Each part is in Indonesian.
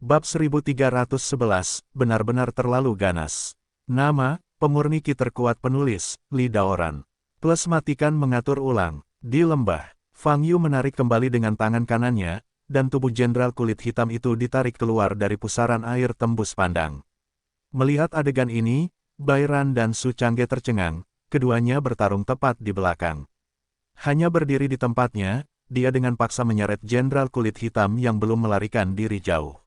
Bab 1311, benar-benar terlalu ganas. Nama, pemurni ki terkuat penulis, Li Daoran. Plus matikan mengatur ulang. Di lembah, Fang Yu menarik kembali dengan tangan kanannya, dan tubuh jenderal kulit hitam itu ditarik keluar dari pusaran air tembus pandang. Melihat adegan ini, Bai Ran dan Su Changge tercengang, keduanya bertarung tepat di belakang. Hanya berdiri di tempatnya, dia dengan paksa menyeret jenderal kulit hitam yang belum melarikan diri jauh.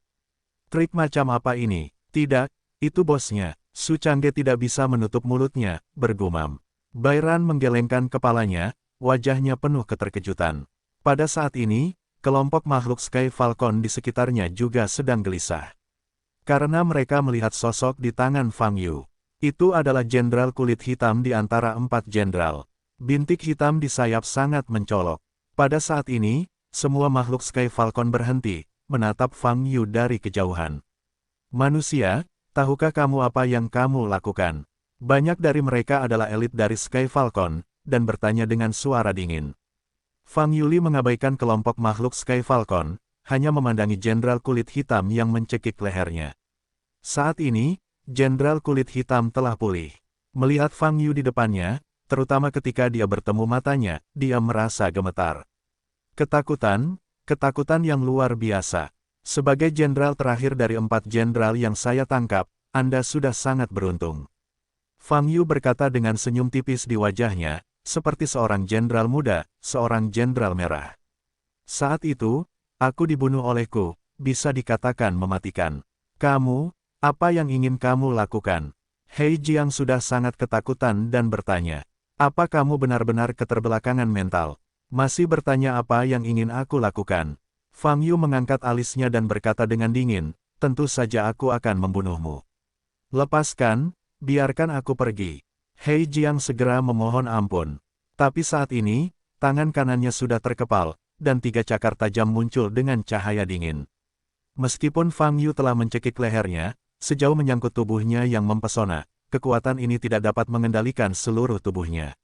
Trik macam apa ini? Tidak, itu bosnya. Su Changge tidak bisa menutup mulutnya, bergumam. Bai Ran menggelengkan kepalanya, wajahnya penuh keterkejutan. Pada saat ini, kelompok makhluk Sky Falcon di sekitarnya juga sedang gelisah. Karena mereka melihat sosok di tangan Fang Yu. Itu adalah jenderal kulit hitam di antara 4 jenderal. Bintik hitam di sayap sangat mencolok. Pada saat ini, semua makhluk Sky Falcon berhenti, menatap Fang Yu dari kejauhan. Manusia, tahukah kamu apa yang kamu lakukan? Banyak dari mereka adalah elit dari Sky Falcon, dan bertanya dengan suara dingin. Fang Yuli mengabaikan kelompok makhluk Sky Falcon, hanya memandangi jenderal kulit hitam yang mencekik lehernya. Saat ini, jenderal kulit hitam telah pulih. Melihat Fang Yu di depannya, terutama ketika dia bertemu matanya, dia merasa gemetar. Ketakutan yang luar biasa. Sebagai jenderal terakhir dari 4 jenderal yang saya tangkap, Anda sudah sangat beruntung. Fang Yu berkata dengan senyum tipis di wajahnya, seperti seorang jenderal muda, seorang jenderal merah. Saat itu, aku dibunuh olehku, bisa dikatakan mematikan. Kamu, apa yang ingin kamu lakukan? Hei Jiang sudah sangat ketakutan dan bertanya, apa kamu benar-benar keterbelakangan mental? Masih bertanya apa yang ingin aku lakukan? Fang Yu mengangkat alisnya dan berkata dengan dingin, tentu saja aku akan membunuhmu. Lepaskan, biarkan aku pergi. Hei Jiang segera memohon ampun. Tapi saat ini, tangan kanannya sudah terkepal, dan 3 cakar tajam muncul dengan cahaya dingin. Meskipun Fang Yu telah mencekik lehernya, sejauh menyangkut tubuhnya yang mempesona, kekuatan ini tidak dapat mengendalikan seluruh tubuhnya.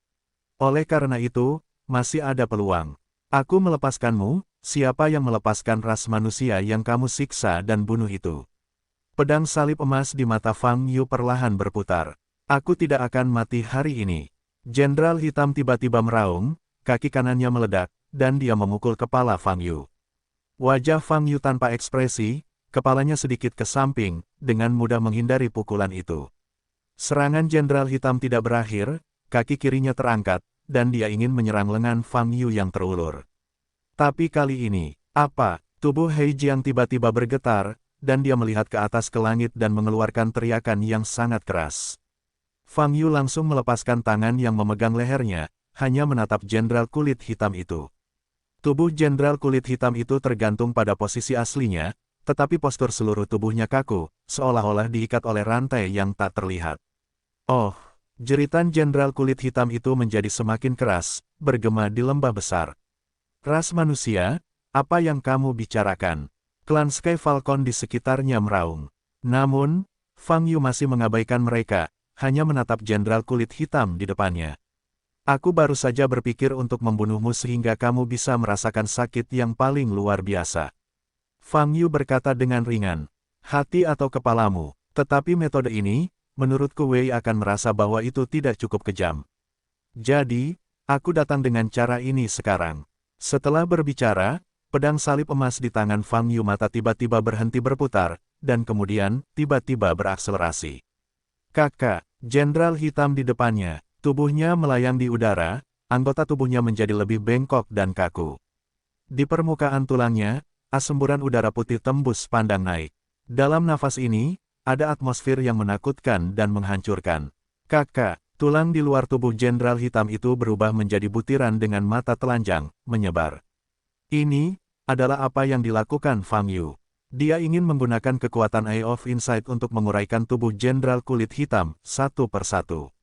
Oleh karena itu, masih ada peluang. Aku melepaskanmu, siapa yang melepaskan ras manusia yang kamu siksa dan bunuh itu? Pedang salib emas di mata Fang Yu perlahan berputar. Aku tidak akan mati hari ini. Jenderal hitam tiba-tiba meraung, kaki kanannya meledak, dan dia memukul kepala Fang Yu. Wajah Fang Yu tanpa ekspresi, kepalanya sedikit ke samping, dengan mudah menghindari pukulan itu. Serangan jenderal hitam tidak berakhir, kaki kirinya terangkat, dan dia ingin menyerang lengan Fang Yu yang terulur. Tapi kali ini, apa? Tubuh Hei Jiang tiba-tiba bergetar, dan dia melihat ke atas ke langit dan mengeluarkan teriakan yang sangat keras. Fang Yu langsung melepaskan tangan yang memegang lehernya, hanya menatap jenderal kulit hitam itu. Tubuh jenderal kulit hitam itu tergantung pada posisi aslinya, tetapi postur seluruh tubuhnya kaku, seolah-olah diikat oleh rantai yang tak terlihat. Oh! Jeritan jenderal kulit hitam itu menjadi semakin keras, bergema di lembah besar. Ras manusia, apa yang kamu bicarakan? Klan Sky Falcon di sekitarnya meraung. Namun, Fang Yu masih mengabaikan mereka, hanya menatap jenderal kulit hitam di depannya. Aku baru saja berpikir untuk membunuhmu sehingga kamu bisa merasakan sakit yang paling luar biasa. Fang Yu berkata dengan ringan, hati atau kepalamu, tetapi metode ini, menurutku Wei akan merasa bahwa itu tidak cukup kejam. Jadi, aku datang dengan cara ini sekarang. Setelah berbicara, pedang salib emas di tangan Fang Yu mata tiba-tiba berhenti berputar, dan kemudian, tiba-tiba berakselerasi. Kakak, jenderal hitam di depannya, tubuhnya melayang di udara, anggota tubuhnya menjadi lebih bengkok dan kaku. Di permukaan tulangnya, semburan udara putih tembus pandang naik. Dalam nafas ini, ada atmosfer yang menakutkan dan menghancurkan. Kakak, tulang di luar tubuh jenderal hitam itu berubah menjadi butiran dengan mata telanjang, menyebar. Ini adalah apa yang dilakukan Fang Yu. Dia ingin menggunakan kekuatan Eye of Insight untuk menguraikan tubuh jenderal kulit hitam, satu persatu.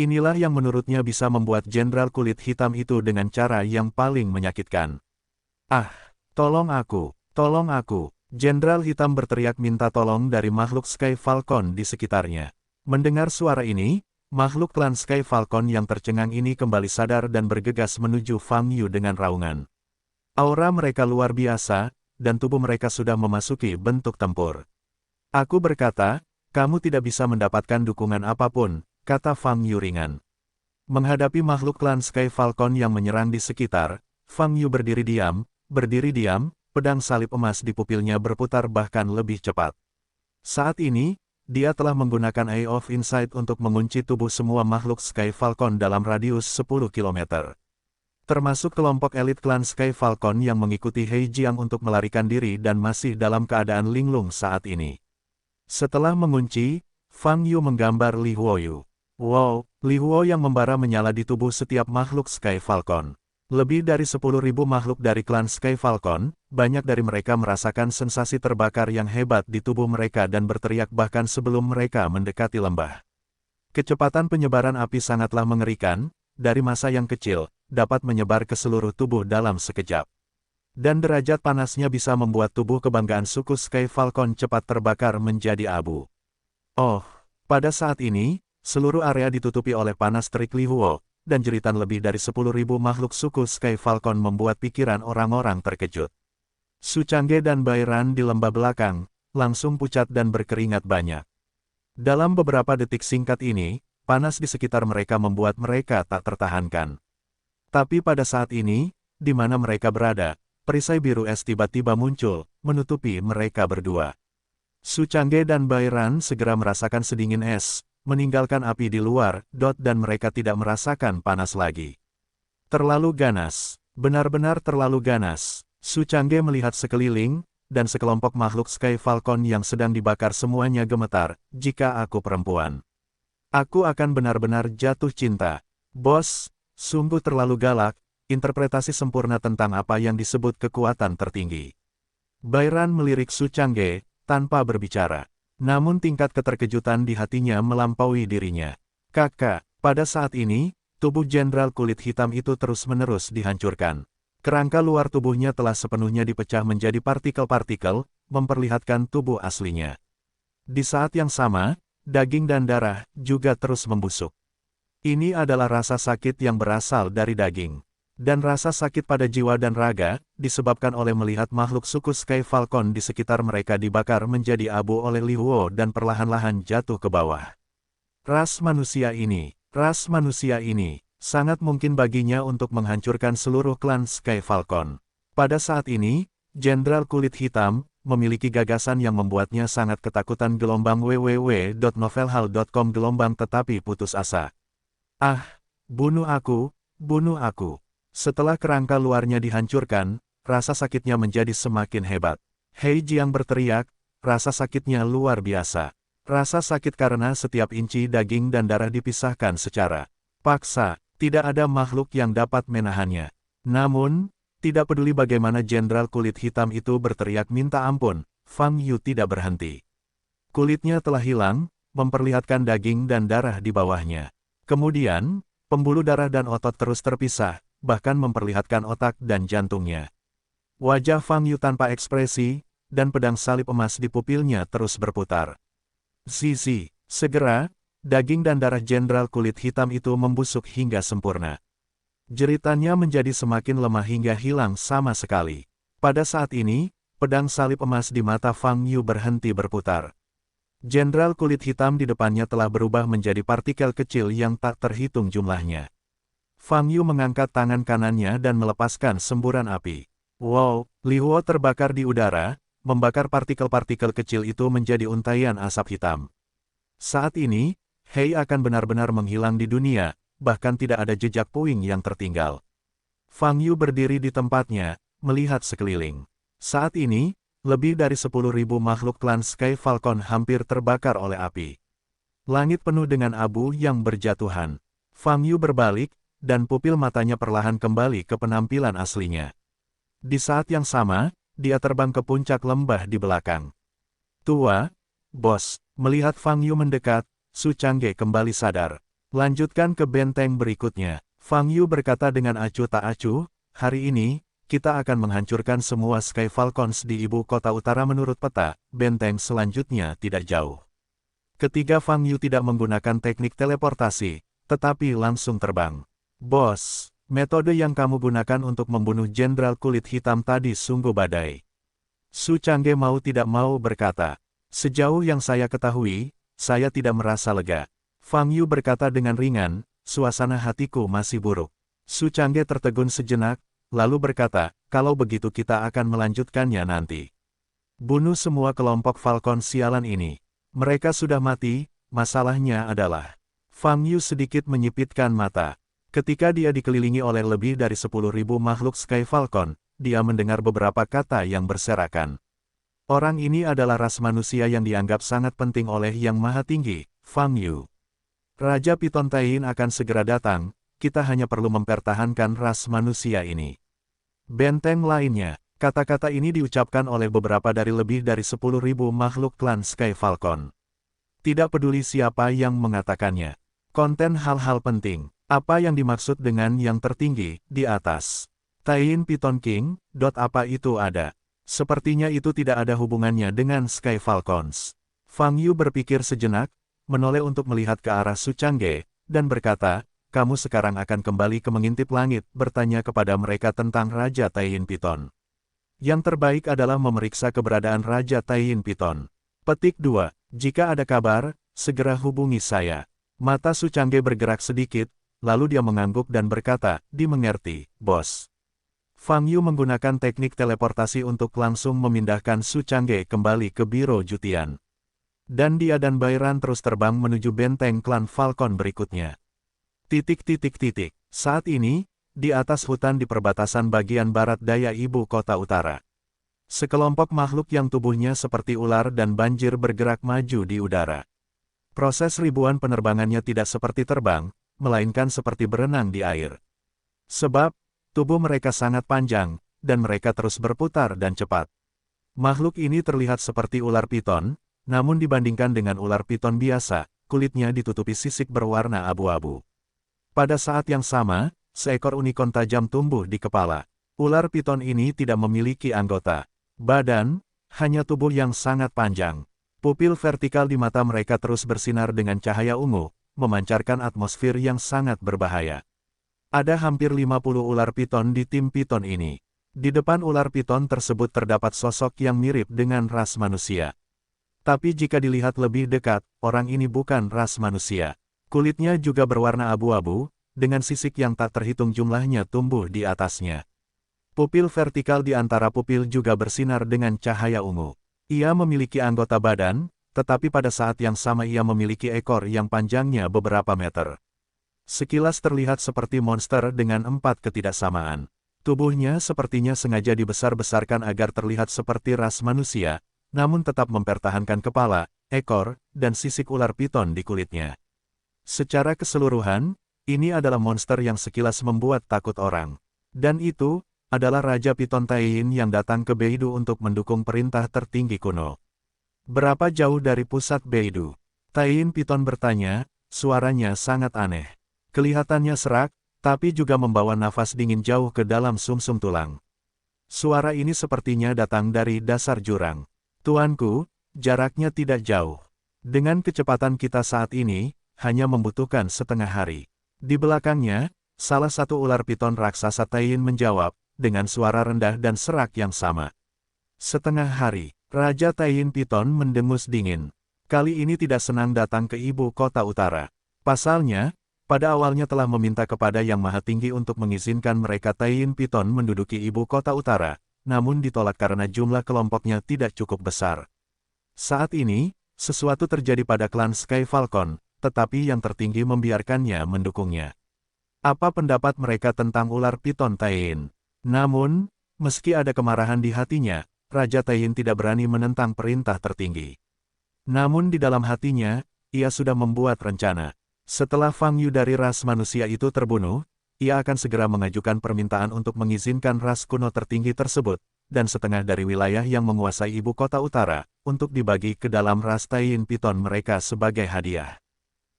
Inilah yang menurutnya bisa membuat jenderal kulit hitam itu dengan cara yang paling menyakitkan. Ah, tolong aku, tolong aku. Jenderal hitam berteriak minta tolong dari makhluk Sky Falcon di sekitarnya. Mendengar suara ini, makhluk klan Sky Falcon yang tercengang ini kembali sadar dan bergegas menuju Fang Yu dengan raungan. Aura mereka luar biasa, dan tubuh mereka sudah memasuki bentuk tempur. Aku berkata, kamu tidak bisa mendapatkan dukungan apapun, kata Fang Yu ringan. Menghadapi makhluk klan Sky Falcon yang menyerang di sekitar, Fang Yu berdiri diam, pedang salib emas di pupilnya berputar bahkan lebih cepat. Saat ini, dia telah menggunakan Eye of Insight untuk mengunci tubuh semua makhluk Sky Falcon dalam radius 10 km. Termasuk kelompok elit klan Sky Falcon yang mengikuti He Jiang untuk melarikan diri dan masih dalam keadaan linglung saat ini. Setelah mengunci, Fang Yu menggambar Li Huoyu. Wow, Li Huo yang membara menyala di tubuh setiap makhluk Sky Falcon. Lebih dari 10.000 makhluk dari klan Sky Falcon, banyak dari mereka merasakan sensasi terbakar yang hebat di tubuh mereka dan berteriak bahkan sebelum mereka mendekati lembah. Kecepatan penyebaran api sangatlah mengerikan, dari massa yang kecil, dapat menyebar ke seluruh tubuh dalam sekejap. Dan derajat panasnya bisa membuat tubuh kebanggaan suku Sky Falcon cepat terbakar menjadi abu. Oh, pada saat ini, seluruh area ditutupi oleh panas terik Li Huo, dan jeritan lebih dari 10.000 makhluk suku Sky Falcon membuat pikiran orang-orang terkejut. Su Changge dan Bai Ran di lembah belakang, langsung pucat dan berkeringat banyak. Dalam beberapa detik singkat ini, panas di sekitar mereka membuat mereka tak tertahankan. Tapi pada saat ini, di mana mereka berada, perisai biru es tiba-tiba muncul, menutupi mereka berdua. Su Changge dan Bai Ran segera merasakan sedingin es, meninggalkan api di luar, dan mereka tidak merasakan panas lagi. Terlalu ganas, benar-benar terlalu ganas. Su Changge melihat sekeliling, dan sekelompok makhluk Sky Falcon yang sedang dibakar semuanya gemetar, jika aku perempuan. Aku akan benar-benar jatuh cinta. Bos, sungguh terlalu galak, interpretasi sempurna tentang apa yang disebut kekuatan tertinggi. Bai Ran melirik Su Changge, tanpa berbicara. Namun tingkat keterkejutan di hatinya melampaui dirinya. Kakak, pada saat ini, tubuh jenderal kulit hitam itu terus-menerus dihancurkan. Kerangka luar tubuhnya telah sepenuhnya dipecah menjadi partikel-partikel, memperlihatkan tubuh aslinya. Di saat yang sama, daging dan darah juga terus membusuk. Ini adalah rasa sakit yang berasal dari daging. Dan rasa sakit pada jiwa dan raga, disebabkan oleh melihat makhluk suku Sky Falcon di sekitar mereka dibakar menjadi abu oleh Li Huo dan perlahan-lahan jatuh ke bawah. Ras manusia ini, sangat mungkin baginya untuk menghancurkan seluruh klan Sky Falcon. Pada saat ini, Jenderal Kulit Hitam, memiliki gagasan yang membuatnya sangat ketakutan. www.novelhal.com tetapi putus asa. Ah, bunuh aku, bunuh aku. Setelah kerangka luarnya dihancurkan, rasa sakitnya menjadi semakin hebat. He Jiang berteriak, rasa sakitnya luar biasa. Rasa sakit karena setiap inci daging dan darah dipisahkan secara paksa, tidak ada makhluk yang dapat menahannya. Namun, tidak peduli bagaimana jenderal kulit hitam itu berteriak minta ampun, Fang Yu tidak berhenti. Kulitnya telah hilang, memperlihatkan daging dan darah di bawahnya. Kemudian, pembuluh darah dan otot terus terpisah, bahkan memperlihatkan otak dan jantungnya. Wajah Fang Yu tanpa ekspresi, dan pedang salib emas di pupilnya terus berputar. Zizi, segera, daging dan darah jenderal kulit hitam itu membusuk hingga sempurna. Jeritannya menjadi semakin lemah hingga hilang sama sekali. Pada saat ini, pedang salib emas di mata Fang Yu berhenti berputar. Jenderal kulit hitam di depannya telah berubah menjadi partikel kecil yang tak terhitung jumlahnya. Fang Yu mengangkat tangan kanannya dan melepaskan semburan api. Wow, Li Huo terbakar di udara, membakar partikel-partikel kecil itu menjadi untaian asap hitam. Saat ini, Hei akan benar-benar menghilang di dunia, bahkan tidak ada jejak puing yang tertinggal. Fang Yu berdiri di tempatnya, melihat sekeliling. Saat ini, lebih dari 10.000 makhluk klan Sky Falcon hampir terbakar oleh api. Langit penuh dengan abu yang berjatuhan. Fang Yu berbalik, dan pupil matanya perlahan kembali ke penampilan aslinya. Di saat yang sama, dia terbang ke puncak lembah di belakang. Tua, bos, melihat Fang Yu mendekat, Su Changge kembali sadar. Lanjutkan ke benteng berikutnya. Fang Yu berkata dengan acuh tak acuh, hari ini, kita akan menghancurkan semua Sky Falcons di ibu kota utara menurut peta, benteng selanjutnya tidak jauh. Ketiga Fang Yu tidak menggunakan teknik teleportasi, tetapi langsung terbang. Bos, metode yang kamu gunakan untuk membunuh jenderal kulit hitam tadi sungguh badai. Su Changge mau tidak mau berkata. Sejauh yang saya ketahui, saya tidak merasa lega. Fang Yu berkata dengan ringan, suasana hatiku masih buruk. Su Changge tertegun sejenak, lalu berkata, kalau begitu kita akan melanjutkannya nanti. Bunuh semua kelompok Falcon sialan ini. Mereka sudah mati, masalahnya adalah. Fang Yu sedikit menyipitkan mata. Ketika dia dikelilingi oleh lebih dari 10.000 makhluk Sky Falcon, dia mendengar beberapa kata yang berserakan. Orang ini adalah ras manusia yang dianggap sangat penting oleh Yang Maha Tinggi, Fang Yu. Raja Piton Taiyin akan segera datang, kita hanya perlu mempertahankan ras manusia ini. Benteng lainnya, kata-kata ini diucapkan oleh beberapa dari lebih dari 10.000 makhluk klan Sky Falcon. Tidak peduli siapa yang mengatakannya. Konten hal-hal penting. Apa yang dimaksud dengan yang tertinggi, di atas? Taiyin Piton King, apa itu ada? Sepertinya itu tidak ada hubungannya dengan Sky Falcons. Fang Yu berpikir sejenak, menoleh untuk melihat ke arah Su Changge, dan berkata, kamu sekarang akan kembali ke mengintip langit, bertanya kepada mereka tentang Raja Taiyin Piton. Yang terbaik adalah memeriksa keberadaan Raja Taiyin Piton. Petik 2. Jika ada kabar, segera hubungi saya. Mata Su Changge bergerak sedikit, lalu dia mengangguk dan berkata, dimengerti, bos. Fang Yu menggunakan teknik teleportasi untuk langsung memindahkan Su Changge kembali ke Biro Jutian. Dan dia dan Bairan terus terbang menuju benteng klan Falcon berikutnya. Saat ini, di atas hutan di perbatasan bagian barat daya ibu kota utara. Sekelompok makhluk yang tubuhnya seperti ular dan banjir bergerak maju di udara. Proses ribuan penerbangannya tidak seperti terbang, melainkan seperti berenang di air. Sebab, tubuh mereka sangat panjang, dan mereka terus berputar dan cepat. Makhluk ini terlihat seperti ular piton, namun dibandingkan dengan ular piton biasa, kulitnya ditutupi sisik berwarna abu-abu. Pada saat yang sama, seekor unicorn tajam tumbuh di kepala. Ular piton ini tidak memiliki anggota badan, hanya tubuh yang sangat panjang. Pupil vertikal di mata mereka terus bersinar dengan cahaya ungu, memancarkan atmosfer yang sangat berbahaya. Ada hampir 50 ular piton di tim piton ini. Di depan ular piton tersebut terdapat sosok yang mirip dengan ras manusia. Tapi jika dilihat lebih dekat, orang ini bukan ras manusia. Kulitnya juga berwarna abu-abu, dengan sisik yang tak terhitung jumlahnya tumbuh di atasnya. Pupil vertikal di antara pupil juga bersinar dengan cahaya ungu. Ia memiliki anggota badan, tetapi pada saat yang sama ia memiliki ekor yang panjangnya beberapa meter. Sekilas terlihat seperti monster dengan 4 ketidaksamaan. Tubuhnya sepertinya sengaja dibesar-besarkan agar terlihat seperti ras manusia, namun tetap mempertahankan kepala, ekor, dan sisik ular piton di kulitnya. Secara keseluruhan, ini adalah monster yang sekilas membuat takut orang. Dan itu adalah Raja Piton Taiyin yang datang ke Beidou untuk mendukung perintah tertinggi kuno. Berapa jauh dari pusat Beidou? Taiyin Piton bertanya, suaranya sangat aneh. Kelihatannya serak, tapi juga membawa nafas dingin jauh ke dalam sumsum tulang. Suara ini sepertinya datang dari dasar jurang. Tuanku, jaraknya tidak jauh. Dengan kecepatan kita saat ini, hanya membutuhkan setengah hari. Di belakangnya, salah satu ular piton raksasa Taiyin menjawab, dengan suara rendah dan serak yang sama. Setengah hari, Raja Taiyin Piton mendengus dingin. Kali ini tidak senang datang ke ibu kota utara. Pasalnya, pada awalnya telah meminta kepada Yang Maha Tinggi untuk mengizinkan mereka Taiyin Piton menduduki ibu kota utara, namun ditolak karena jumlah kelompoknya tidak cukup besar. Saat ini, sesuatu terjadi pada klan Sky Falcon, tetapi yang tertinggi membiarkannya mendukungnya. Apa pendapat mereka tentang ular piton Taiyin? Namun, meski ada kemarahan di hatinya, Raja Taiyin tidak berani menentang perintah tertinggi. Namun di dalam hatinya, ia sudah membuat rencana. Setelah Fang Yu dari ras manusia itu terbunuh, ia akan segera mengajukan permintaan untuk mengizinkan ras kuno tertinggi tersebut, dan setengah dari wilayah yang menguasai ibu kota utara, untuk dibagi ke dalam ras Taiyin Piton mereka sebagai hadiah.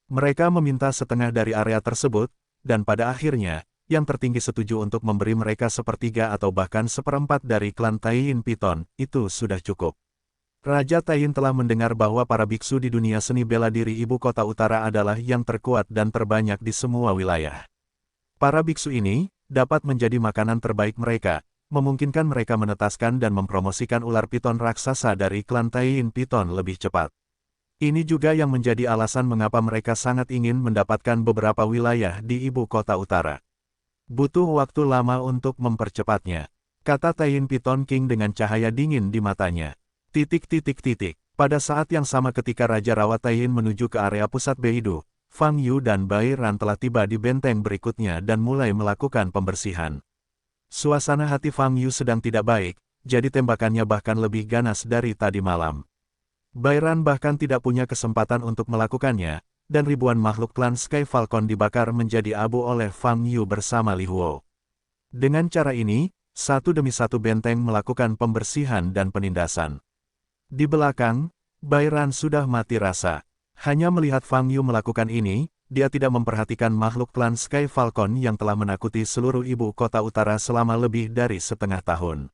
Mereka meminta setengah dari area tersebut, dan pada akhirnya, yang tertinggi setuju untuk memberi mereka sepertiga atau bahkan seperempat dari klan Taiyin Piton, itu sudah cukup. Raja Taiyin telah mendengar bahwa para biksu di dunia seni bela diri ibu kota utara adalah yang terkuat dan terbanyak di semua wilayah. Para biksu ini dapat menjadi makanan terbaik mereka, memungkinkan mereka menetaskan dan mempromosikan ular piton raksasa dari klan Taiyin Piton lebih cepat. Ini juga yang menjadi alasan mengapa mereka sangat ingin mendapatkan beberapa wilayah di ibu kota utara. Butuh waktu lama untuk mempercepatnya, kata Taiyin Piton King dengan cahaya dingin di matanya. Pada saat yang sama ketika Raja Rawa Taiyin menuju ke area pusat Beidou, Fang Yu dan Bai Ran telah tiba di benteng berikutnya dan mulai melakukan pembersihan. Suasana hati Fang Yu sedang tidak baik, jadi tembakannya bahkan lebih ganas dari tadi malam. Bai Ran bahkan tidak punya kesempatan untuk melakukannya, dan ribuan makhluk klan Sky Falcon dibakar menjadi abu oleh Fang Yu bersama Li Huo. Dengan cara ini, satu demi satu benteng melakukan pembersihan dan penindasan. Di belakang, Bai Ran sudah mati rasa. Hanya melihat Fang Yu melakukan ini, dia tidak memperhatikan makhluk klan Sky Falcon yang telah menakuti seluruh ibu kota utara selama lebih dari setengah tahun.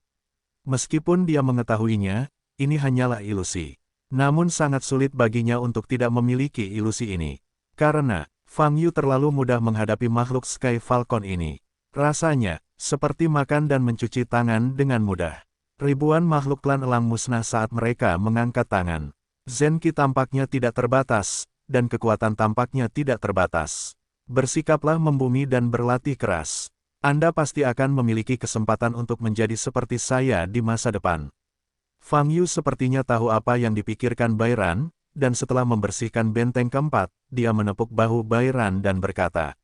Meskipun dia mengetahuinya, ini hanyalah ilusi. Namun sangat sulit baginya untuk tidak memiliki ilusi ini. Karena, Fang Yu terlalu mudah menghadapi makhluk Sky Falcon ini. Rasanya, seperti makan dan mencuci tangan dengan mudah. Ribuan makhluk klan elang musnah saat mereka mengangkat tangan. Zenki tampaknya tidak terbatas, dan kekuatan tampaknya tidak terbatas. Bersikaplah membumi dan berlatih keras. Anda pasti akan memiliki kesempatan untuk menjadi seperti saya di masa depan. Fang Yu sepertinya tahu apa yang dipikirkan Bai Ran, dan setelah membersihkan benteng keempat, dia menepuk bahu Bai Ran dan berkata.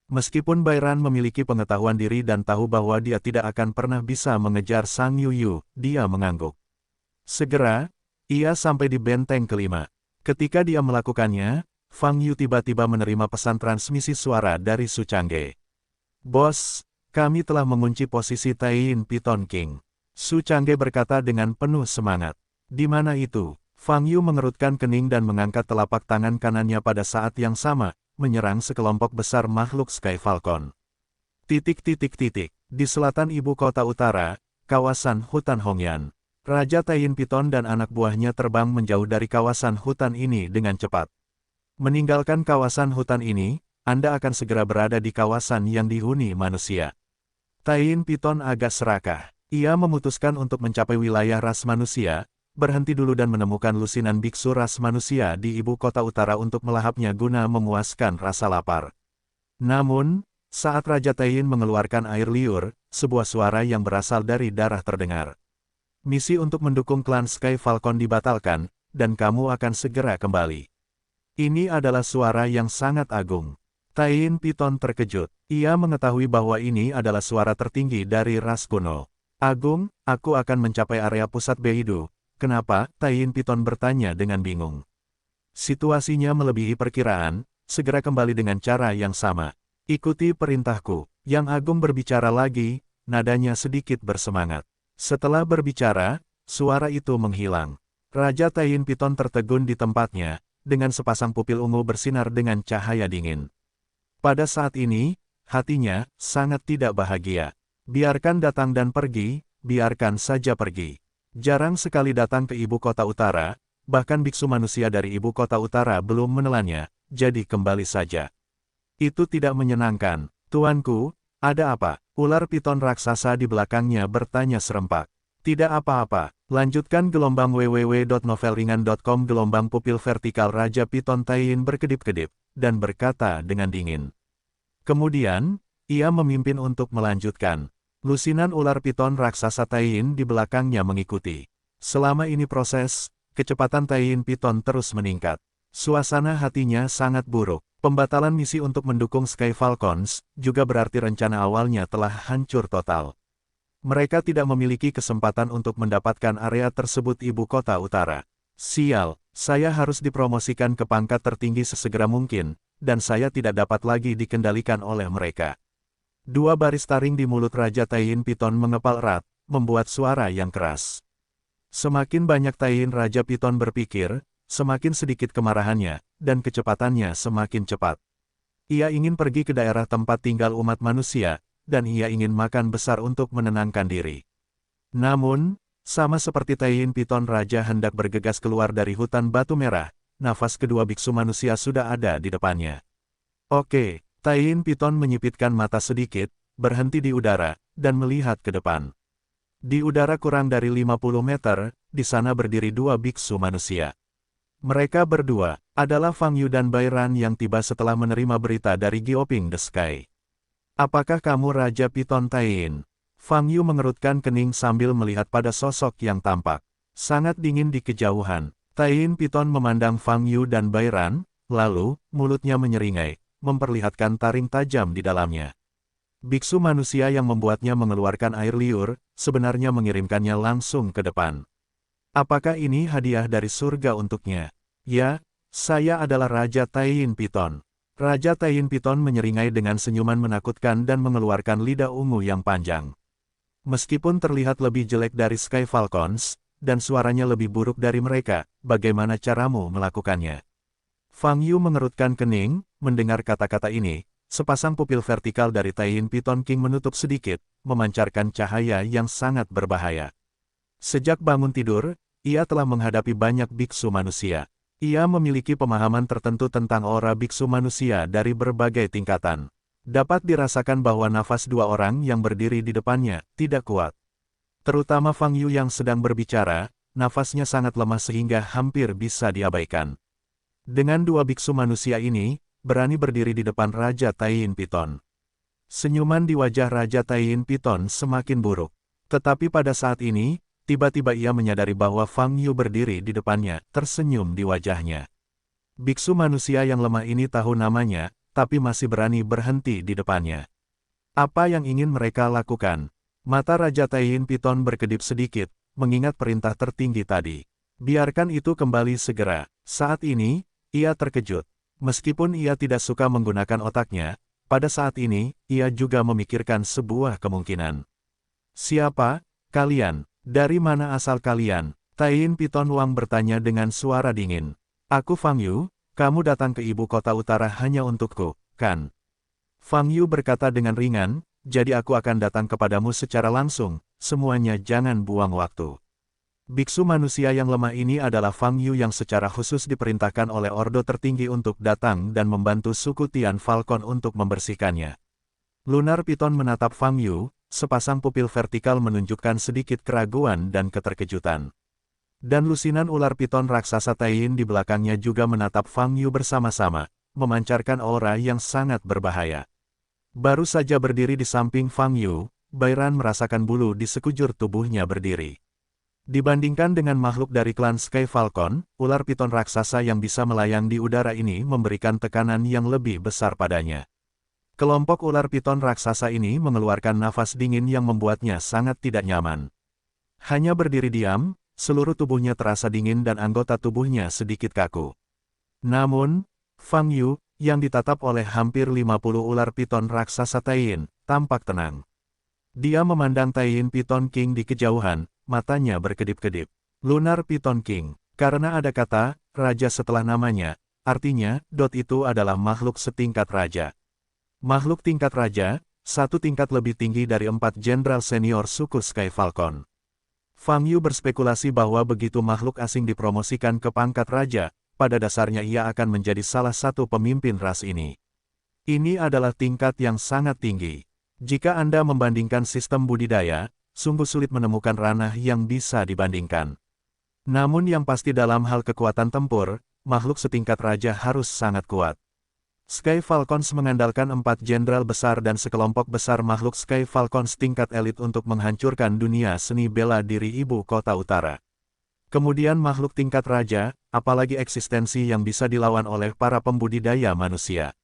Meskipun Bai Ran memiliki pengetahuan diri dan tahu bahwa dia tidak akan pernah bisa mengejar Sang Yu, dia mengangguk. Segera, ia sampai di benteng kelima. Ketika dia melakukannya, Fang Yu tiba-tiba menerima pesan transmisi suara dari Su Changge. Bos, kami telah mengunci posisi Taiyin Piton King. Su Changge berkata dengan penuh semangat. Di mana itu? Fang Yu mengerutkan kening dan mengangkat telapak tangan kanannya pada saat yang sama, menyerang sekelompok besar makhluk Sky Falcon. Di selatan ibu kota utara, kawasan hutan Hongyan. Raja Taiyin Piton dan anak buahnya terbang menjauh dari kawasan hutan ini dengan cepat. Meninggalkan kawasan hutan ini, Anda akan segera berada di kawasan yang dihuni manusia. Taiyin Piton agak serakah. Ia memutuskan untuk mencapai wilayah ras manusia, berhenti dulu dan menemukan lusinan biksu ras manusia di ibu kota utara untuk melahapnya guna memuaskan rasa lapar. Namun, saat Raja Taiyin mengeluarkan air liur, sebuah suara yang berasal dari darah terdengar. Misi untuk mendukung klan Sky Falcon dibatalkan, dan kamu akan segera kembali. Ini adalah suara yang sangat agung. Taiyin Piton terkejut. Ia mengetahui bahwa ini adalah suara tertinggi dari ras kuno. Agung, aku akan mencapai area pusat Beidou. Kenapa? Taiyin Piton bertanya dengan bingung. Situasinya melebihi perkiraan, segera kembali dengan cara yang sama. Ikuti perintahku. Yang Agung berbicara lagi, nadanya sedikit bersemangat. Setelah berbicara, suara itu menghilang. Raja Taiyin Piton tertegun di tempatnya, dengan sepasang pupil ungu bersinar dengan cahaya dingin. Pada saat ini, hatinya sangat tidak bahagia. Biarkan datang dan pergi, biarkan saja pergi. Jarang sekali datang ke ibu kota utara, bahkan biksu manusia dari ibu kota utara belum menelannya, jadi kembali saja. Itu tidak menyenangkan. Tuanku, ada apa? Ular piton raksasa di belakangnya bertanya serempak. Tidak apa-apa, lanjutkan gelombang www.novelringan.com. Gelombang pupil vertikal Raja Piton Taiyin berkedip-kedip, dan berkata dengan dingin. Kemudian, ia memimpin untuk melanjutkan. Lusinan ular piton raksasa Taiyin di belakangnya mengikuti. Selama ini proses, kecepatan Taiyin Piton terus meningkat. Suasana hatinya sangat buruk. Pembatalan misi untuk mendukung Sky Falcons, juga berarti rencana awalnya telah hancur total. Mereka tidak memiliki kesempatan untuk mendapatkan area tersebut ibu kota utara. Sial, saya harus dipromosikan ke pangkat tertinggi sesegera mungkin, dan saya tidak dapat lagi dikendalikan oleh mereka. Dua baris taring di mulut Raja Taiyin Piton mengepal erat, membuat suara yang keras. Semakin banyak Taiyin Raja Piton berpikir, semakin sedikit kemarahannya, dan kecepatannya semakin cepat. Ia ingin pergi ke daerah tempat tinggal umat manusia, dan ia ingin makan besar untuk menenangkan diri. Namun, sama seperti Taiyin Piton Raja hendak bergegas keluar dari hutan batu merah, nafas kedua biksu manusia sudah ada di depannya. Oke, Taiyin Piton menyipitkan mata sedikit, berhenti di udara, dan melihat ke depan. Di udara kurang dari 50 meter, di sana berdiri dua biksu manusia. Mereka berdua adalah Fang Yu dan Bai Ran yang tiba setelah menerima berita dari Gioping the Sky. Apakah kamu Raja Piton Taiyin? Fang Yu mengerutkan kening sambil melihat pada sosok yang tampak sangat dingin di kejauhan. Taiyin Piton memandang Fang Yu dan Bai Ran, lalu mulutnya menyeringai, memperlihatkan taring tajam di dalamnya. Biksu manusia yang membuatnya mengeluarkan air liur, sebenarnya mengirimkannya langsung ke depan. Apakah ini hadiah dari surga untuknya? Ya, saya adalah Raja Taiyin Piton. Raja Taiyin Piton menyeringai dengan senyuman menakutkan dan mengeluarkan lidah ungu yang panjang. Meskipun terlihat lebih jelek dari Sky Falcons, dan suaranya lebih buruk dari mereka, bagaimana caramu melakukannya? Fang Yu mengerutkan kening, mendengar kata-kata ini. Sepasang pupil vertikal dari Taiyin Piton King menutup sedikit, memancarkan cahaya yang sangat berbahaya. Sejak bangun tidur, ia telah menghadapi banyak biksu manusia. Ia memiliki pemahaman tertentu tentang aura biksu manusia dari berbagai tingkatan. Dapat dirasakan bahwa nafas dua orang yang berdiri di depannya tidak kuat. Terutama Fang Yu yang sedang berbicara, nafasnya sangat lemah sehingga hampir bisa diabaikan. Dengan dua biksu manusia ini, berani berdiri di depan Raja Taiyin Piton. Senyuman di wajah Raja Taiyin Piton semakin buruk. Tetapi pada saat ini, tiba-tiba ia menyadari bahwa Fang Yu berdiri di depannya, tersenyum di wajahnya. Biksu manusia yang lemah ini tahu namanya, tapi masih berani berhenti di depannya. Apa yang ingin mereka lakukan? Mata Raja Taiyin Piton berkedip sedikit, mengingat perintah tertinggi tadi. Biarkan itu kembali segera. Saat ini, ia terkejut. Meskipun ia tidak suka menggunakan otaknya, pada saat ini, ia juga memikirkan sebuah kemungkinan. Siapa kalian? Dari mana asal kalian? Taiyin Piton Wang bertanya dengan suara dingin. Aku Fang Yu, kamu datang ke ibu kota utara hanya untukku, kan? Fang Yu berkata dengan ringan, jadi aku akan datang kepadamu secara langsung, semuanya jangan buang waktu. Biksu manusia yang lemah ini adalah Fang Yu yang secara khusus diperintahkan oleh Ordo tertinggi untuk datang dan membantu suku Tian Falcon untuk membersihkannya. Lunar Piton menatap Fang Yu, sepasang pupil vertikal menunjukkan sedikit keraguan dan keterkejutan. Dan lusinan ular piton raksasa Taiyin di belakangnya juga menatap Fang Yu bersama-sama, memancarkan aura yang sangat berbahaya. Baru saja berdiri di samping Fang Yu, Bai Ran merasakan bulu di sekujur tubuhnya berdiri. Dibandingkan dengan makhluk dari klan Sky Falcon, ular piton raksasa yang bisa melayang di udara ini memberikan tekanan yang lebih besar padanya. Kelompok ular piton raksasa ini mengeluarkan nafas dingin yang membuatnya sangat tidak nyaman. Hanya berdiri diam, seluruh tubuhnya terasa dingin dan anggota tubuhnya sedikit kaku. Namun, Fang Yu, yang ditatap oleh hampir 50 ular piton raksasa Taiyin, tampak tenang. Dia memandang Taiyin Piton King di kejauhan, matanya berkedip-kedip. Lunar Piton King. Karena ada kata, raja setelah namanya, artinya, itu adalah makhluk setingkat raja. Makhluk tingkat raja, satu tingkat lebih tinggi dari 4 jenderal senior suku Sky Falcon. Fang Yu berspekulasi bahwa begitu makhluk asing dipromosikan ke pangkat raja, pada dasarnya ia akan menjadi salah satu pemimpin ras ini. Ini adalah tingkat yang sangat tinggi. Jika Anda membandingkan sistem budidaya, sungguh sulit menemukan ranah yang bisa dibandingkan. Namun yang pasti dalam hal kekuatan tempur, makhluk setingkat raja harus sangat kuat. Sky Falcons mengandalkan 4 jenderal besar dan sekelompok besar makhluk Sky Falcons tingkat elit untuk menghancurkan dunia seni bela diri ibu kota utara. Kemudian makhluk tingkat raja, apalagi eksistensi yang bisa dilawan oleh para pembudidaya manusia.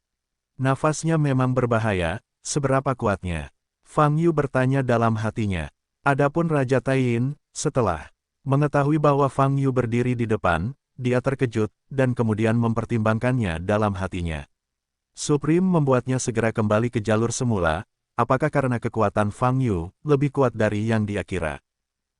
Nafasnya memang berbahaya, seberapa kuatnya? Fang Yu bertanya dalam hatinya. Adapun Raja Taiyin, setelah mengetahui bahwa Fang Yu berdiri di depan, dia terkejut, dan kemudian mempertimbangkannya dalam hatinya. Supreme membuatnya segera kembali ke jalur semula, apakah karena kekuatan Fang Yu lebih kuat dari yang dia kira?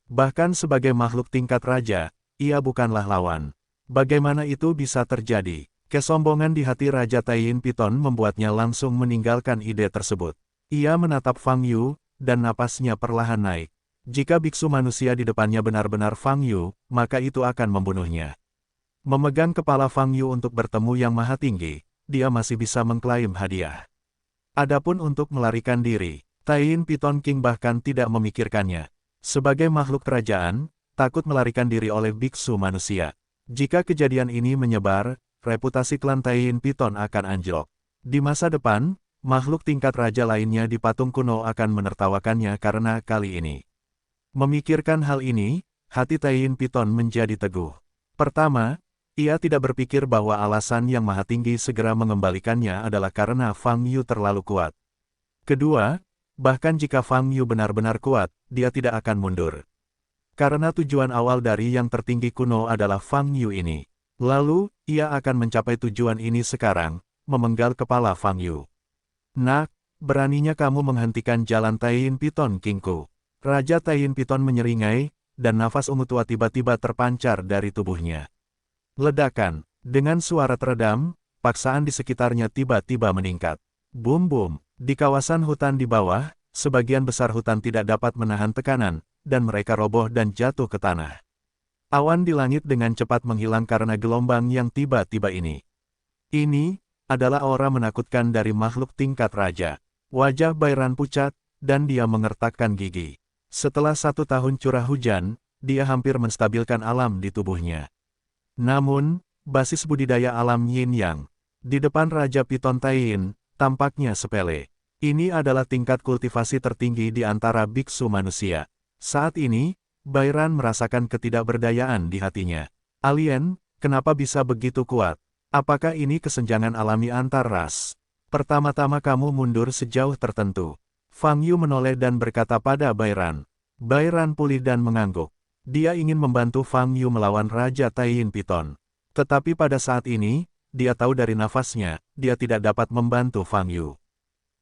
Bahkan sebagai makhluk tingkat raja, ia bukanlah lawan. Bagaimana itu bisa terjadi? Kesombongan di hati Raja Taiyin Piton membuatnya langsung meninggalkan ide tersebut. Ia menatap Fang Yu, dan napasnya perlahan naik. Jika biksu manusia di depannya benar-benar Fang Yu, maka itu akan membunuhnya. Memegang kepala Fang Yu untuk bertemu yang maha tinggi, dia masih bisa mengklaim hadiah. Adapun untuk melarikan diri, Taiyin Piton King bahkan tidak memikirkannya. Sebagai makhluk kerajaan, takut melarikan diri oleh biksu manusia. Jika kejadian ini menyebar, reputasi klan Taiyin Piton akan anjlok. Di masa depan, makhluk tingkat raja lainnya di patung kuno akan menertawakannya karena kali ini. Memikirkan hal ini, hati Taiyin Piton menjadi teguh. Pertama, ia tidak berpikir bahwa alasan yang maha tinggi segera mengembalikannya adalah karena Fang Yu terlalu kuat. Kedua, bahkan jika Fang Yu benar-benar kuat, dia tidak akan mundur. Karena tujuan awal dari yang tertinggi kuno adalah Fang Yu ini. Lalu, ia akan mencapai tujuan ini sekarang, memenggal kepala Fang Yu. Nak, beraninya kamu menghentikan jalan Taiyin Piton Kingku. Raja Taiyin Piton menyeringai, dan nafas ungu tua tiba-tiba terpancar dari tubuhnya. Ledakan, dengan suara teredam, paksaan di sekitarnya tiba-tiba meningkat. Bum-bum. Di kawasan hutan di bawah, sebagian besar hutan tidak dapat menahan tekanan, dan mereka roboh dan jatuh ke tanah. Awan di langit dengan cepat menghilang karena gelombang yang tiba-tiba ini. Ini adalah aura menakutkan dari makhluk tingkat raja. Wajah Bairan pucat, dan dia mengertakkan gigi. Setelah 1 tahun curah hujan, dia hampir menstabilkan alam di tubuhnya. Namun, basis budidaya alam Yin Yang di depan Raja Piton Taiyin tampaknya sepele. Ini adalah tingkat kultivasi tertinggi di antara biksu manusia. Saat ini, Bairan merasakan ketidakberdayaan di hatinya. Alien, kenapa bisa begitu kuat? Apakah ini kesenjangan alami antar ras? Pertama-tama kamu mundur sejauh tertentu. Fang Yu menoleh dan berkata pada Bairan. Bairan pulih dan mengangguk. Dia ingin membantu Fang Yu melawan Raja Taiyin Piton. Tetapi pada saat ini, dia tahu dari nafasnya, dia tidak dapat membantu Fang Yu.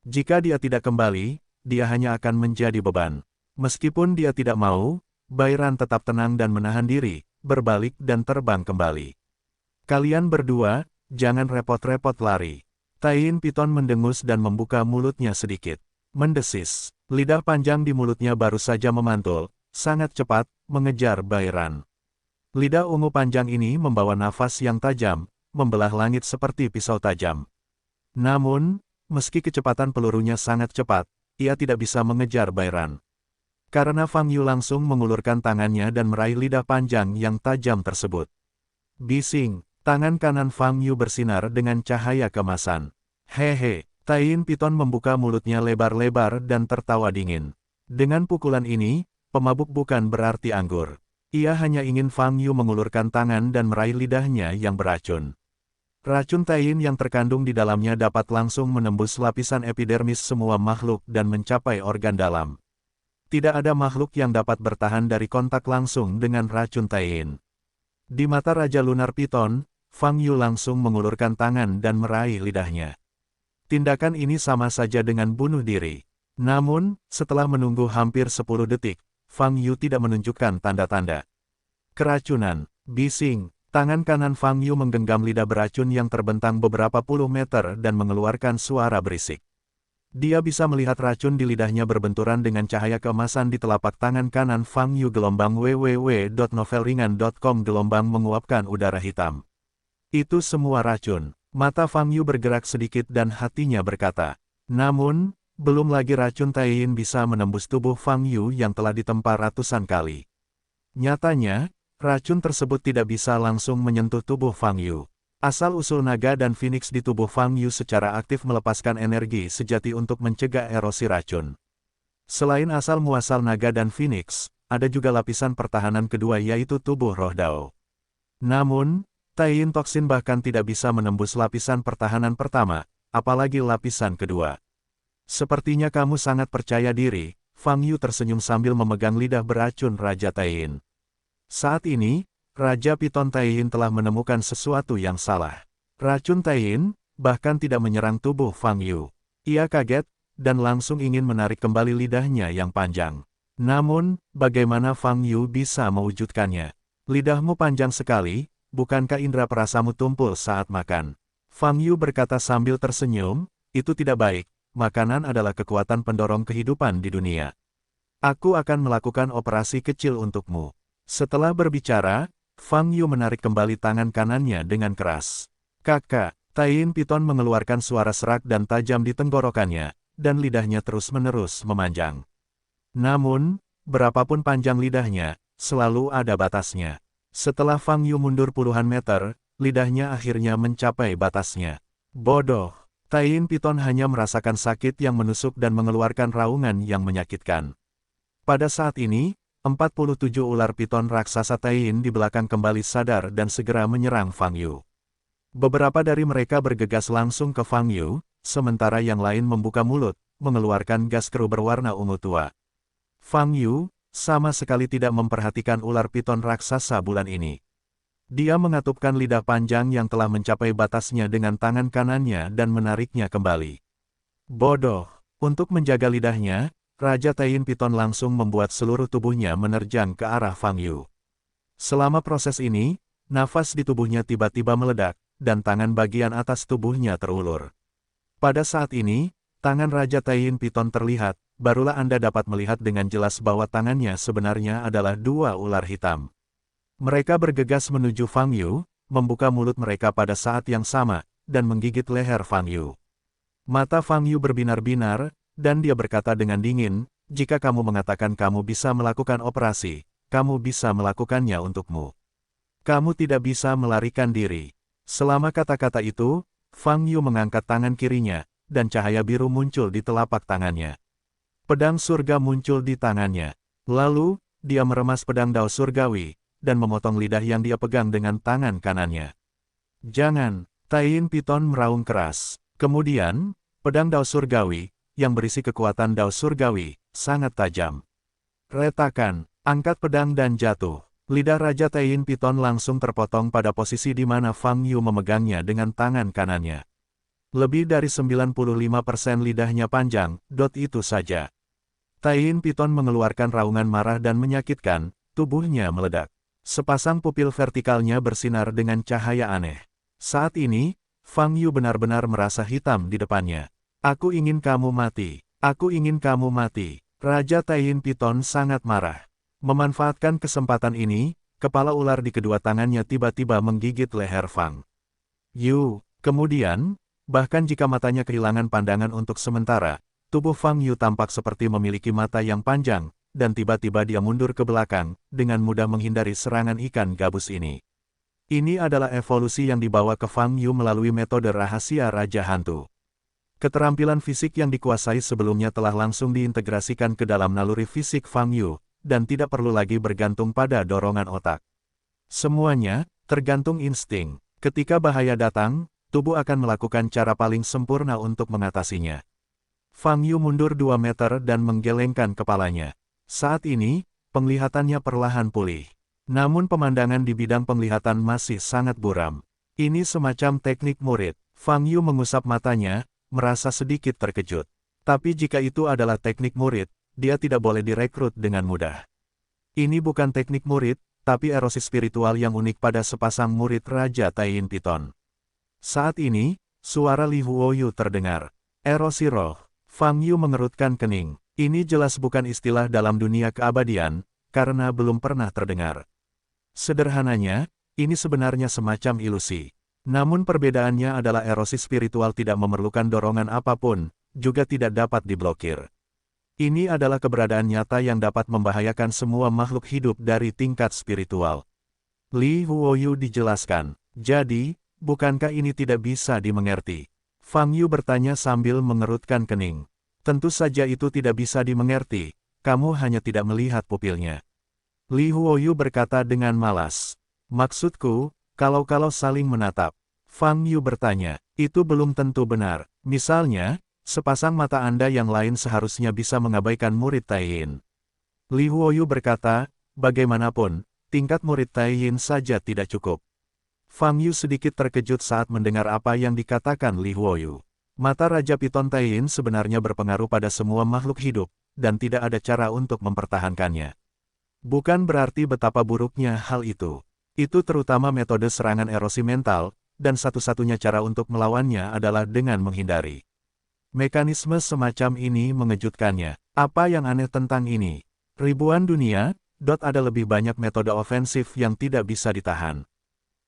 Jika dia tidak kembali, dia hanya akan menjadi beban. Meskipun dia tidak mau, Bairan tetap tenang dan menahan diri, berbalik dan terbang kembali. Kalian berdua, jangan repot-repot lari. Taiyin Piton mendengus dan membuka mulutnya sedikit. Mendesis, lidah panjang di mulutnya baru saja memantul, sangat cepat, mengejar Bairan. Lidah ungu panjang ini membawa nafas yang tajam, membelah langit seperti pisau tajam. Namun, meski kecepatan pelurunya sangat cepat, ia tidak bisa mengejar Bairan. Karena Fang Yu langsung mengulurkan tangannya dan meraih lidah panjang yang tajam tersebut. Bising, tangan kanan Fang Yu bersinar dengan cahaya kemasan. Hehe, Taiyin Piton membuka mulutnya lebar-lebar dan tertawa dingin. Dengan pukulan ini, pemabuk bukan berarti anggur. Ia hanya ingin Fang Yu mengulurkan tangan dan meraih lidahnya yang beracun. Racun Taiyin yang terkandung di dalamnya dapat langsung menembus lapisan epidermis semua makhluk dan mencapai organ dalam. Tidak ada makhluk yang dapat bertahan dari kontak langsung dengan racun Taiyin. Di mata Raja Lunar Piton, Fang Yu langsung mengulurkan tangan dan meraih lidahnya. Tindakan ini sama saja dengan bunuh diri. Namun, setelah menunggu hampir 10 detik, Fang Yu tidak menunjukkan tanda-tanda keracunan. Bising. Tangan kanan Fang Yu menggenggam lidah beracun yang terbentang beberapa puluh meter dan mengeluarkan suara berisik. Dia bisa melihat racun di lidahnya berbenturan dengan cahaya keemasan di telapak tangan kanan Fang Yu. Gelombang www.novelringan.com. Gelombang menguapkan udara hitam. Itu semua racun. Mata Fang Yu bergerak sedikit dan hatinya berkata. Namun, belum lagi racun Taiyin bisa menembus tubuh Fang Yu yang telah ditempa ratusan kali. Nyatanya, racun tersebut tidak bisa langsung menyentuh tubuh Fang Yu. Asal-usul naga dan Phoenix di tubuh Fang Yu secara aktif melepaskan energi sejati untuk mencegah erosi racun. Selain asal-muasal naga dan Phoenix, ada juga lapisan pertahanan kedua yaitu tubuh roh Dao. Namun, Taiyin toksin bahkan tidak bisa menembus lapisan pertahanan pertama, apalagi lapisan kedua. Sepertinya kamu sangat percaya diri, Fang Yu tersenyum sambil memegang lidah beracun Raja Taiyin. Saat ini, Raja Piton Taiyin telah menemukan sesuatu yang salah. Racun Taiyin bahkan tidak menyerang tubuh Fang Yu. Ia kaget, dan langsung ingin menarik kembali lidahnya yang panjang. Namun, bagaimana Fang Yu bisa mewujudkannya? Lidahmu panjang sekali, bukankah indera perasamu tumpul saat makan? Fang Yu berkata sambil tersenyum, itu tidak baik, makanan adalah kekuatan pendorong kehidupan di dunia. Aku akan melakukan operasi kecil untukmu. Setelah berbicara, Fang Yu menarik kembali tangan kanannya dengan keras. Kakak, Taiyin Piton mengeluarkan suara serak dan tajam di tenggorokannya, dan lidahnya terus-menerus memanjang. Namun, berapapun panjang lidahnya, selalu ada batasnya. Setelah Fang Yu mundur puluhan meter, lidahnya akhirnya mencapai batasnya. Bodoh. Taiyin Piton hanya merasakan sakit yang menusuk dan mengeluarkan raungan yang menyakitkan. Pada saat ini, 47 ular piton raksasa Taiyin di belakang kembali sadar dan segera menyerang Fang Yu. Beberapa dari mereka bergegas langsung ke Fang Yu, sementara yang lain membuka mulut, mengeluarkan gas keruh berwarna ungu tua. Fang Yu sama sekali tidak memperhatikan ular piton raksasa bulan ini. Dia mengatupkan lidah panjang yang telah mencapai batasnya dengan tangan kanannya dan menariknya kembali. Bodoh. Untuk menjaga lidahnya, Raja Taiyin Piton langsung membuat seluruh tubuhnya menerjang ke arah Fang Yu. Selama proses ini, nafas di tubuhnya tiba-tiba meledak, dan tangan bagian atas tubuhnya terulur. Pada saat ini, tangan Raja Taiyin Piton terlihat, barulah Anda dapat melihat dengan jelas bahwa tangannya sebenarnya adalah dua ular hitam. Mereka bergegas menuju Fang Yu, membuka mulut mereka pada saat yang sama, dan menggigit leher Fang Yu. Mata Fang Yu berbinar-binar, dan dia berkata dengan dingin, "Jika kamu mengatakan kamu bisa melakukan operasi, kamu bisa melakukannya untukmu. Kamu tidak bisa melarikan diri." Selama kata-kata itu, Fang Yu mengangkat tangan kirinya, dan cahaya biru muncul di telapak tangannya. Pedang surga muncul di tangannya. Lalu, dia meremas pedang dao surgawi, dan memotong lidah yang dia pegang dengan tangan kanannya. "Jangan!" Taiyin Piton meraung keras. Kemudian, pedang dao surgawi, yang berisi kekuatan dao surgawi, sangat tajam. Retakan, angkat pedang dan jatuh. Lidah Raja Taiyin Piton langsung terpotong pada posisi di mana Fang Yu memegangnya dengan tangan kanannya. Lebih dari 95% lidahnya panjang, itu saja. Taiyin Piton mengeluarkan raungan marah dan menyakitkan, tubuhnya meledak. Sepasang pupil vertikalnya bersinar dengan cahaya aneh. Saat ini, Fang Yu benar-benar merasa hitam di depannya. "Aku ingin kamu mati. Aku ingin kamu mati." Raja Taiyin Piton sangat marah. Memanfaatkan kesempatan ini, kepala ular di kedua tangannya tiba-tiba menggigit leher Fang Yu. Kemudian, bahkan jika matanya kehilangan pandangan untuk sementara, tubuh Fang Yu tampak seperti memiliki mata yang panjang, dan tiba-tiba dia mundur ke belakang, dengan mudah menghindari serangan ikan gabus ini. Ini adalah evolusi yang dibawa ke Fang Yu melalui metode rahasia Raja Hantu. Keterampilan fisik yang dikuasai sebelumnya telah langsung diintegrasikan ke dalam naluri fisik Fang Yu, dan tidak perlu lagi bergantung pada dorongan otak. Semuanya tergantung insting. Ketika bahaya datang, tubuh akan melakukan cara paling sempurna untuk mengatasinya. Fang Yu mundur 2 meter dan menggelengkan kepalanya. Saat ini, penglihatannya perlahan pulih. Namun pemandangan di bidang penglihatan masih sangat buram. Ini semacam teknik murid. Fang Yu mengusap matanya, merasa sedikit terkejut. Tapi jika itu adalah teknik murid, dia tidak boleh direkrut dengan mudah. Ini bukan teknik murid, tapi erosi spiritual yang unik pada sepasang murid Raja Taiyin Piton. Saat ini, suara Li Huoyu terdengar. "Erosi roh." Fang Yu mengerutkan kening. Ini jelas bukan istilah dalam dunia keabadian, karena belum pernah terdengar. Sederhananya, ini sebenarnya semacam ilusi. Namun perbedaannya adalah erosi spiritual tidak memerlukan dorongan apapun, juga tidak dapat diblokir. Ini adalah keberadaan nyata yang dapat membahayakan semua makhluk hidup dari tingkat spiritual. Li Huoyu dijelaskan. "Jadi, bukankah ini tidak bisa dimengerti?" Fang Yu bertanya sambil mengerutkan kening. "Tentu saja itu tidak bisa dimengerti, kamu hanya tidak melihat pupilnya." Li Huoyu berkata dengan malas. "Maksudku, kalau saling menatap." Fang Yu bertanya, "Itu belum tentu benar. Misalnya, sepasang mata Anda yang lain seharusnya bisa mengabaikan murid Taiyin." Li Huoyu berkata, "Bagaimanapun, tingkat murid Taiyin saja tidak cukup." Fang Yu sedikit terkejut saat mendengar apa yang dikatakan Li Huoyu. Mata Raja Piton Taiyin sebenarnya berpengaruh pada semua makhluk hidup, dan tidak ada cara untuk mempertahankannya. Bukan berarti betapa buruknya hal itu. Itu terutama metode serangan erosi mental, dan satu-satunya cara untuk melawannya adalah dengan menghindari. Mekanisme semacam ini mengejutkannya. Apa yang aneh tentang ini? Ribuan dunia, ada lebih banyak metode ofensif yang tidak bisa ditahan.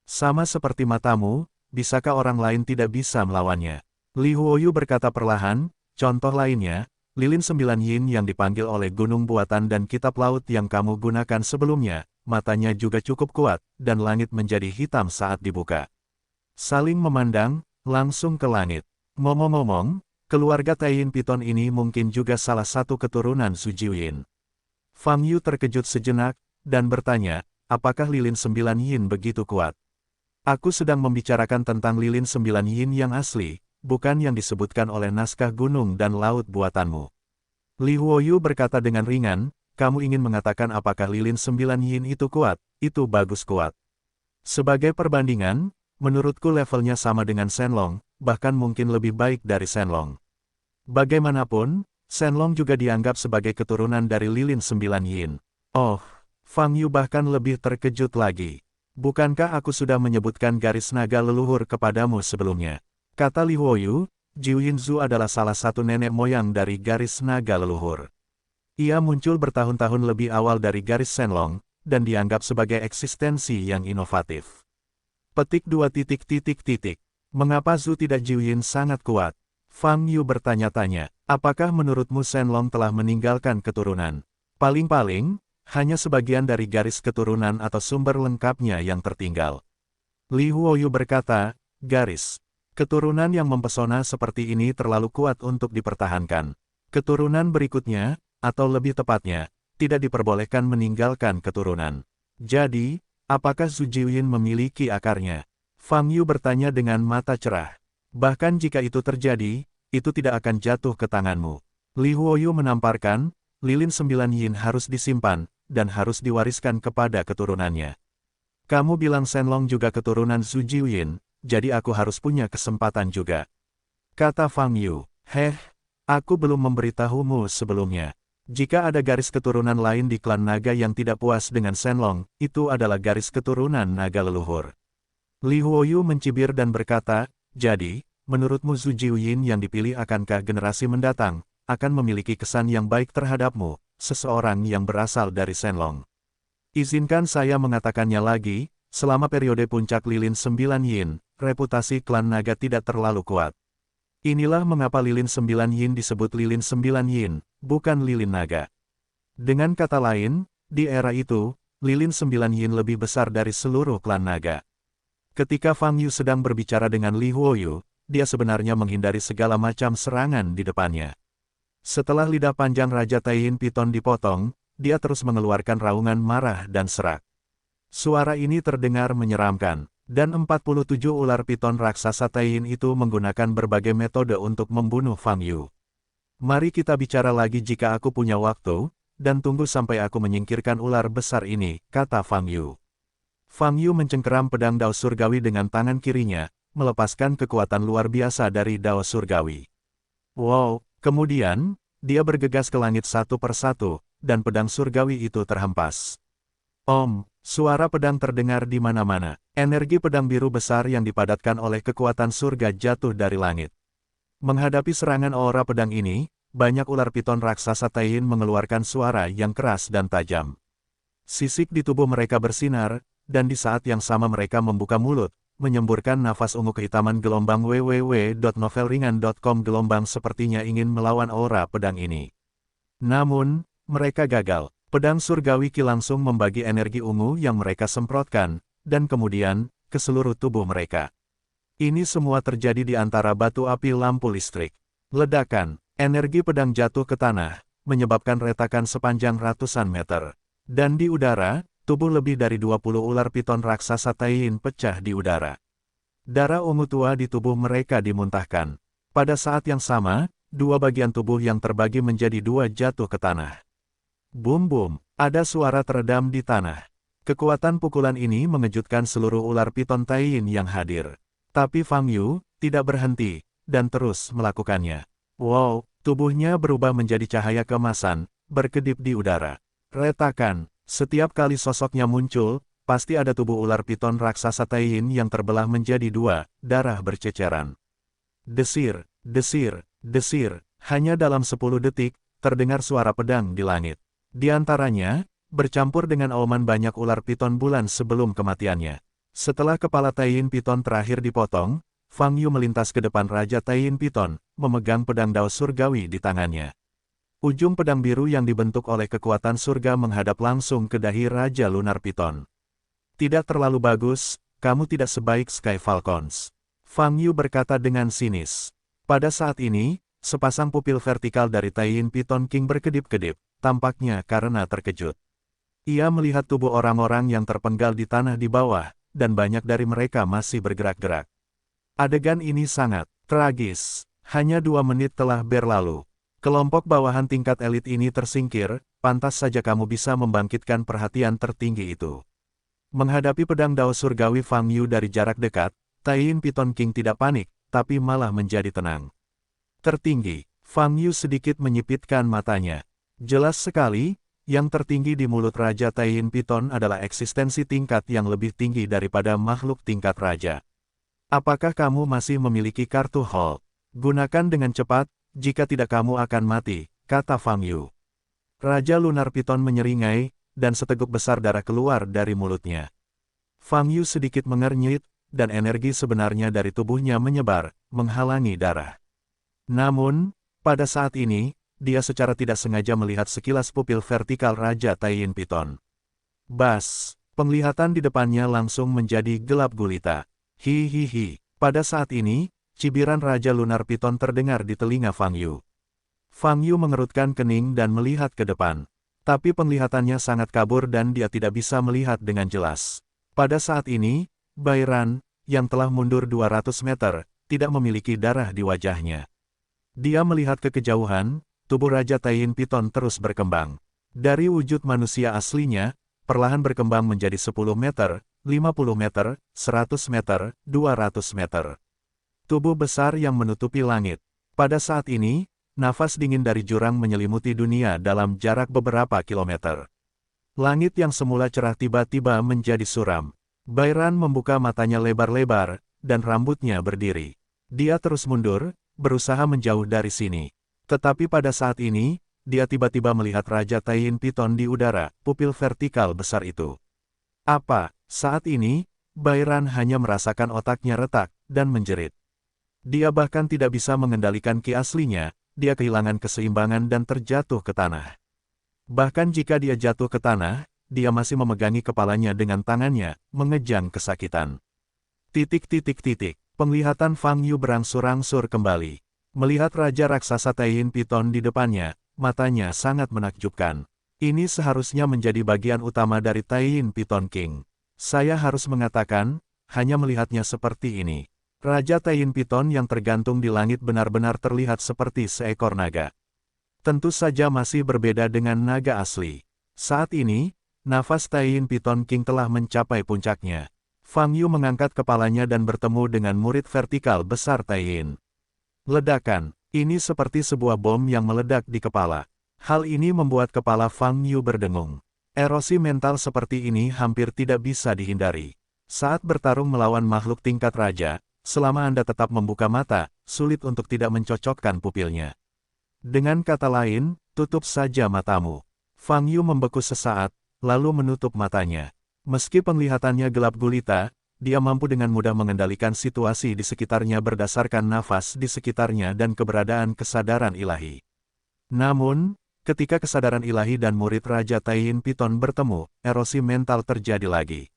Sama seperti matamu, bisakah orang lain tidak bisa melawannya? Li Huoyu berkata perlahan, "Contoh lainnya, lilin 9 yin yang dipanggil oleh gunung buatan dan kitab laut yang kamu gunakan sebelumnya, matanya juga cukup kuat, dan langit menjadi hitam saat dibuka. Saling memandang, langsung ke langit. Ngomong-ngomong, keluarga Taiyin Piton ini mungkin juga salah satu keturunan Su Jiuyin. Fang Yu terkejut sejenak, dan bertanya, apakah lilin 9 yin begitu kuat? Aku sedang membicarakan tentang lilin 9 yin yang asli, bukan yang disebutkan oleh naskah gunung dan laut buatanmu. Li Huoyu berkata dengan ringan, kamu ingin mengatakan apakah lilin 9 yin itu kuat, itu bagus kuat. Sebagai perbandingan, menurutku levelnya sama dengan Shenlong, bahkan mungkin lebih baik dari Shenlong. Bagaimanapun, Shenlong juga dianggap sebagai keturunan dari lilin 9 yin. Oh, Fang Yu bahkan lebih terkejut lagi. Bukankah aku sudah menyebutkan garis naga leluhur kepadamu sebelumnya? Kata Li Huoyu, Jiu Yinzu adalah salah satu nenek moyang dari garis naga leluhur. Ia muncul bertahun-tahun lebih awal dari garis Shenlong, dan dianggap sebagai eksistensi yang inovatif. Petik 2. Mengapa Zhu tidak Jiuyin sangat kuat? Fang Yu bertanya-tanya, apakah menurutmu Shenlong telah meninggalkan keturunan? Paling-paling, hanya sebagian dari garis keturunan atau sumber lengkapnya yang tertinggal. Li Huoyu berkata, garis keturunan yang mempesona seperti ini terlalu kuat untuk dipertahankan. Keturunan berikutnya, atau lebih tepatnya, tidak diperbolehkan meninggalkan keturunan. Jadi, apakah Zhu Jiuyin memiliki akarnya? Fang Yu bertanya dengan mata cerah. Bahkan jika itu terjadi, itu tidak akan jatuh ke tanganmu. Li Huoyu menamparkan, lilin 9 yin harus disimpan, dan harus diwariskan kepada keturunannya. Kamu bilang Shenlong juga keturunan Zhu Jiuyin, jadi aku harus punya kesempatan juga. Kata Fang Yu, aku belum memberitahumu sebelumnya. Jika ada garis keturunan lain di klan naga yang tidak puas dengan Shenlong, itu adalah garis keturunan naga leluhur. Li Huoyu mencibir dan berkata, jadi, menurutmu Zhu Jiuyin yang dipilih akankah generasi mendatang, akan memiliki kesan yang baik terhadapmu, seseorang yang berasal dari Shenlong. Izinkan saya mengatakannya lagi, selama periode puncak lilin 9 yin, reputasi klan naga tidak terlalu kuat. Inilah mengapa lilin 9 yin disebut lilin 9 yin, bukan lilin naga. Dengan kata lain, di era itu, lilin 9 yin lebih besar dari seluruh klan naga. Ketika Fang Yu sedang berbicara dengan Li Huoyu, dia sebenarnya menghindari segala macam serangan di depannya. Setelah lidah panjang Raja Taiyin Piton dipotong, dia terus mengeluarkan raungan marah dan serak. Suara ini terdengar menyeramkan, dan 47 ular piton raksasa Taiyin itu menggunakan berbagai metode untuk membunuh Fang Yu. Mari kita bicara lagi jika aku punya waktu, dan tunggu sampai aku menyingkirkan ular besar ini, kata Fang Yu. Fang Yu mencengkeram pedang Dao Surgawi dengan tangan kirinya, melepaskan kekuatan luar biasa dari Dao Surgawi. Wow, kemudian, dia bergegas ke langit satu persatu, dan pedang surgawi itu terhempas. Suara pedang terdengar di mana-mana. Energi pedang biru besar yang dipadatkan oleh kekuatan surga jatuh dari langit. Menghadapi serangan aura pedang ini, banyak ular piton raksasa Taiyin mengeluarkan suara yang keras dan tajam. Sisik di tubuh mereka bersinar, dan di saat yang sama mereka membuka mulut, menyemburkan nafas ungu kehitaman. Gelombang www.novelringan.com. Gelombang sepertinya ingin melawan aura pedang ini. Namun, mereka gagal. Pedang surgawi Ki langsung membagi energi ungu yang mereka semprotkan, dan kemudian, ke seluruh tubuh mereka. Ini semua terjadi di antara batu api lampu listrik. Ledakan, energi pedang jatuh ke tanah, menyebabkan retakan sepanjang ratusan meter. Dan di udara, tubuh lebih dari 20 ular piton raksasa Taiyin pecah di udara. Darah ungu tua di tubuh mereka dimuntahkan. Pada saat yang sama, dua bagian tubuh yang terbagi menjadi dua jatuh ke tanah. Bum-bum, ada suara teredam di tanah. Kekuatan pukulan ini mengejutkan seluruh ular piton Taiyin yang hadir. Tapi Fang Yu tidak berhenti, dan terus melakukannya. Wow, tubuhnya berubah menjadi cahaya keemasan, berkedip di udara. Retakan, setiap kali sosoknya muncul, pasti ada tubuh ular piton raksasa Taiyin yang terbelah menjadi dua, darah berceceran. Desir, desir, desir, hanya dalam 10 detik, terdengar suara pedang di langit. Di antaranya, bercampur dengan auman banyak ular piton bulan sebelum kematiannya. Setelah kepala Taiyin Piton terakhir dipotong, Fang Yu melintas ke depan Raja Taiyin Piton, memegang pedang Dao Surgawi di tangannya. Ujung pedang biru yang dibentuk oleh kekuatan surga menghadap langsung ke dahi Raja Lunar Python. Tidak terlalu bagus, kamu tidak sebaik Sky Falcons. Fang Yu berkata dengan sinis. Pada saat ini, sepasang pupil vertikal dari Taiyin Python King berkedip-kedip, tampaknya karena terkejut. Ia melihat tubuh orang-orang yang terpenggal di tanah di bawah, dan banyak dari mereka masih bergerak-gerak. Adegan ini sangat tragis. Hanya 2 menit telah berlalu. Kelompok bawahan tingkat elit ini tersingkir, pantas saja kamu bisa membangkitkan perhatian tertinggi itu. Menghadapi pedang dao surgawi Fang Yu dari jarak dekat, Taiyin Python King tidak panik, tapi malah menjadi tenang. Tertinggi, Fang Yu sedikit menyipitkan matanya. Jelas sekali, yang tertinggi di mulut Raja Taiyin Python adalah eksistensi tingkat yang lebih tinggi daripada makhluk tingkat raja. Apakah kamu masih memiliki kartu Hulk? Gunakan dengan cepat, jika tidak kamu akan mati, kata Fang Yu. Raja Lunar Python menyeringai, dan seteguk besar darah keluar dari mulutnya. Fang Yu sedikit mengernyit, dan energi sebenarnya dari tubuhnya menyebar, menghalangi darah. Namun, pada saat ini, dia secara tidak sengaja melihat sekilas pupil vertikal Raja Taiyin Python. Bas, penglihatan di depannya langsung menjadi gelap gulita. Hihihi. Pada saat ini, cibiran Raja Lunar Python terdengar di telinga Fang Yu. Fang Yu mengerutkan kening dan melihat ke depan. Tapi penglihatannya sangat kabur dan dia tidak bisa melihat dengan jelas. Pada saat ini, Bai Ran, yang telah mundur 200 meter, tidak memiliki darah di wajahnya. Dia melihat ke kejauhan, tubuh Raja Taiyin Python terus berkembang. Dari wujud manusia aslinya, perlahan berkembang menjadi 10 meter, 50 meter, 100 meter, 200 meter. Tubuh besar yang menutupi langit. Pada saat ini, nafas dingin dari jurang menyelimuti dunia dalam jarak beberapa kilometer. Langit yang semula cerah tiba-tiba menjadi suram. Bai Ran membuka matanya lebar-lebar, dan rambutnya berdiri. Dia terus mundur, berusaha menjauh dari sini. Tetapi pada saat ini, dia tiba-tiba melihat Raja Taiyin Python di udara, pupil vertikal besar itu. Apa? Saat ini, Bai Ran hanya merasakan otaknya retak, dan menjerit. Dia bahkan tidak bisa mengendalikan ki aslinya, dia kehilangan keseimbangan dan terjatuh ke tanah. Bahkan jika dia jatuh ke tanah, dia masih memegangi kepalanya dengan tangannya, mengejang kesakitan. Penglihatan Fang Yu berangsur-angsur kembali. Melihat Raja Raksasa Taiyin Python di depannya, matanya sangat menakjubkan. Ini seharusnya menjadi bagian utama dari Taiyin Python King. Saya harus mengatakan, hanya melihatnya seperti ini. Raja Taiyin Python yang tergantung di langit benar-benar terlihat seperti seekor naga. Tentu saja masih berbeda dengan naga asli. Saat ini, nafas Taiyin Python King telah mencapai puncaknya. Fang Yu mengangkat kepalanya dan bertemu dengan murid vertikal besar Taiyin. Ledakan, ini seperti sebuah bom yang meledak di kepala. Hal ini membuat kepala Fang Yu berdengung. Erosi mental seperti ini hampir tidak bisa dihindari. Saat bertarung melawan makhluk tingkat raja, selama Anda tetap membuka mata, sulit untuk tidak mencocokkan pupilnya. Dengan kata lain, tutup saja matamu. Fang Yu membeku sesaat, lalu menutup matanya. Meski penglihatannya gelap gulita, dia mampu dengan mudah mengendalikan situasi di sekitarnya berdasarkan nafas di sekitarnya dan keberadaan kesadaran ilahi. Namun, ketika kesadaran ilahi dan murid Raja Taiyin Python bertemu, erosi mental terjadi lagi.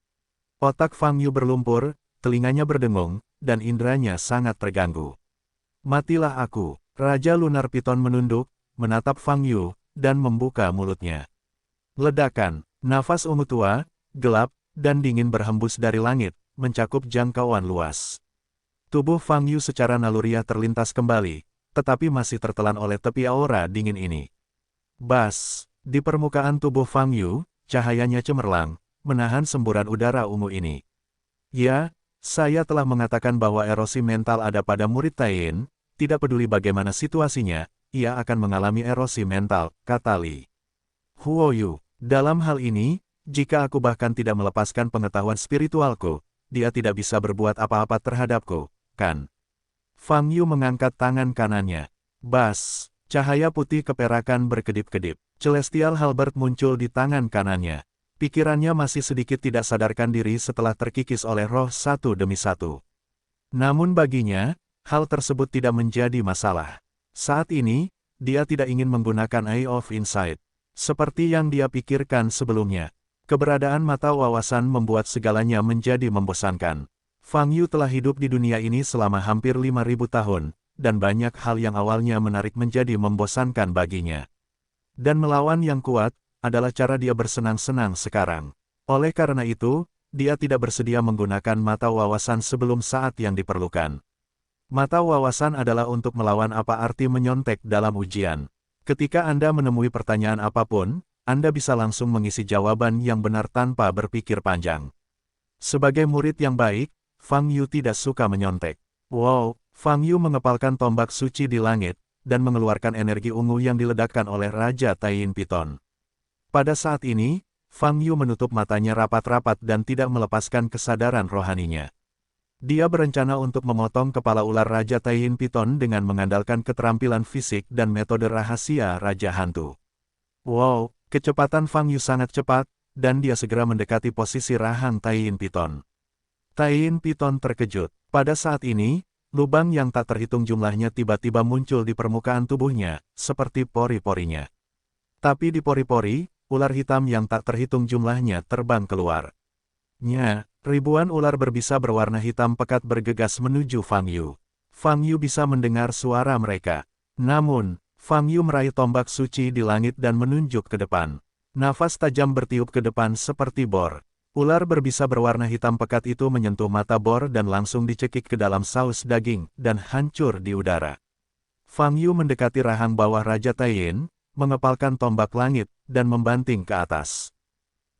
Otak Fang Yu berlumpur, telinganya berdengung, dan indranya sangat terganggu. Matilah aku. Raja Lunar Python menunduk, menatap Fang Yu, dan membuka mulutnya. Ledakan, nafas ungu tua, gelap, dan dingin berhembus dari langit, mencakup jangkauan luas. Tubuh Fang Yu secara naluriah terlintas kembali, tetapi masih tertelan oleh tepi aura dingin ini. Bas, di permukaan tubuh Fang Yu, cahayanya cemerlang, menahan semburan udara ungu ini. Ya, saya telah mengatakan bahwa erosi mental ada pada murid Taiyin, tidak peduli bagaimana situasinya, ia akan mengalami erosi mental, kata Li Huoyu. Dalam hal ini, jika aku bahkan tidak melepaskan pengetahuan spiritualku, dia tidak bisa berbuat apa-apa terhadapku, kan? Fang Yu mengangkat tangan kanannya. Bas, cahaya putih keperakan berkedip-kedip. Celestial Halberd muncul di tangan kanannya. Pikirannya masih sedikit tidak sadarkan diri setelah terkikis oleh roh satu demi satu. Namun baginya, hal tersebut tidak menjadi masalah. Saat ini, dia tidak ingin menggunakan Eye of Insight. Seperti yang dia pikirkan sebelumnya, keberadaan mata wawasan membuat segalanya menjadi membosankan. Fang Yu telah hidup di dunia ini selama hampir 5.000 tahun, dan banyak hal yang awalnya menarik menjadi membosankan baginya. Dan melawan yang kuat, adalah cara dia bersenang-senang sekarang. Oleh karena itu, dia tidak bersedia menggunakan mata wawasan sebelum saat yang diperlukan. Mata wawasan adalah untuk melawan apa arti menyontek dalam ujian. Ketika Anda menemui pertanyaan apapun, Anda bisa langsung mengisi jawaban yang benar tanpa berpikir panjang. Sebagai murid yang baik, Fang Yu tidak suka menyontek. Wow, Fang Yu mengepalkan tombak suci di langit, dan mengeluarkan energi ungu yang diledakkan oleh Raja Taiyin Piton. Pada saat ini, Fang Yu menutup matanya rapat-rapat dan tidak melepaskan kesadaran rohaninya. Dia berencana untuk memotong kepala ular Raja Taiyin Piton dengan mengandalkan keterampilan fisik dan metode rahasia Raja Hantu. Wow, kecepatan Fang Yu sangat cepat, dan dia segera mendekati posisi rahang Taiyin Piton. Taiyin Piton terkejut. Pada saat ini, lubang yang tak terhitung jumlahnya tiba-tiba muncul di permukaan tubuhnya, seperti pori-porinya. Tapi di pori-pori, ular hitam yang tak terhitung jumlahnya terbang keluar. Ribuan ular berbisa berwarna hitam pekat bergegas menuju Fang Yu. Fang Yu bisa mendengar suara mereka. Namun, Fang Yu meraih tombak suci di langit dan menunjuk ke depan. Nafas tajam bertiup ke depan seperti bor. Ular berbisa berwarna hitam pekat itu menyentuh mata bor dan langsung dicekik ke dalam saus daging, dan hancur di udara. Fang Yu mendekati rahang bawah Raja Taiyin, mengepalkan tombak langit, dan membanting ke atas.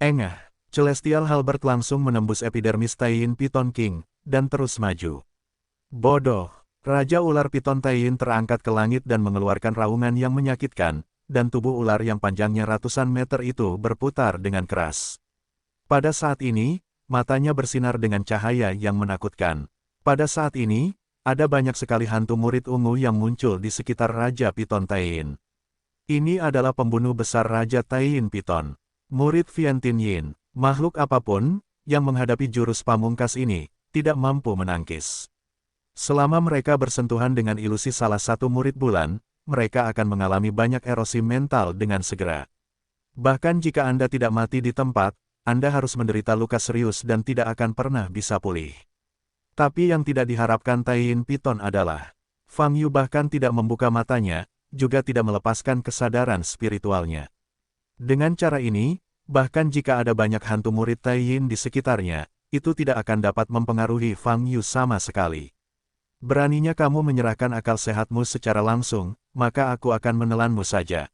Engah! Celestial Halberd langsung menembus epidermis Taiyin Piton King, dan terus maju. Bodoh! Raja Ular Piton Taiyin terangkat ke langit dan mengeluarkan raungan yang menyakitkan, dan tubuh ular yang panjangnya ratusan meter itu berputar dengan keras. Pada saat ini, matanya bersinar dengan cahaya yang menakutkan. Pada saat ini, ada banyak sekali hantu murid ungu yang muncul di sekitar Raja Piton Taiyin. Ini adalah pembunuh besar Raja Taiyin Piton. Murid Vientian Yin. Makhluk apapun, yang menghadapi jurus pamungkas ini, tidak mampu menangkis. Selama mereka bersentuhan dengan ilusi salah satu murid bulan, mereka akan mengalami banyak erosi mental dengan segera. Bahkan jika Anda tidak mati di tempat, Anda harus menderita luka serius dan tidak akan pernah bisa pulih. Tapi yang tidak diharapkan Taiyin Piton adalah, Fang Yu bahkan tidak membuka matanya, juga tidak melepaskan kesadaran spiritualnya. Dengan cara ini, bahkan jika ada banyak hantu murid Taiyin di sekitarnya, itu tidak akan dapat mempengaruhi Fang Yu sama sekali. Beraninya kamu menyerahkan akal sehatmu secara langsung, maka aku akan menelanmu saja.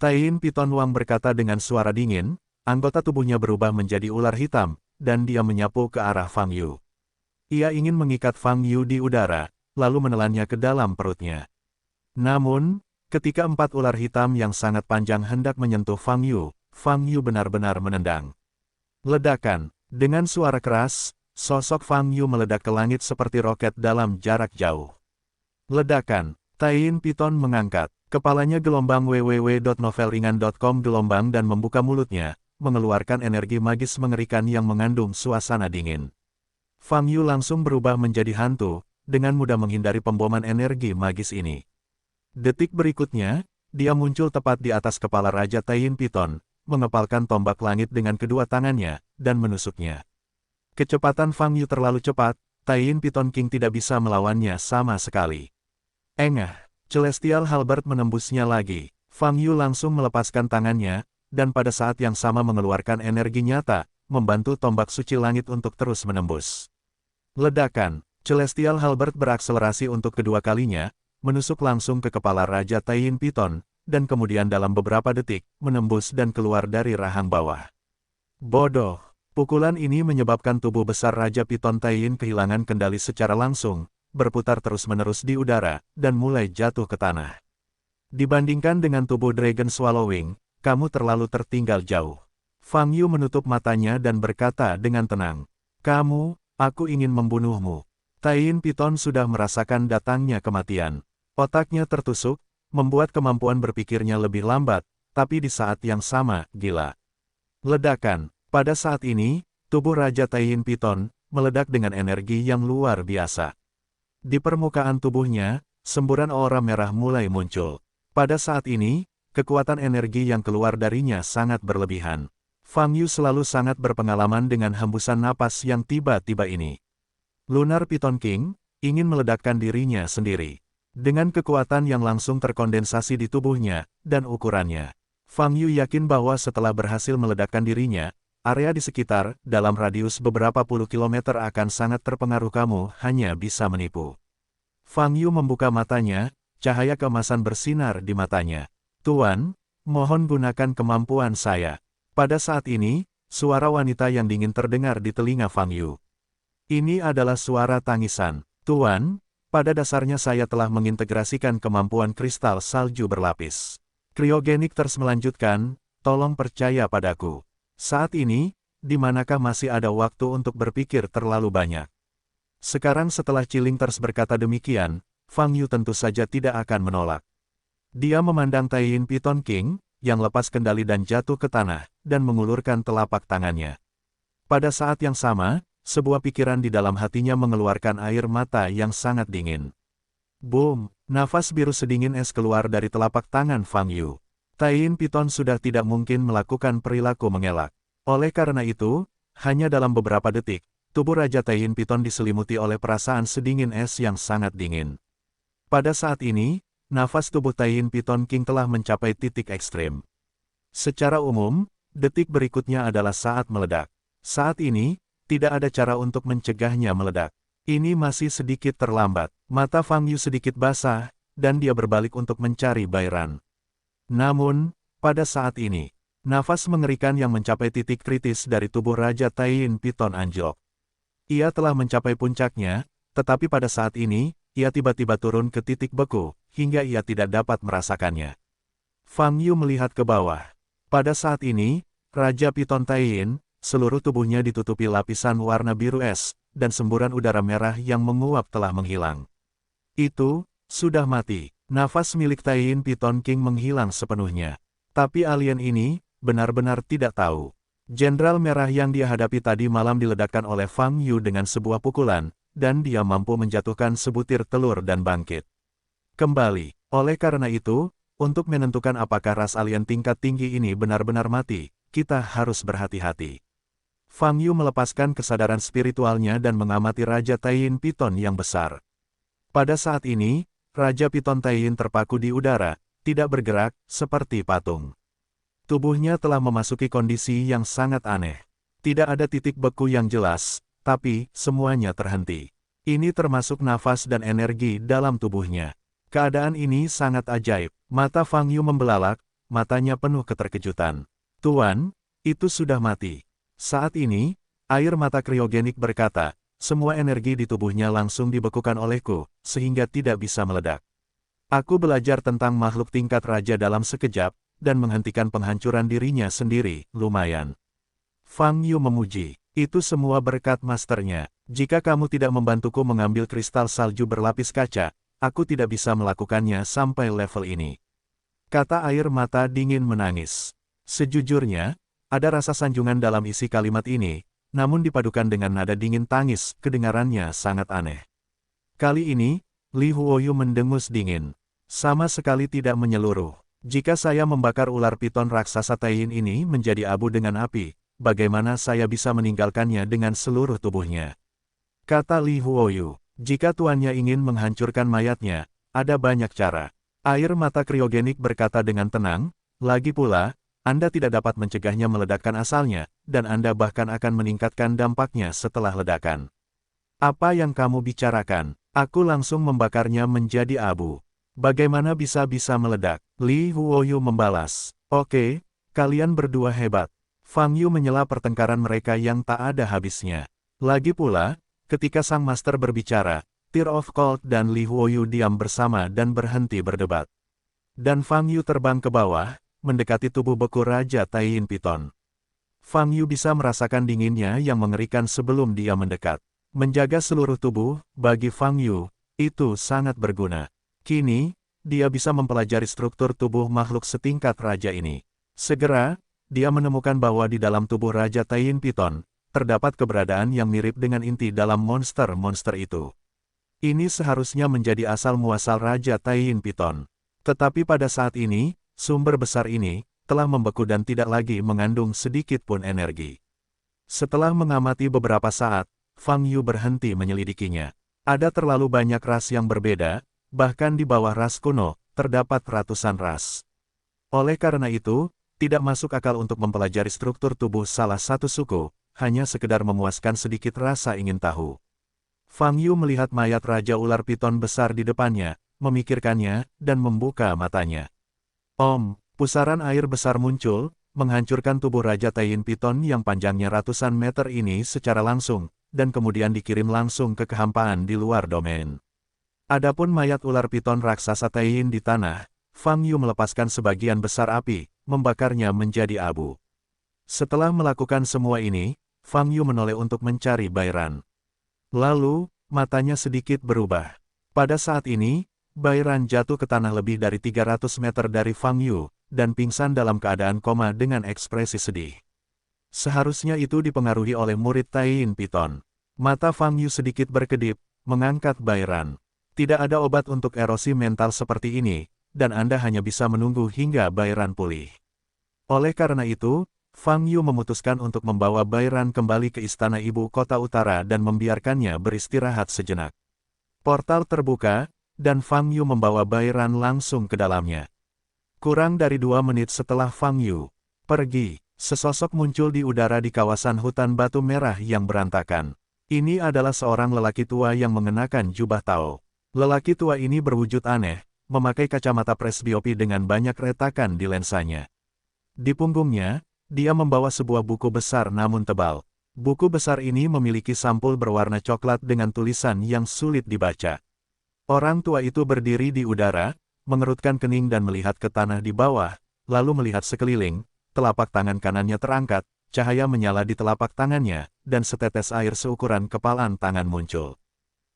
Taiyin Piton Wang berkata dengan suara dingin, anggota tubuhnya berubah menjadi ular hitam, dan dia menyapu ke arah Fang Yu. Ia ingin mengikat Fang Yu di udara, lalu menelannya ke dalam perutnya. Namun, ketika 4 ular hitam yang sangat panjang hendak menyentuh Fang Yu benar-benar menendang. Ledakan. Dengan suara keras, sosok Fang Yu meledak ke langit seperti roket dalam jarak jauh. Ledakan. Taiyin Piton mengangkat kepalanya gelombang www.novelringan.com gelombang dan membuka mulutnya, mengeluarkan energi magis mengerikan yang mengandung suasana dingin. Fang Yu langsung berubah menjadi hantu, dengan mudah menghindari pemboman energi magis ini. Detik berikutnya, dia muncul tepat di atas kepala Raja Taiyin Piton, mengepalkan tombak langit dengan kedua tangannya, dan menusuknya. Kecepatan Fang Yu terlalu cepat, Taiyin Piton King tidak bisa melawannya sama sekali. Engah! Celestial Halberd menembusnya lagi. Fang Yu langsung melepaskan tangannya, dan pada saat yang sama mengeluarkan energi nyata, membantu tombak suci langit untuk terus menembus. Ledakan! Celestial Halberd berakselerasi untuk kedua kalinya, menusuk langsung ke kepala Raja Taiyin Piton, dan kemudian dalam beberapa detik, menembus dan keluar dari rahang bawah. Bodoh! Pukulan ini menyebabkan tubuh besar Raja Piton Taiyin kehilangan kendali secara langsung, berputar terus-menerus di udara, dan mulai jatuh ke tanah. Dibandingkan dengan tubuh Dragon Swallowing, kamu terlalu tertinggal jauh. Fang Yu menutup matanya dan berkata dengan tenang, aku ingin membunuhmu. Taiyin Piton sudah merasakan datangnya kematian. Otaknya tertusuk, membuat kemampuan berpikirnya lebih lambat, tapi di saat yang sama, gila. Ledakan. Pada saat ini, tubuh Raja Taiyin Piton meledak dengan energi yang luar biasa. Di permukaan tubuhnya, semburan aura merah mulai muncul. Pada saat ini, kekuatan energi yang keluar darinya sangat berlebihan. Fang Yu selalu sangat berpengalaman dengan hembusan napas yang tiba-tiba ini. Lunar Python King ingin meledakkan dirinya sendiri. Dengan kekuatan yang langsung terkondensasi di tubuhnya dan ukurannya, Fang Yu yakin bahwa setelah berhasil meledakkan dirinya, area di sekitar, dalam radius beberapa puluh kilometer akan sangat terpengaruh. Kamu hanya bisa menipu. Fang Yu membuka matanya, cahaya keemasan bersinar di matanya. Tuan, mohon gunakan kemampuan saya. Pada saat ini, suara wanita yang dingin terdengar di telinga Fang Yu. Ini adalah suara tangisan. Tuan, pada dasarnya saya telah mengintegrasikan kemampuan kristal salju berlapis. Cryogenic Thirst melanjutkan, tolong percaya padaku. Saat ini, di manakah masih ada waktu untuk berpikir terlalu banyak? Sekarang setelah Chilling Thirst berkata demikian, Fang Yu tentu saja tidak akan menolak. Dia memandang Taiyin Python King, yang lepas kendali dan jatuh ke tanah, dan mengulurkan telapak tangannya. Pada saat yang sama, sebuah pikiran di dalam hatinya mengeluarkan air mata yang sangat dingin. Boom! Nafas biru sedingin es keluar dari telapak tangan Fang Yu. Taiyin Python sudah tidak mungkin melakukan perilaku mengelak. Oleh karena itu, hanya dalam beberapa detik, tubuh Raja Taiyin Python diselimuti oleh perasaan sedingin es yang sangat dingin. Pada saat ini, nafas tubuh Taiyin Python King telah mencapai titik ekstrim. Secara umum, detik berikutnya adalah saat meledak. Saat ini, tidak ada cara untuk mencegahnya meledak. Ini masih sedikit terlambat. Mata Fang Yu sedikit basah, dan dia berbalik untuk mencari Bairan. Namun, pada saat ini, nafas mengerikan yang mencapai titik kritis dari tubuh Raja Taiyin Python anjlok. Ia telah mencapai puncaknya, tetapi pada saat ini, ia tiba-tiba turun ke titik beku, hingga ia tidak dapat merasakannya. Fang Yu melihat ke bawah. Pada saat ini, Raja Python Taiyin, seluruh tubuhnya ditutupi lapisan warna biru es, dan semburan udara merah yang menguap telah menghilang. Itu, sudah mati. Nafas milik Taiyin Python King menghilang sepenuhnya. Tapi alien ini, benar-benar tidak tahu. Jenderal merah yang dia hadapi tadi malam diledakkan oleh Fang Yu dengan sebuah pukulan, dan dia mampu menjatuhkan sebutir telur dan bangkit. Kembali. Oleh karena itu, untuk menentukan apakah ras alien tingkat tinggi ini benar-benar mati, kita harus berhati-hati. Fang Yu melepaskan kesadaran spiritualnya dan mengamati Raja Taiyin Python yang besar. Pada saat ini, Raja Python Taiyin terpaku di udara, tidak bergerak, seperti patung. Tubuhnya telah memasuki kondisi yang sangat aneh. Tidak ada titik beku yang jelas, tapi semuanya terhenti. Ini termasuk nafas dan energi dalam tubuhnya. Keadaan ini sangat ajaib. Mata Fang Yu membelalak, matanya penuh keterkejutan. Tuan, itu sudah mati. Saat ini, air mata kriogenik berkata, semua energi di tubuhnya langsung dibekukan olehku, sehingga tidak bisa meledak. Aku belajar tentang makhluk tingkat raja dalam sekejap, dan menghentikan penghancuran dirinya sendiri, lumayan. Fang Yu memuji, itu semua berkat masternya. Jika kamu tidak membantuku mengambil kristal salju berlapis kaca, aku tidak bisa melakukannya sampai level ini. Kata air mata dingin menangis. Sejujurnya, ada rasa sanjungan dalam isi kalimat ini, namun dipadukan dengan nada dingin tangis, kedengarannya sangat aneh. Kali ini, Li Huoyu mendengus dingin. Sama sekali tidak menyeluruh. Jika saya membakar ular piton raksasa Taiyin ini menjadi abu dengan api, bagaimana saya bisa meninggalkannya dengan seluruh tubuhnya? Kata Li Huoyu, jika tuannya ingin menghancurkan mayatnya, ada banyak cara. Air mata kriogenik berkata dengan tenang, lagi pula, Anda tidak dapat mencegahnya meledakkan asalnya, dan Anda bahkan akan meningkatkan dampaknya setelah ledakan. Apa yang kamu bicarakan? Aku langsung membakarnya menjadi abu. Bagaimana bisa meledak? Li Huoyu membalas. Oke, kalian berdua hebat. Fang Yu menyela pertengkaran mereka yang tak ada habisnya. Lagi pula, ketika sang master berbicara, Tear of Cold dan Li Huoyu diam bersama dan berhenti berdebat. Dan Fang Yu terbang ke bawah, mendekati tubuh beku Raja Taiyin Python. Fang Yu bisa merasakan dinginnya yang mengerikan sebelum dia mendekat. Menjaga seluruh tubuh, bagi Fang Yu, itu sangat berguna. Kini, dia bisa mempelajari struktur tubuh makhluk setingkat raja ini. Segera, dia menemukan bahwa di dalam tubuh Raja Taiyin Python, terdapat keberadaan yang mirip dengan inti dalam monster-monster itu. Ini seharusnya menjadi asal-muasal Raja Taiyin Python. Tetapi pada saat ini, sumber besar ini telah membeku dan tidak lagi mengandung sedikit pun energi. Setelah mengamati beberapa saat, Fang Yu berhenti menyelidikinya. Ada terlalu banyak ras yang berbeda, bahkan di bawah ras kuno, terdapat ratusan ras. Oleh karena itu, tidak masuk akal untuk mempelajari struktur tubuh salah satu suku, hanya sekedar memuaskan sedikit rasa ingin tahu. Fang Yu melihat mayat Raja Ular Piton besar di depannya, memikirkannya, dan membuka matanya. Pusaran air besar muncul, menghancurkan tubuh Raja Taiyin Piton yang panjangnya ratusan meter ini secara langsung, dan kemudian dikirim langsung ke kehampaan di luar domain. Adapun mayat ular piton raksasa Taiyin di tanah, Fang Yu melepaskan sebagian besar api, membakarnya menjadi abu. Setelah melakukan semua ini, Fang Yu menoleh untuk mencari Bairan. Lalu, matanya sedikit berubah. Pada saat ini, Bairan jatuh ke tanah lebih dari 300 meter dari Fang Yu, dan pingsan dalam keadaan koma dengan ekspresi sedih. Seharusnya itu dipengaruhi oleh murid Taiyin Piton. Mata Fang Yu sedikit berkedip, mengangkat Bairan. Tidak ada obat untuk erosi mental seperti ini, dan Anda hanya bisa menunggu hingga Bairan pulih. Oleh karena itu, Fang Yu memutuskan untuk membawa Bairan kembali ke istana ibu kota utara dan membiarkannya beristirahat sejenak. Portal terbuka, dan Fang Yu membawa Bairan langsung ke dalamnya. Kurang dari 2 menit setelah Fang Yu pergi, sesosok muncul di udara di kawasan hutan batu merah yang berantakan. Ini adalah seorang lelaki tua yang mengenakan jubah Tao. Lelaki tua ini berwujud aneh, memakai kacamata presbiopi dengan banyak retakan di lensanya. Di punggungnya, dia membawa sebuah buku besar namun tebal. Buku besar ini memiliki sampul berwarna coklat dengan tulisan yang sulit dibaca. Orang tua itu berdiri di udara, mengerutkan kening dan melihat ke tanah di bawah, lalu melihat sekeliling. Telapak tangan kanannya terangkat, cahaya menyala di telapak tangannya, dan setetes air seukuran kepalan tangan muncul.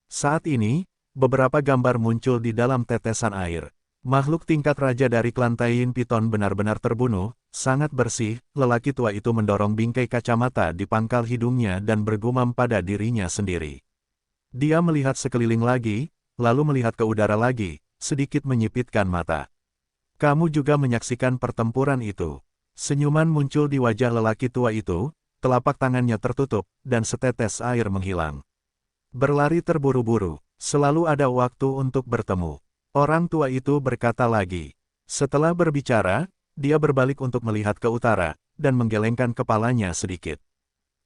Saat ini, beberapa gambar muncul di dalam tetesan air. Makhluk tingkat raja dari klan Taiyin Piton benar-benar terbunuh, sangat bersih. Lelaki tua itu mendorong bingkai kacamata di pangkal hidungnya dan bergumam pada dirinya sendiri. Dia melihat sekeliling lagi, lalu melihat ke udara lagi, sedikit menyipitkan mata. Kamu juga menyaksikan pertempuran itu. Senyuman muncul di wajah lelaki tua itu, telapak tangannya tertutup, dan setetes air menghilang. Berlari terburu-buru, selalu ada waktu untuk bertemu. Orang tua itu berkata lagi. Setelah berbicara, dia berbalik untuk melihat ke utara, dan menggelengkan kepalanya sedikit.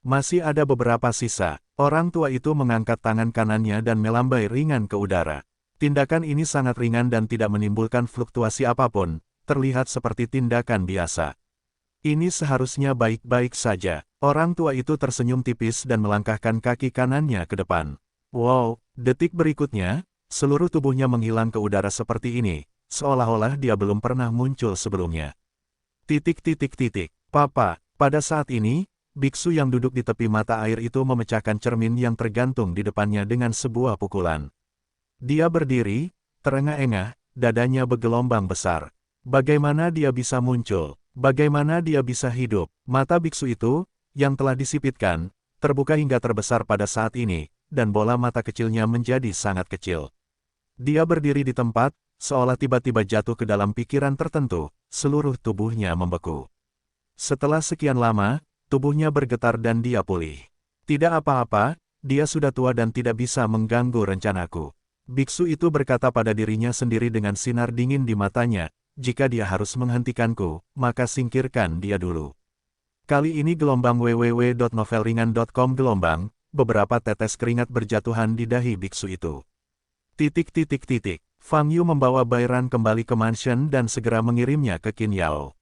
Masih ada beberapa sisa. Orang tua itu mengangkat tangan kanannya dan melambai ringan ke udara. Tindakan ini sangat ringan dan tidak menimbulkan fluktuasi apapun, terlihat seperti tindakan biasa. Ini seharusnya baik-baik saja. Orang tua itu tersenyum tipis dan melangkahkan kaki kanannya ke depan. Wow, detik berikutnya, seluruh tubuhnya menghilang ke udara seperti ini, seolah-olah dia belum pernah muncul sebelumnya. Papa, pada saat ini, biksu yang duduk di tepi mata air itu memecahkan cermin yang tergantung di depannya dengan sebuah pukulan. Dia berdiri, terengah-engah, dadanya bergelombang besar. Bagaimana dia bisa muncul? Bagaimana dia bisa hidup? Mata biksu itu, yang telah disipitkan, terbuka hingga terbesar pada saat ini, dan bola mata kecilnya menjadi sangat kecil. Dia berdiri di tempat, seolah tiba-tiba jatuh ke dalam pikiran tertentu, seluruh tubuhnya membeku. Setelah sekian lama, tubuhnya bergetar dan dia pulih. Tidak apa-apa, dia sudah tua dan tidak bisa mengganggu rencanaku. Biksu itu berkata pada dirinya sendiri dengan sinar dingin di matanya, jika dia harus menghentikanku, maka singkirkan dia dulu. Kali ini gelombang www.novelringan.com gelombang, beberapa tetes keringat berjatuhan di dahi biksu itu. Fang Yu membawa Bairan kembali ke mansion dan segera mengirimnya ke Qin Yao.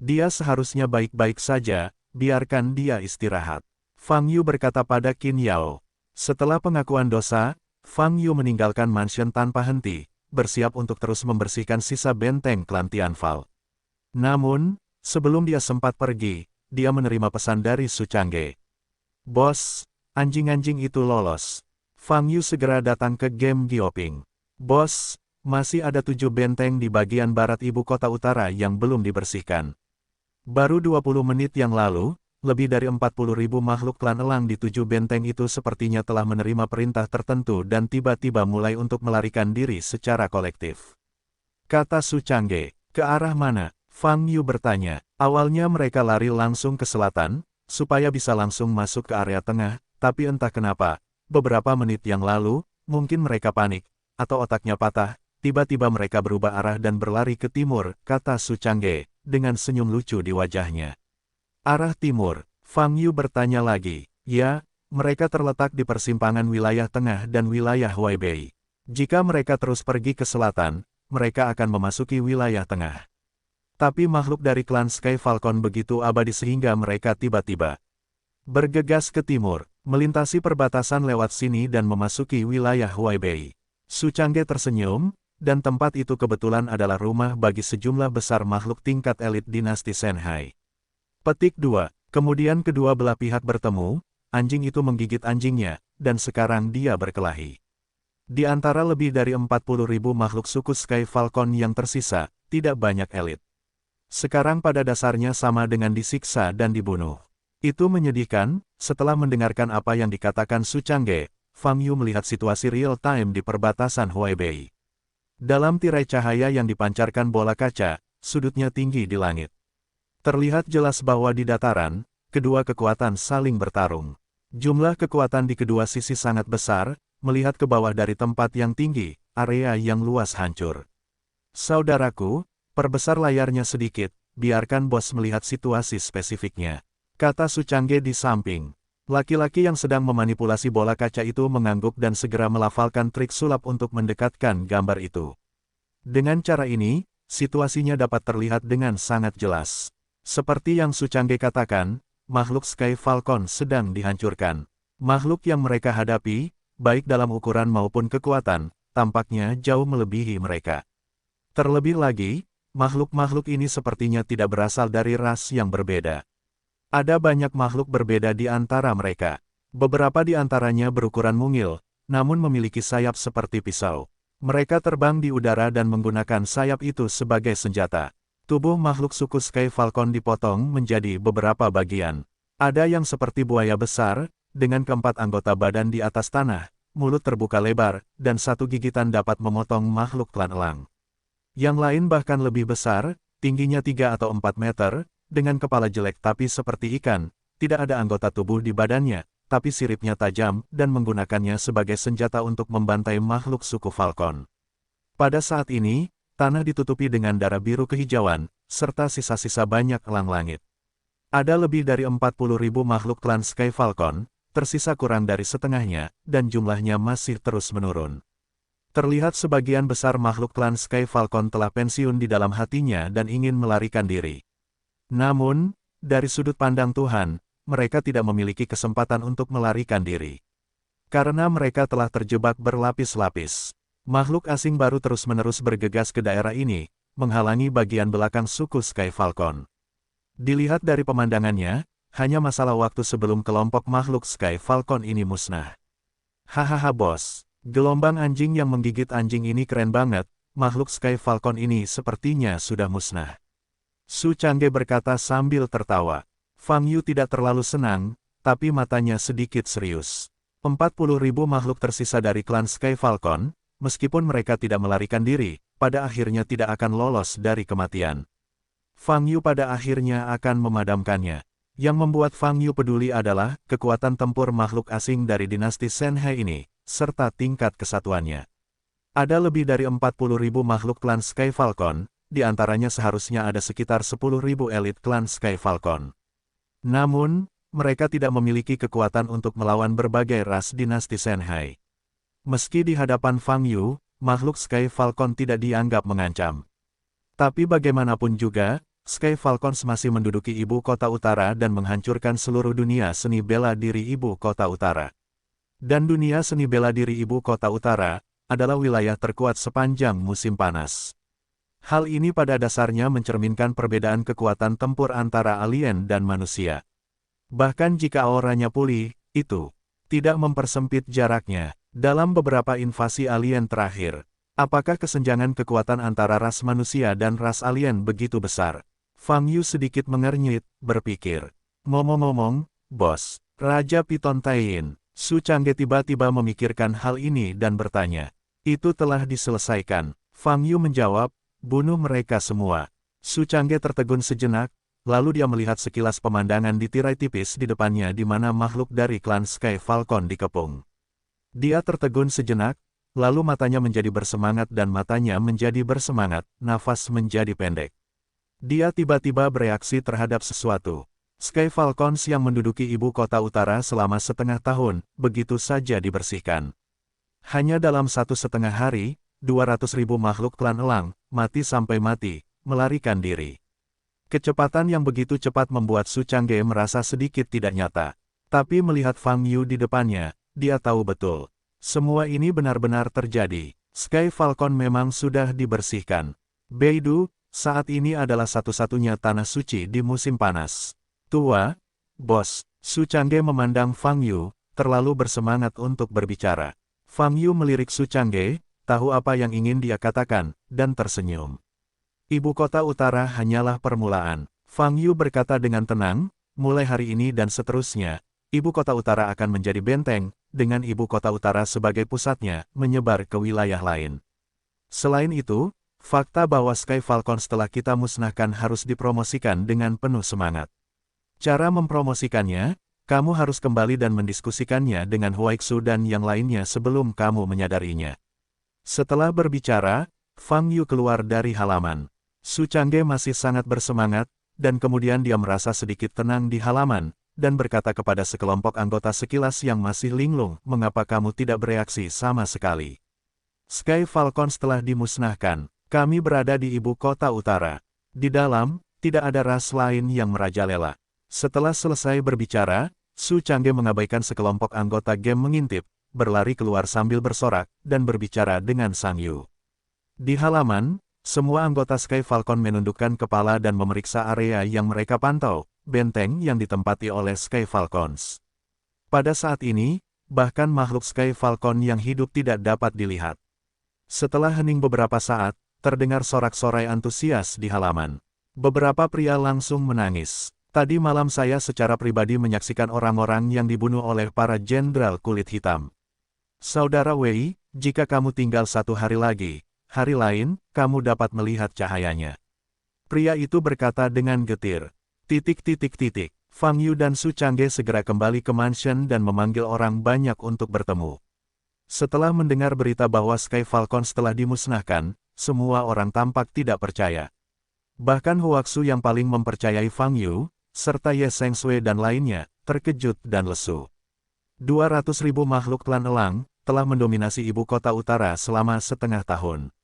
Dia seharusnya baik-baik saja, biarkan dia istirahat. Fang Yu berkata pada Qin Yao. Setelah pengakuan dosa, Fang Yu meninggalkan mansion tanpa henti, bersiap untuk terus membersihkan sisa benteng klan Tianfal. Namun, sebelum dia sempat pergi, dia menerima pesan dari Su Changge. Bos, anjing-anjing itu lolos. Fang Yu segera datang ke game Gioping. Bos, masih ada 7 benteng di bagian barat ibu kota utara yang belum dibersihkan. Baru 20 menit yang lalu, lebih dari 40.000 makhluk klan elang di 7 benteng itu sepertinya telah menerima perintah tertentu dan tiba-tiba mulai untuk melarikan diri secara kolektif. kata Su Changge. Ke arah mana? Fang Yu bertanya. Awalnya mereka lari langsung ke selatan, supaya bisa langsung masuk ke area tengah, tapi entah kenapa, beberapa menit yang lalu, mungkin mereka panik, atau otaknya patah, tiba-tiba mereka berubah arah dan berlari ke timur, kata Su Changge, dengan senyum lucu di wajahnya. Arah timur, Fang Yu bertanya lagi. Ya, mereka terletak di persimpangan wilayah tengah dan wilayah Huaibei. Jika mereka terus pergi ke selatan, mereka akan memasuki wilayah tengah. Tapi makhluk dari klan Sky Falcon begitu abadi sehingga mereka tiba-tiba bergegas ke timur, melintasi perbatasan lewat sini dan memasuki wilayah Huaibei. Su Changge tersenyum, dan tempat itu kebetulan adalah rumah bagi sejumlah besar makhluk tingkat elit dinasti Shanhai. Petik 2. Kemudian kedua belah pihak bertemu, anjing itu menggigit anjingnya, dan sekarang dia berkelahi. Di antara lebih dari 40.000 makhluk suku Sky Falcon yang tersisa, tidak banyak elit. Sekarang pada dasarnya sama dengan disiksa dan dibunuh. Itu menyedihkan. Setelah mendengarkan apa yang dikatakan Su Changge, Fang Yu melihat situasi real-time di perbatasan Huaibei. Dalam tirai cahaya yang dipancarkan bola kaca, sudutnya tinggi di langit. Terlihat jelas bahwa di dataran, kedua kekuatan saling bertarung. Jumlah kekuatan di kedua sisi sangat besar, melihat ke bawah dari tempat yang tinggi, area yang luas hancur. Saudaraku, perbesar layarnya sedikit, biarkan bos melihat situasi spesifiknya, kata Su Changge di samping. Laki-laki yang sedang memanipulasi bola kaca itu mengangguk dan segera melafalkan trik sulap untuk mendekatkan gambar itu. Dengan cara ini, situasinya dapat terlihat dengan sangat jelas. Seperti yang Su Changge katakan, makhluk Sky Falcon sedang dihancurkan. Makhluk yang mereka hadapi, baik dalam ukuran maupun kekuatan, tampaknya jauh melebihi mereka. Terlebih lagi, makhluk-makhluk ini sepertinya tidak berasal dari ras yang berbeda. Ada banyak makhluk berbeda di antara mereka. Beberapa di antaranya berukuran mungil, namun memiliki sayap seperti pisau. Mereka terbang di udara dan menggunakan sayap itu sebagai senjata. Tubuh makhluk suku Sky Falcon dipotong menjadi beberapa bagian. Ada yang seperti buaya besar, dengan keempat anggota badan di atas tanah, mulut terbuka lebar, dan satu gigitan dapat memotong makhluk klan elang. Yang lain bahkan lebih besar, tingginya 3 atau 4 meter, dengan kepala jelek tapi seperti ikan, tidak ada anggota tubuh di badannya, tapi siripnya tajam dan menggunakannya sebagai senjata untuk membantai makhluk suku Falcon. Pada saat ini, tanah ditutupi dengan darah biru kehijauan, serta sisa-sisa banyak elang langit. Ada lebih dari 40.000 makhluk klan Sky Falcon, tersisa kurang dari setengahnya, dan jumlahnya masih terus menurun. Terlihat sebagian besar makhluk klan Sky Falcon telah pensiun di dalam hatinya dan ingin melarikan diri. Namun, dari sudut pandang Tuhan, mereka tidak memiliki kesempatan untuk melarikan diri. Karena mereka telah terjebak berlapis-lapis. Makhluk asing baru terus-menerus bergegas ke daerah ini, menghalangi bagian belakang suku Sky Falcon. Dilihat dari pemandangannya, hanya masalah waktu sebelum kelompok makhluk Sky Falcon ini musnah. Hahaha bos. Gelombang anjing yang menggigit anjing ini keren banget, makhluk Sky Falcon ini sepertinya sudah musnah. Su Changge berkata sambil tertawa. Fang Yu tidak terlalu senang, tapi matanya sedikit serius. 40.000 makhluk tersisa dari klan Sky Falcon, meskipun mereka tidak melarikan diri, pada akhirnya tidak akan lolos dari kematian. Fang Yu pada akhirnya akan memadamkannya. Yang membuat Fang Yu peduli adalah kekuatan tempur makhluk asing dari dinasti Shanhai ini, serta tingkat kesatuannya. Ada lebih dari 40.000 makhluk klan Sky Falcon, di antaranya seharusnya ada sekitar 10.000 elit klan Sky Falcon. Namun, mereka tidak memiliki kekuatan untuk melawan berbagai ras dinasti Shanhai. Meski di hadapan Fang Yu, makhluk Sky Falcon tidak dianggap mengancam. Tapi bagaimanapun juga, Sky Falcons masih menduduki ibu kota utara dan menghancurkan seluruh dunia seni bela diri ibu kota utara. Dan dunia seni bela diri ibu kota utara, adalah wilayah terkuat sepanjang musim panas. Hal ini pada dasarnya mencerminkan perbedaan kekuatan tempur antara alien dan manusia. Bahkan jika auranya pulih, itu tidak mempersempit jaraknya. Dalam beberapa invasi alien terakhir, apakah kesenjangan kekuatan antara ras manusia dan ras alien begitu besar? Fang Yu sedikit mengernyit, berpikir. Ngomong-ngomong, bos, Raja Piton Taiyin. Su Changge tiba-tiba memikirkan hal ini dan bertanya. Itu telah diselesaikan. Fang Yu menjawab, bunuh mereka semua. Su Changge tertegun sejenak, lalu dia melihat sekilas pemandangan di tirai tipis di depannya di mana makhluk dari klan Sky Falcon dikepung. Dia tertegun sejenak, lalu matanya menjadi bersemangat dan matanya menjadi bersemangat, nafas menjadi pendek. Dia tiba-tiba bereaksi terhadap sesuatu. Sky Falcons yang menduduki ibu kota utara selama setengah tahun, begitu saja dibersihkan. Hanya dalam 1,5 hari, 200.000 makhluk klan elang, mati sampai mati, melarikan diri. Kecepatan yang begitu cepat membuat Su Changge merasa sedikit tidak nyata. Tapi melihat Fang Yu di depannya, dia tahu betul. Semua ini benar-benar terjadi. Sky Falcon memang sudah dibersihkan. Beidou, saat ini adalah satu-satunya tanah suci di musim panas. Tua, bos, Su Changge memandang Fang Yu, terlalu bersemangat untuk berbicara. Fang Yu melirik Su Changge, tahu apa yang ingin dia katakan, dan tersenyum. Ibu kota utara hanyalah permulaan. Fang Yu berkata dengan tenang, mulai hari ini dan seterusnya, ibu kota utara akan menjadi benteng, dengan ibu kota utara sebagai pusatnya, menyebar ke wilayah lain. Selain itu, fakta bahwa Sky Falcon setelah kita musnahkan harus dipromosikan dengan penuh semangat. Cara mempromosikannya, kamu harus kembali dan mendiskusikannya dengan Huaixu dan yang lainnya sebelum kamu menyadarinya. Setelah berbicara, Fang Yu keluar dari halaman. Su Changge masih sangat bersemangat, dan kemudian dia merasa sedikit tenang di halaman, dan berkata kepada sekelompok anggota sekilas yang masih linglung, mengapa kamu tidak bereaksi sama sekali? Sky Falcon telah dimusnahkan, kami berada di ibu kota utara. Di dalam, tidak ada ras lain yang merajalela. Setelah selesai berbicara, Su Changge mengabaikan sekelompok anggota gem mengintip, berlari keluar sambil bersorak, dan berbicara dengan Sang Yu. Di halaman, semua anggota Sky Falcon menundukkan kepala dan memeriksa area yang mereka pantau, benteng yang ditempati oleh Sky Falcons. Pada saat ini, bahkan makhluk Sky Falcon yang hidup tidak dapat dilihat. Setelah hening beberapa saat, terdengar sorak-sorai antusias di halaman. Beberapa pria langsung menangis. Tadi malam saya secara pribadi menyaksikan orang-orang yang dibunuh oleh para jenderal kulit hitam. Saudara Wei, jika kamu tinggal 1 hari lagi, hari lain, kamu dapat melihat cahayanya. Pria itu berkata dengan getir. Fang Yu dan Su Changge segera kembali ke mansion dan memanggil orang banyak untuk bertemu. Setelah mendengar berita bahwa Sky Falcon telah dimusnahkan, semua orang tampak tidak percaya. Bahkan Huaxu yang paling mempercayai Fang Yu, serta Ye Sengsui dan lainnya, terkejut dan lesu. 200.000 makhluk klan elang, telah mendominasi ibu kota utara selama setengah tahun.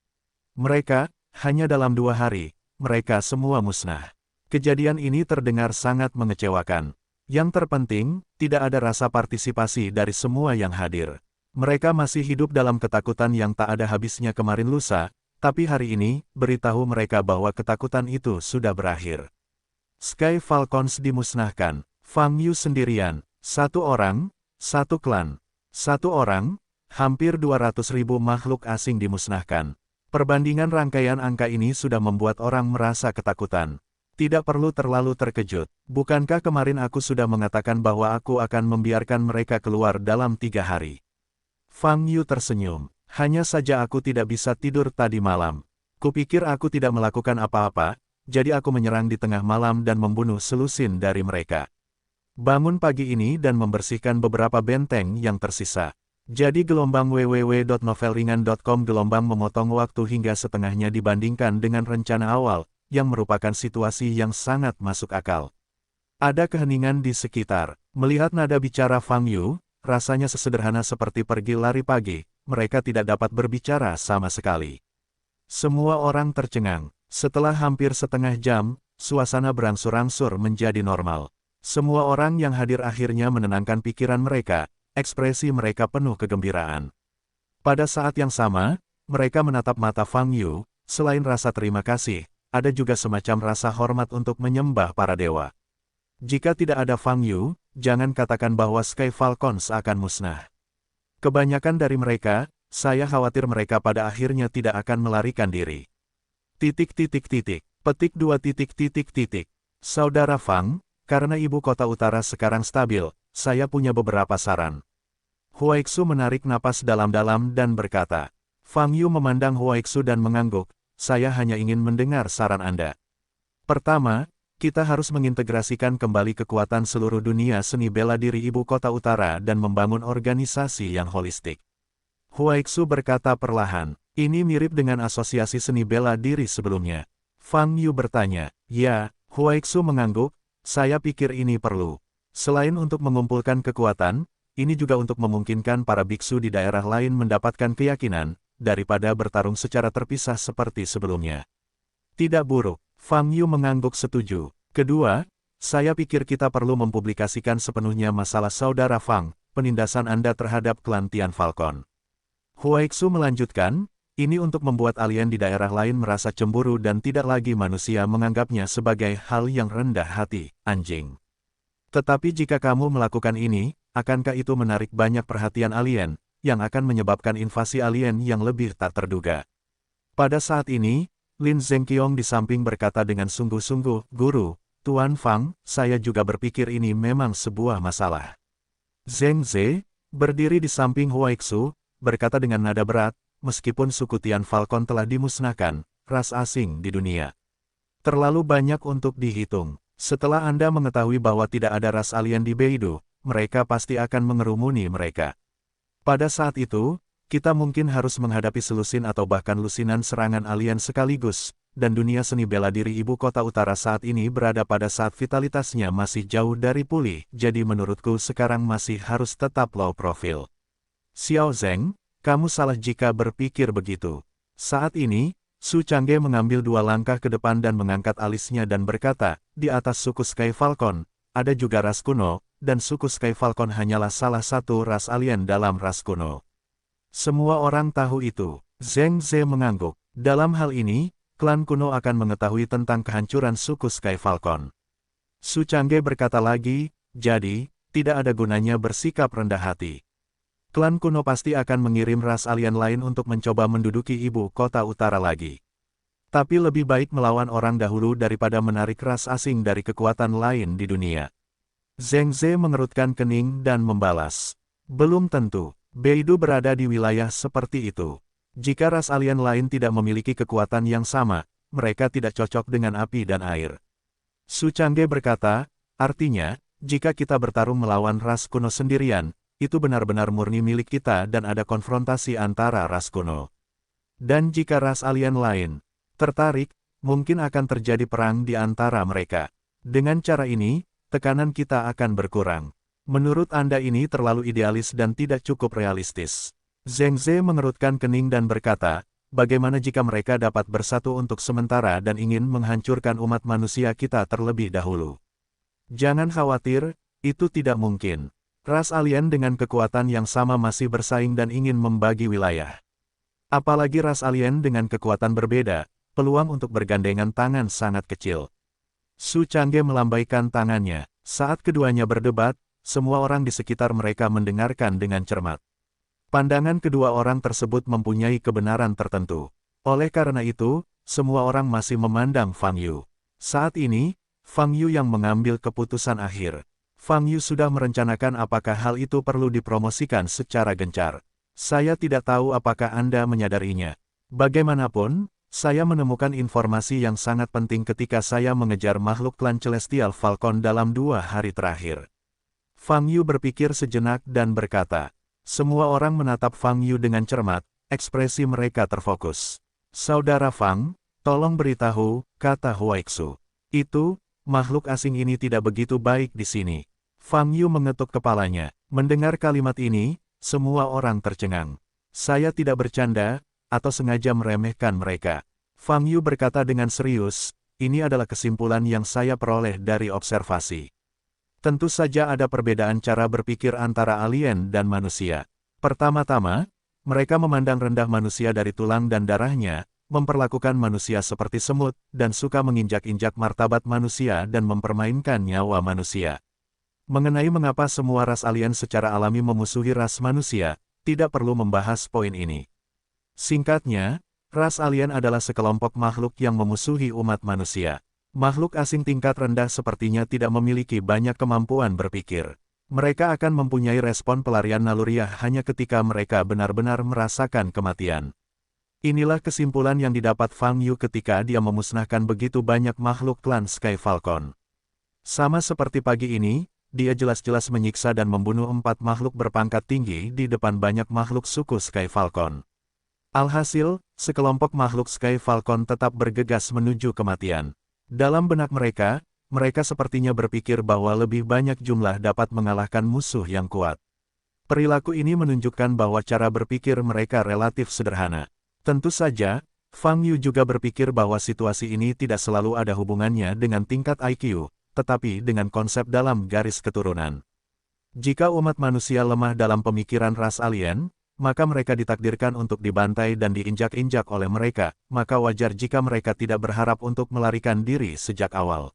Mereka, hanya dalam 2 hari, mereka semua musnah. Kejadian ini terdengar sangat mengecewakan. Yang terpenting, tidak ada rasa partisipasi dari semua yang hadir. Mereka masih hidup dalam ketakutan yang tak ada habisnya kemarin lusa, tapi hari ini, beritahu mereka bahwa ketakutan itu sudah berakhir. Sky Falcons dimusnahkan, Fang Yu sendirian, 1 orang, 1 klan, 1 orang, hampir 200.000 makhluk asing dimusnahkan. Perbandingan rangkaian angka ini sudah membuat orang merasa ketakutan. Tidak perlu terlalu terkejut, bukankah kemarin aku sudah mengatakan bahwa aku akan membiarkan mereka keluar dalam 3 hari? Fang Yu tersenyum, hanya saja aku tidak bisa tidur tadi malam. Kupikir aku tidak melakukan apa-apa, jadi aku menyerang di tengah malam dan membunuh selusin dari mereka. Bangun pagi ini dan membersihkan beberapa benteng yang tersisa. Jadi gelombang www.novelringan.com gelombang memotong waktu hingga setengahnya dibandingkan dengan rencana awal, yang merupakan situasi yang sangat masuk akal. Ada keheningan di sekitar. Melihat nada bicara Fang Yu, rasanya sesederhana seperti pergi lari pagi, mereka tidak dapat berbicara sama sekali. Semua orang tercengang. Setelah hampir setengah jam, suasana berangsur-angsur menjadi normal. Semua orang yang hadir akhirnya menenangkan pikiran mereka, ekspresi mereka penuh kegembiraan. Pada saat yang sama, mereka menatap mata Fang Yu, selain rasa terima kasih, ada juga semacam rasa hormat untuk menyembah para dewa. Jika tidak ada Fang Yu, jangan katakan bahwa Sky Falcons akan musnah. Kebanyakan dari mereka, saya khawatir mereka pada akhirnya tidak akan melarikan diri. Petik 2. Saudara Fang, karena ibu kota utara sekarang stabil, saya punya beberapa saran. Huaixu menarik napas dalam-dalam dan berkata. Fang Yu memandang Huaixu dan mengangguk, saya hanya ingin mendengar saran Anda. Pertama, kita harus mengintegrasikan kembali kekuatan seluruh dunia seni bela diri ibu kota utara dan membangun organisasi yang holistik. Huaixu berkata perlahan, ini mirip dengan asosiasi seni bela diri sebelumnya. Fang Yu bertanya, ya, Huaixu mengangguk, saya pikir ini perlu. Selain untuk mengumpulkan kekuatan, ini juga untuk memungkinkan para biksu di daerah lain mendapatkan keyakinan, daripada bertarung secara terpisah seperti sebelumnya. Tidak buruk, Fang Yu mengangguk setuju. Kedua, saya pikir kita perlu mempublikasikan sepenuhnya masalah saudara Fang, penindasan Anda terhadap klan Tian Falcon. Huaixu melanjutkan, ini untuk membuat alien di daerah lain merasa cemburu dan tidak lagi manusia menganggapnya sebagai hal yang rendah hati, anjing. Tetapi jika kamu melakukan ini, akankah itu menarik banyak perhatian alien, yang akan menyebabkan invasi alien yang lebih tak terduga? Pada saat ini, Lin Zengqiong di samping berkata dengan sungguh-sungguh, Guru, Tuan Fang, saya juga berpikir ini memang sebuah masalah. Zheng Ze, berdiri di samping Huaixu, berkata dengan nada berat, meskipun suku Tian Falcon telah dimusnahkan, ras asing di dunia terlalu banyak untuk dihitung. Setelah Anda mengetahui bahwa tidak ada ras alien di Beidou, mereka pasti akan mengerumuni mereka. Pada saat itu, kita mungkin harus menghadapi selusin atau bahkan lusinan serangan alien sekaligus, dan dunia seni bela diri ibu kota utara saat ini berada pada saat vitalitasnya masih jauh dari pulih, jadi menurutku sekarang masih harus tetap low profile. Xiao Zheng, kamu salah jika berpikir begitu. Saat ini, Su Changge mengambil 2 langkah ke depan dan mengangkat alisnya dan berkata, di atas suku Sky Falcon, ada juga ras kuno, dan suku Sky Falcon hanyalah salah satu ras alien dalam ras kuno. Semua orang tahu itu. Zheng Ze mengangguk. Dalam hal ini, klan kuno akan mengetahui tentang kehancuran suku Sky Falcon. Su Changge berkata lagi, jadi, tidak ada gunanya bersikap rendah hati. Klan kuno pasti akan mengirim ras alien lain untuk mencoba menduduki ibu kota utara lagi. Tapi lebih baik melawan orang dahulu daripada menarik ras asing dari kekuatan lain di dunia. Zheng Ze mengerutkan kening dan membalas. Belum tentu, Beidou berada di wilayah seperti itu. Jika ras alien lain tidak memiliki kekuatan yang sama, mereka tidak cocok dengan api dan air. Su Changge berkata, artinya, jika kita bertarung melawan ras kuno sendirian, itu benar-benar murni milik kita dan ada konfrontasi antara ras kuno. Dan jika ras alien lain tertarik, mungkin akan terjadi perang di antara mereka. Dengan cara ini, tekanan kita akan berkurang. Menurut Anda ini terlalu idealis dan tidak cukup realistis. Zheng Ze mengerutkan kening dan berkata, bagaimana jika mereka dapat bersatu untuk sementara dan ingin menghancurkan umat manusia kita terlebih dahulu? Jangan khawatir, itu tidak mungkin. Ras alien dengan kekuatan yang sama masih bersaing dan ingin membagi wilayah. Apalagi ras alien dengan kekuatan berbeda, peluang untuk bergandengan tangan sangat kecil. Su Changge melambaikan tangannya. Saat keduanya berdebat, semua orang di sekitar mereka mendengarkan dengan cermat. Pandangan kedua orang tersebut mempunyai kebenaran tertentu. Oleh karena itu, semua orang masih memandang Fang Yu. Saat ini, Fang Yu yang mengambil keputusan akhir. Fang Yu sudah merencanakan apakah hal itu perlu dipromosikan secara gencar. Saya tidak tahu apakah Anda menyadarinya. Bagaimanapun, saya menemukan informasi yang sangat penting ketika saya mengejar makhluk klan Celestial Falcon dalam 2 hari terakhir. Fang Yu berpikir sejenak dan berkata, semua orang menatap Fang Yu dengan cermat, ekspresi mereka terfokus. Saudara Fang, tolong beritahu, kata Huaixu. Itu, makhluk asing ini tidak begitu baik di sini. Fang Yu mengetuk kepalanya. Mendengar kalimat ini, semua orang tercengang. Saya tidak bercanda, atau sengaja meremehkan mereka. Fang Yu berkata dengan serius, ini adalah kesimpulan yang saya peroleh dari observasi. Tentu saja ada perbedaan cara berpikir antara alien dan manusia. Pertama-tama, mereka memandang rendah manusia dari tulang dan darahnya, memperlakukan manusia seperti semut, dan suka menginjak-injak martabat manusia dan mempermainkan nyawa manusia. Mengenai mengapa semua ras alien secara alami memusuhi ras manusia, tidak perlu membahas poin ini. Singkatnya, ras alien adalah sekelompok makhluk yang memusuhi umat manusia. Makhluk asing tingkat rendah sepertinya tidak memiliki banyak kemampuan berpikir. Mereka akan mempunyai respon pelarian naluriah hanya ketika mereka benar-benar merasakan kematian. Inilah kesimpulan yang didapat Fang Yu ketika dia memusnahkan begitu banyak makhluk klan Sky Falcon. Sama seperti pagi ini, dia jelas-jelas menyiksa dan membunuh 4 makhluk berpangkat tinggi di depan banyak makhluk suku Sky Falcon. Alhasil, sekelompok makhluk Sky Falcon tetap bergegas menuju kematian. Dalam benak mereka, mereka sepertinya berpikir bahwa lebih banyak jumlah dapat mengalahkan musuh yang kuat. Perilaku ini menunjukkan bahwa cara berpikir mereka relatif sederhana. Tentu saja, Fang Yu juga berpikir bahwa situasi ini tidak selalu ada hubungannya dengan tingkat IQ, tetapi dengan konsep dalam garis keturunan. Jika umat manusia lemah dalam pemikiran ras alien, maka mereka ditakdirkan untuk dibantai dan diinjak-injak oleh mereka, maka wajar jika mereka tidak berharap untuk melarikan diri sejak awal.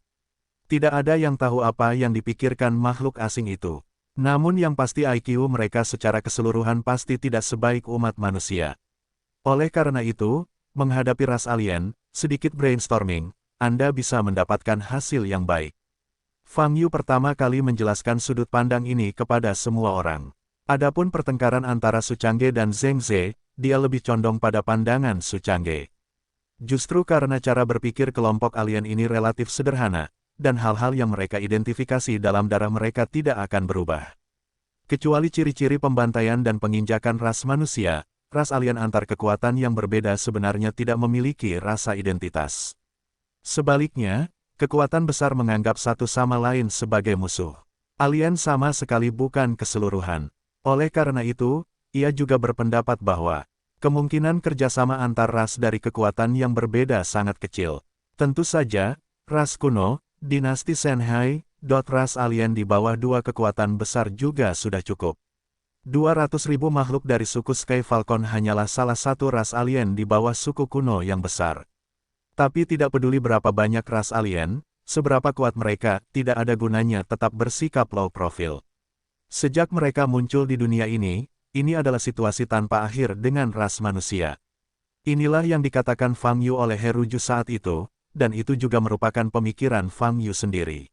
Tidak ada yang tahu apa yang dipikirkan makhluk asing itu. Namun yang pasti IQ mereka secara keseluruhan pasti tidak sebaik umat manusia. Oleh karena itu, menghadapi ras alien, sedikit brainstorming, Anda bisa mendapatkan hasil yang baik. Fang Yu pertama kali menjelaskan sudut pandang ini kepada semua orang. Adapun pertengkaran antara Su Changge dan Zheng Ze, dia lebih condong pada pandangan Su Changge. Justru karena cara berpikir kelompok alien ini relatif sederhana, dan hal-hal yang mereka identifikasi dalam darah mereka tidak akan berubah. Kecuali ciri-ciri pembantaian dan penginjakan ras manusia, ras alien antar kekuatan yang berbeda sebenarnya tidak memiliki rasa identitas. Sebaliknya, kekuatan besar menganggap satu sama lain sebagai musuh. Alien sama sekali bukan keseluruhan. Oleh karena itu, ia juga berpendapat bahwa kemungkinan kerjasama antar ras dari kekuatan yang berbeda sangat kecil. Tentu saja, ras kuno, dinasti Shenhai, ras alien di bawah 2 kekuatan besar juga sudah cukup. 200.000 makhluk dari suku Sky Falcon hanyalah salah satu ras alien di bawah suku kuno yang besar. Tapi tidak peduli berapa banyak ras alien, seberapa kuat mereka, tidak ada gunanya tetap bersikap low profile. Sejak mereka muncul di dunia ini adalah situasi tanpa akhir dengan ras manusia. Inilah yang dikatakan Fang Yu oleh Heruju saat itu, dan itu juga merupakan pemikiran Fang Yu sendiri.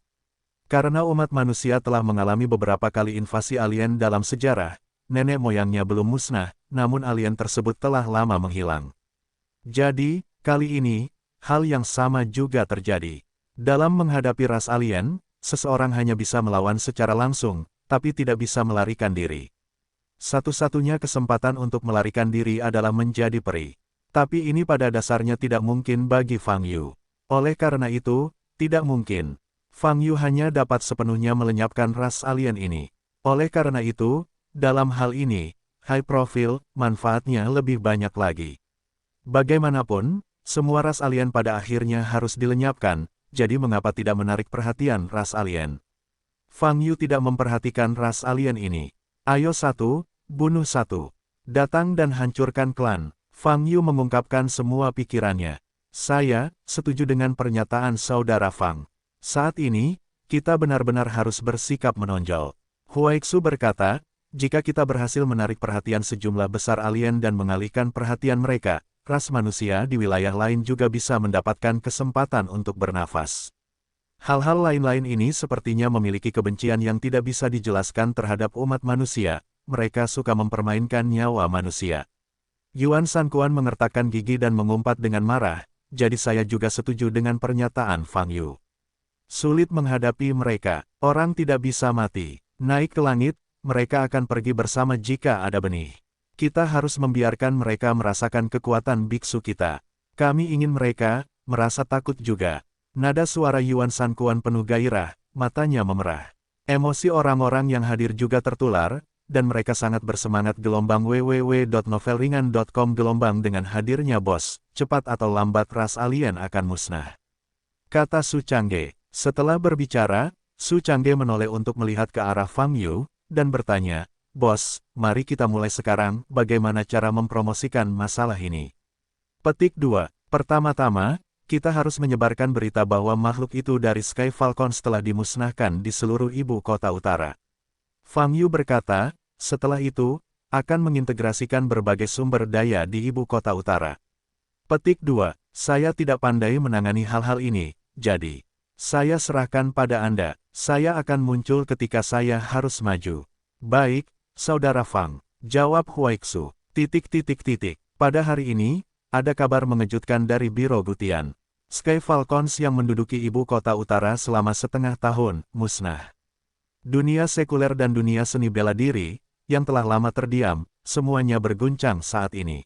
Karena umat manusia telah mengalami beberapa kali invasi alien dalam sejarah, nenek moyangnya belum musnah, namun alien tersebut telah lama menghilang. Jadi, kali ini, hal yang sama juga terjadi. Dalam menghadapi ras alien, seseorang hanya bisa melawan secara langsung, tapi tidak bisa melarikan diri. Satu-satunya kesempatan untuk melarikan diri adalah menjadi peri. Tapi ini pada dasarnya tidak mungkin bagi Fang Yu. Oleh karena itu, tidak mungkin. Fang Yu hanya dapat sepenuhnya melenyapkan ras alien ini. Oleh karena itu, dalam hal ini, high profile, manfaatnya lebih banyak lagi. Bagaimanapun, semua ras alien pada akhirnya harus dilenyapkan, jadi mengapa tidak menarik perhatian ras alien? Fang Yu tidak memperhatikan ras alien ini. Ayo satu, bunuh satu. Datang dan hancurkan klan. Fang Yu mengungkapkan semua pikirannya. Saya setuju dengan pernyataan saudara Fang. Saat ini, kita benar-benar harus bersikap menonjol. Huaixu berkata, jika kita berhasil menarik perhatian sejumlah besar alien dan mengalihkan perhatian mereka, ras manusia di wilayah lain juga bisa mendapatkan kesempatan untuk bernafas. Hal-hal lain-lain ini sepertinya memiliki kebencian yang tidak bisa dijelaskan terhadap umat manusia, mereka suka mempermainkan nyawa manusia. Yuan Sankuan mengertakkan gigi dan mengumpat dengan marah, jadi saya juga setuju dengan pernyataan Fang Yu. Sulit menghadapi mereka, orang tidak bisa mati. Naik ke langit, mereka akan pergi bersama jika ada benih. Kita harus membiarkan mereka merasakan kekuatan biksu kita. Kami ingin mereka merasa takut juga. Nada suara Yuan Sankuan penuh gairah, matanya memerah. Emosi orang-orang yang hadir juga tertular, dan mereka sangat bersemangat. Gelombang www.novelringan.com Gelombang dengan hadirnya bos, cepat atau lambat ras alien akan musnah. Kata Su Changge. Setelah berbicara, Su Changge menoleh untuk melihat ke arah Fang Yu, dan bertanya, "Bos, mari kita mulai sekarang, bagaimana cara mempromosikan masalah ini?" Petik 2. Pertama-tama, kita harus menyebarkan berita bahwa makhluk itu dari Sky Falcon telah dimusnahkan di seluruh ibu kota utara. Fang Yu berkata, setelah itu, akan mengintegrasikan berbagai sumber daya di ibu kota utara. Petik 2. Saya tidak pandai menangani hal-hal ini, jadi saya serahkan pada Anda. Saya akan muncul ketika saya harus maju. Baik, Saudara Fang, jawab Huaixu. Pada hari ini, ada kabar mengejutkan dari Biro Gutian. Sky Falcons yang menduduki ibu kota utara selama setengah tahun, musnah. Dunia sekuler dan dunia seni bela diri, yang telah lama terdiam, semuanya berguncang saat ini.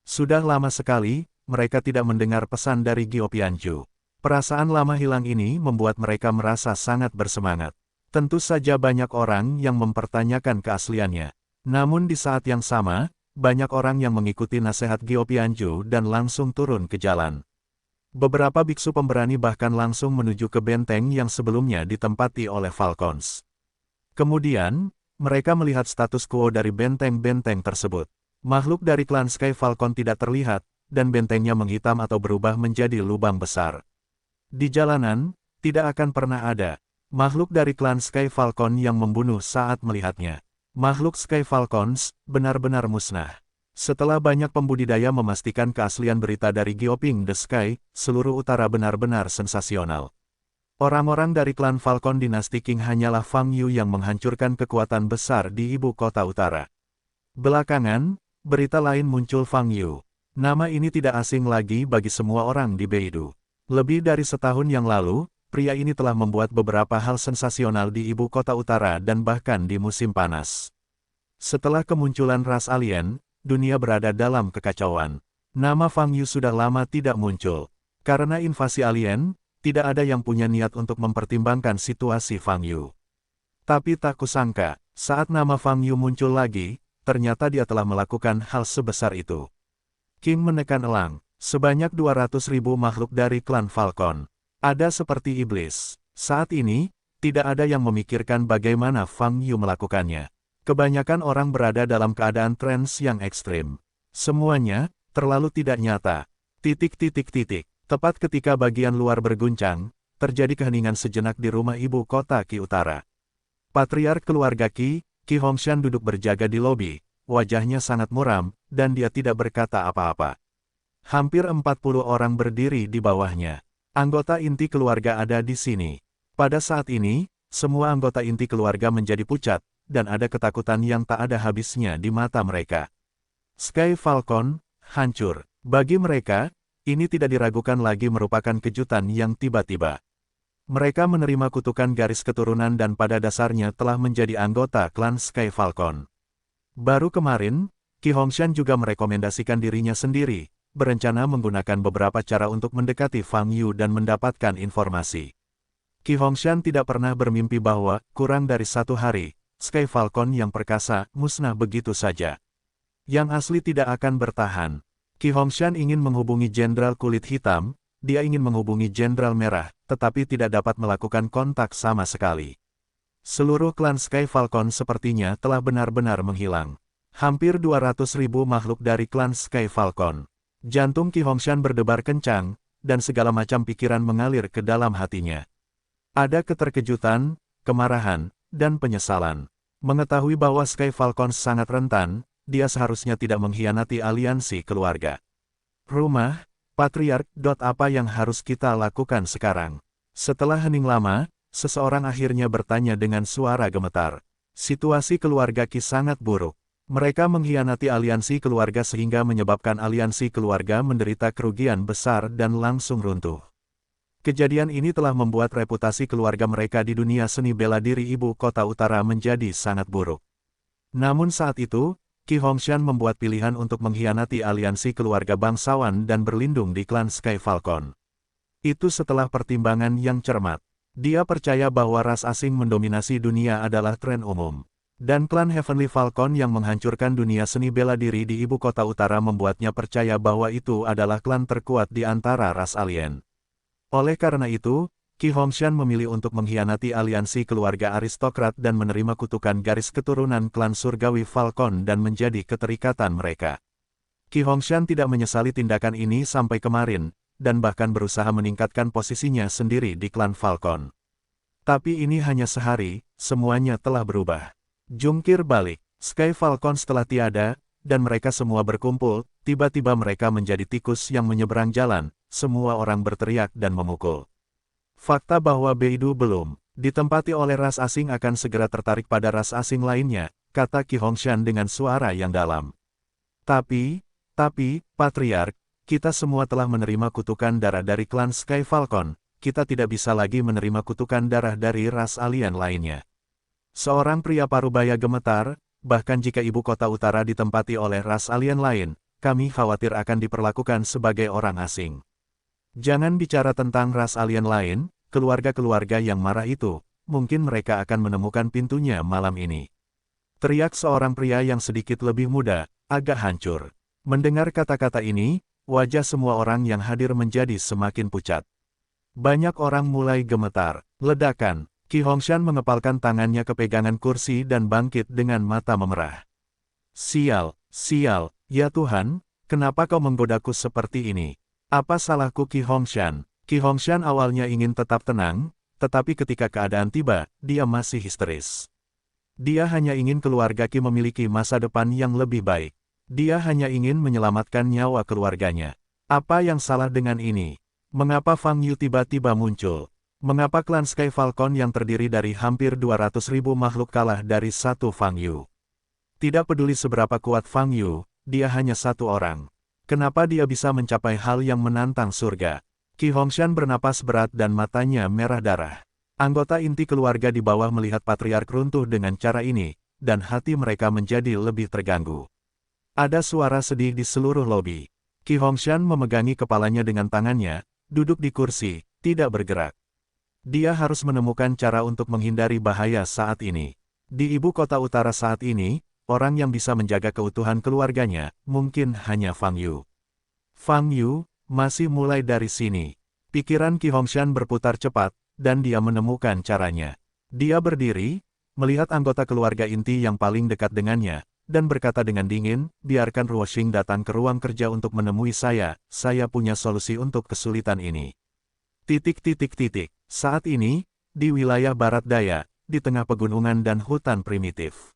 Sudah lama sekali, mereka tidak mendengar pesan dari Gio Pianju. Perasaan lama hilang ini membuat mereka merasa sangat bersemangat. Tentu saja banyak orang yang mempertanyakan keasliannya. Namun di saat yang sama, banyak orang yang mengikuti nasihat Gio Pianju dan langsung turun ke jalan. Beberapa biksu pemberani bahkan langsung menuju ke benteng yang sebelumnya ditempati oleh Falcons. Kemudian, mereka melihat status quo dari benteng-benteng tersebut. Makhluk dari klan Sky Falcon tidak terlihat, dan bentengnya menghitam atau berubah menjadi lubang besar. Di jalanan, tidak akan pernah ada makhluk dari klan Sky Falcon yang membunuh saat melihatnya. Makhluk Sky Falcons benar-benar musnah. Setelah banyak pembudidaya memastikan keaslian berita dari Gioping the Sky, seluruh utara benar-benar sensasional. Orang-orang dari klan Falcon dinasti King hanyalah Fang Yu yang menghancurkan kekuatan besar di ibu kota utara. Belakangan, berita lain muncul Fang Yu. Nama ini tidak asing lagi bagi semua orang di Beidou. Lebih dari setahun yang lalu, pria ini telah membuat beberapa hal sensasional di ibu kota utara dan bahkan di musim panas. Setelah kemunculan ras alien, dunia berada dalam kekacauan. Nama Fang Yu sudah lama tidak muncul. Karena invasi alien, tidak ada yang punya niat untuk mempertimbangkan situasi Fang Yu. Tapi tak kusangka, saat nama Fang Yu muncul lagi, ternyata dia telah melakukan hal sebesar itu. King menekan elang, sebanyak 200.000 makhluk dari klan Falcon. Ada seperti iblis. Saat ini, tidak ada yang memikirkan bagaimana Fang Yu melakukannya. Kebanyakan orang berada dalam keadaan trans yang ekstrim. Semuanya terlalu tidak nyata. Tepat ketika bagian luar berguncang, terjadi keheningan sejenak di rumah ibu kota Qi Utara. Patriark keluarga Qi, Qi Hongshan duduk berjaga di lobi, wajahnya sangat muram, dan dia tidak berkata apa-apa. Hampir 40 orang berdiri di bawahnya. Anggota inti keluarga ada di sini. Pada saat ini, semua anggota inti keluarga menjadi pucat, dan ada ketakutan yang tak ada habisnya di mata mereka. Sky Falcon, hancur. Bagi mereka, ini tidak diragukan lagi merupakan kejutan yang tiba-tiba. Mereka menerima kutukan garis keturunan dan pada dasarnya telah menjadi anggota klan Sky Falcon. Baru kemarin, Qi Hongshan juga merekomendasikan dirinya sendiri, berencana menggunakan beberapa cara untuk mendekati Fang Yu dan mendapatkan informasi. Qi Hongshan tidak pernah bermimpi bahwa, kurang dari 1 hari, Sky Falcon yang perkasa, musnah begitu saja. Yang asli tidak akan bertahan. Qi Hongshan ingin menghubungi Jenderal Kulit Hitam, dia ingin menghubungi Jenderal Merah, tetapi tidak dapat melakukan kontak sama sekali. Seluruh klan Sky Falcon sepertinya telah benar-benar menghilang. Hampir 200.000 makhluk dari klan Sky Falcon. Jantung Qi Hongshan berdebar kencang, dan segala macam pikiran mengalir ke dalam hatinya. Ada keterkejutan, kemarahan, dan penyesalan. Mengetahui bahwa Sky Falcon sangat rentan, dia seharusnya tidak mengkhianati aliansi keluarga. Rumah, Patriark. Apa yang harus kita lakukan sekarang? Setelah hening lama, seseorang akhirnya bertanya dengan suara gemetar. Situasi keluarga Qi sangat buruk. Mereka mengkhianati aliansi keluarga sehingga menyebabkan aliansi keluarga menderita kerugian besar dan langsung runtuh. Kejadian ini telah membuat reputasi keluarga mereka di dunia seni bela diri ibu kota utara menjadi sangat buruk. Namun saat itu, Qi Hongshan membuat pilihan untuk mengkhianati aliansi keluarga bangsawan dan berlindung di klan Sky Falcon. Itu setelah pertimbangan yang cermat. Dia percaya bahwa ras asing mendominasi dunia adalah tren umum. Dan klan Heavenly Falcon yang menghancurkan dunia seni bela diri di ibu kota utara membuatnya percaya bahwa itu adalah klan terkuat di antara ras alien. Oleh karena itu, Qi Hongshan memilih untuk mengkhianati aliansi keluarga aristokrat dan menerima kutukan garis keturunan klan surgawi Falcon dan menjadi keterikatan mereka. Qi Hongshan tidak menyesali tindakan ini sampai kemarin, dan bahkan berusaha meningkatkan posisinya sendiri di klan Falcon. Tapi ini hanya sehari, semuanya telah berubah. Jungkir balik, Sky Falcon setelah tiada, dan mereka semua berkumpul, tiba-tiba mereka menjadi tikus yang menyeberang jalan, semua orang berteriak dan memukul. Fakta bahwa Beidou belum ditempati oleh ras asing akan segera tertarik pada ras asing lainnya, kata Qi Hongshan dengan suara yang dalam. Tapi, Patriark, Kita semua telah menerima kutukan darah dari klan Sky Falcon, kita tidak bisa lagi menerima kutukan darah dari ras alien lainnya. Seorang pria parubaya gemetar, bahkan jika ibu kota utara ditempati oleh ras alien lain, kami khawatir akan diperlakukan sebagai orang asing. Jangan bicara tentang ras alien lain, keluarga-keluarga yang marah itu, mungkin mereka akan menemukan pintunya malam ini. Teriak seorang pria yang sedikit lebih muda, agak hancur. Mendengar kata-kata ini, wajah semua orang yang hadir menjadi semakin pucat. Banyak orang mulai gemetar. Ledakan, Ki Hongshan mengepalkan tangannya ke pegangan kursi dan bangkit dengan mata memerah. Sial, sial, ya Tuhan, kenapa kau menggodaku seperti ini? Apa salahku Ki Hongshan? Ki Hongshan awalnya ingin tetap tenang, tetapi ketika keadaan tiba, dia masih histeris. Dia hanya ingin keluarga Ki memiliki masa depan yang lebih baik. Dia hanya ingin menyelamatkan nyawa keluarganya. Apa yang salah dengan ini? Mengapa Fang Yu tiba-tiba muncul? Mengapa klan Sky Falcon yang terdiri dari hampir 200.000 makhluk kalah dari satu Fang Yu? Tidak peduli seberapa kuat Fang Yu, dia hanya satu orang. Kenapa dia bisa mencapai hal yang menantang surga? Ki Hongshan bernapas berat dan matanya merah darah. Anggota inti keluarga di bawah melihat patriark runtuh dengan cara ini, dan hati mereka menjadi lebih terganggu. Ada suara sedih di seluruh lobi. Ki Hongshan memegangi kepalanya dengan tangannya, duduk di kursi, tidak bergerak. Dia harus menemukan cara untuk menghindari bahaya saat ini. Di ibu kota utara saat ini, orang yang bisa menjaga keutuhan keluarganya, mungkin hanya Fang Yu. Fang Yu, masih mulai dari sini. Pikiran Ki Hongshan berputar cepat, dan dia menemukan caranya. Dia berdiri, melihat anggota keluarga inti yang paling dekat dengannya, dan berkata dengan dingin, biarkan Ruoxing datang ke ruang kerja untuk menemui saya punya solusi untuk kesulitan ini. Saat ini, di wilayah barat daya, di tengah pegunungan dan hutan primitif.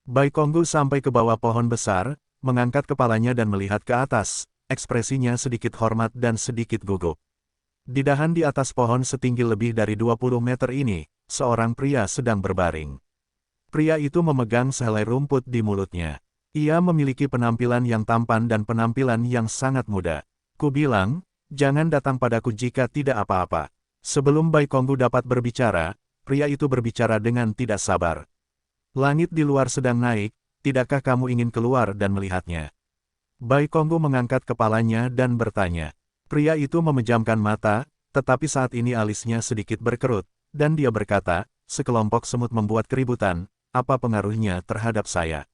Bai Konggu sampai ke bawah pohon besar, mengangkat kepalanya dan melihat ke atas, ekspresinya sedikit hormat dan sedikit gugup. Di dahan di atas pohon setinggi lebih dari 20 meter ini, seorang pria sedang berbaring. Pria itu memegang sehelai rumput di mulutnya. Ia memiliki penampilan yang tampan dan penampilan yang sangat muda. Ku bilang, jangan datang padaku jika tidak apa-apa. Sebelum Bai Konggu dapat berbicara, pria itu berbicara dengan tidak sabar. Langit di luar sedang naik, tidakkah kamu ingin keluar dan melihatnya? Bai Konggu mengangkat kepalanya dan bertanya. Pria itu memejamkan mata, tetapi saat ini alisnya sedikit berkerut, dan dia berkata, sekelompok semut membuat keributan. Apa pengaruhnya terhadap saya?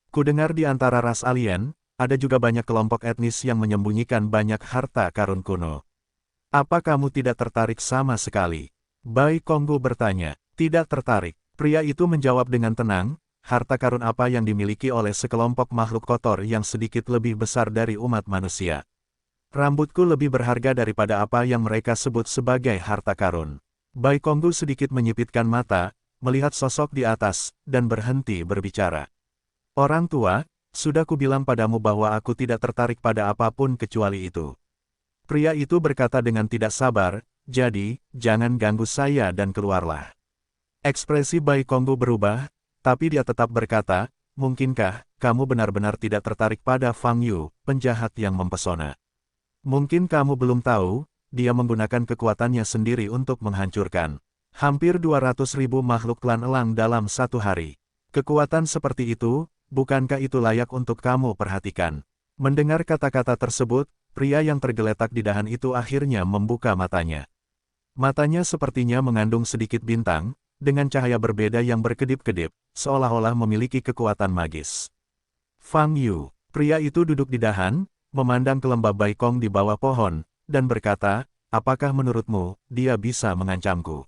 Kudengar di antara ras alien, ada juga banyak kelompok etnis yang menyembunyikan banyak harta karun kuno. Apa kamu tidak tertarik sama sekali? Bai Konggu bertanya. Tidak tertarik. Pria itu menjawab dengan tenang, harta karun apa yang dimiliki oleh sekelompok makhluk kotor yang sedikit lebih besar dari umat manusia. Rambutku lebih berharga daripada apa yang mereka sebut sebagai harta karun. Bai Konggu sedikit menyipitkan mata, melihat sosok di atas, dan berhenti berbicara. Orang tua, sudah kubilang padamu bahwa aku tidak tertarik pada apapun kecuali itu. Pria itu berkata dengan tidak sabar, jadi, jangan ganggu saya dan keluarlah. Ekspresi Bai Konggu berubah, tapi dia tetap berkata, mungkinkah, kamu benar-benar tidak tertarik pada Fang Yu, penjahat yang mempesona. Mungkin kamu belum tahu, dia menggunakan kekuatannya sendiri untuk menghancurkan hampir 200.000 makhluk klan elang dalam satu hari. Kekuatan seperti itu, bukankah itu layak untuk kamu perhatikan? Mendengar kata-kata tersebut, pria yang tergeletak di dahan itu akhirnya membuka matanya. Matanya sepertinya mengandung sedikit bintang, dengan cahaya berbeda yang berkedip-kedip, seolah-olah memiliki kekuatan magis. Fang Yu, pria itu duduk di dahan, memandang ke lembah Baikong di bawah pohon, dan berkata, apakah menurutmu, dia bisa mengancamku?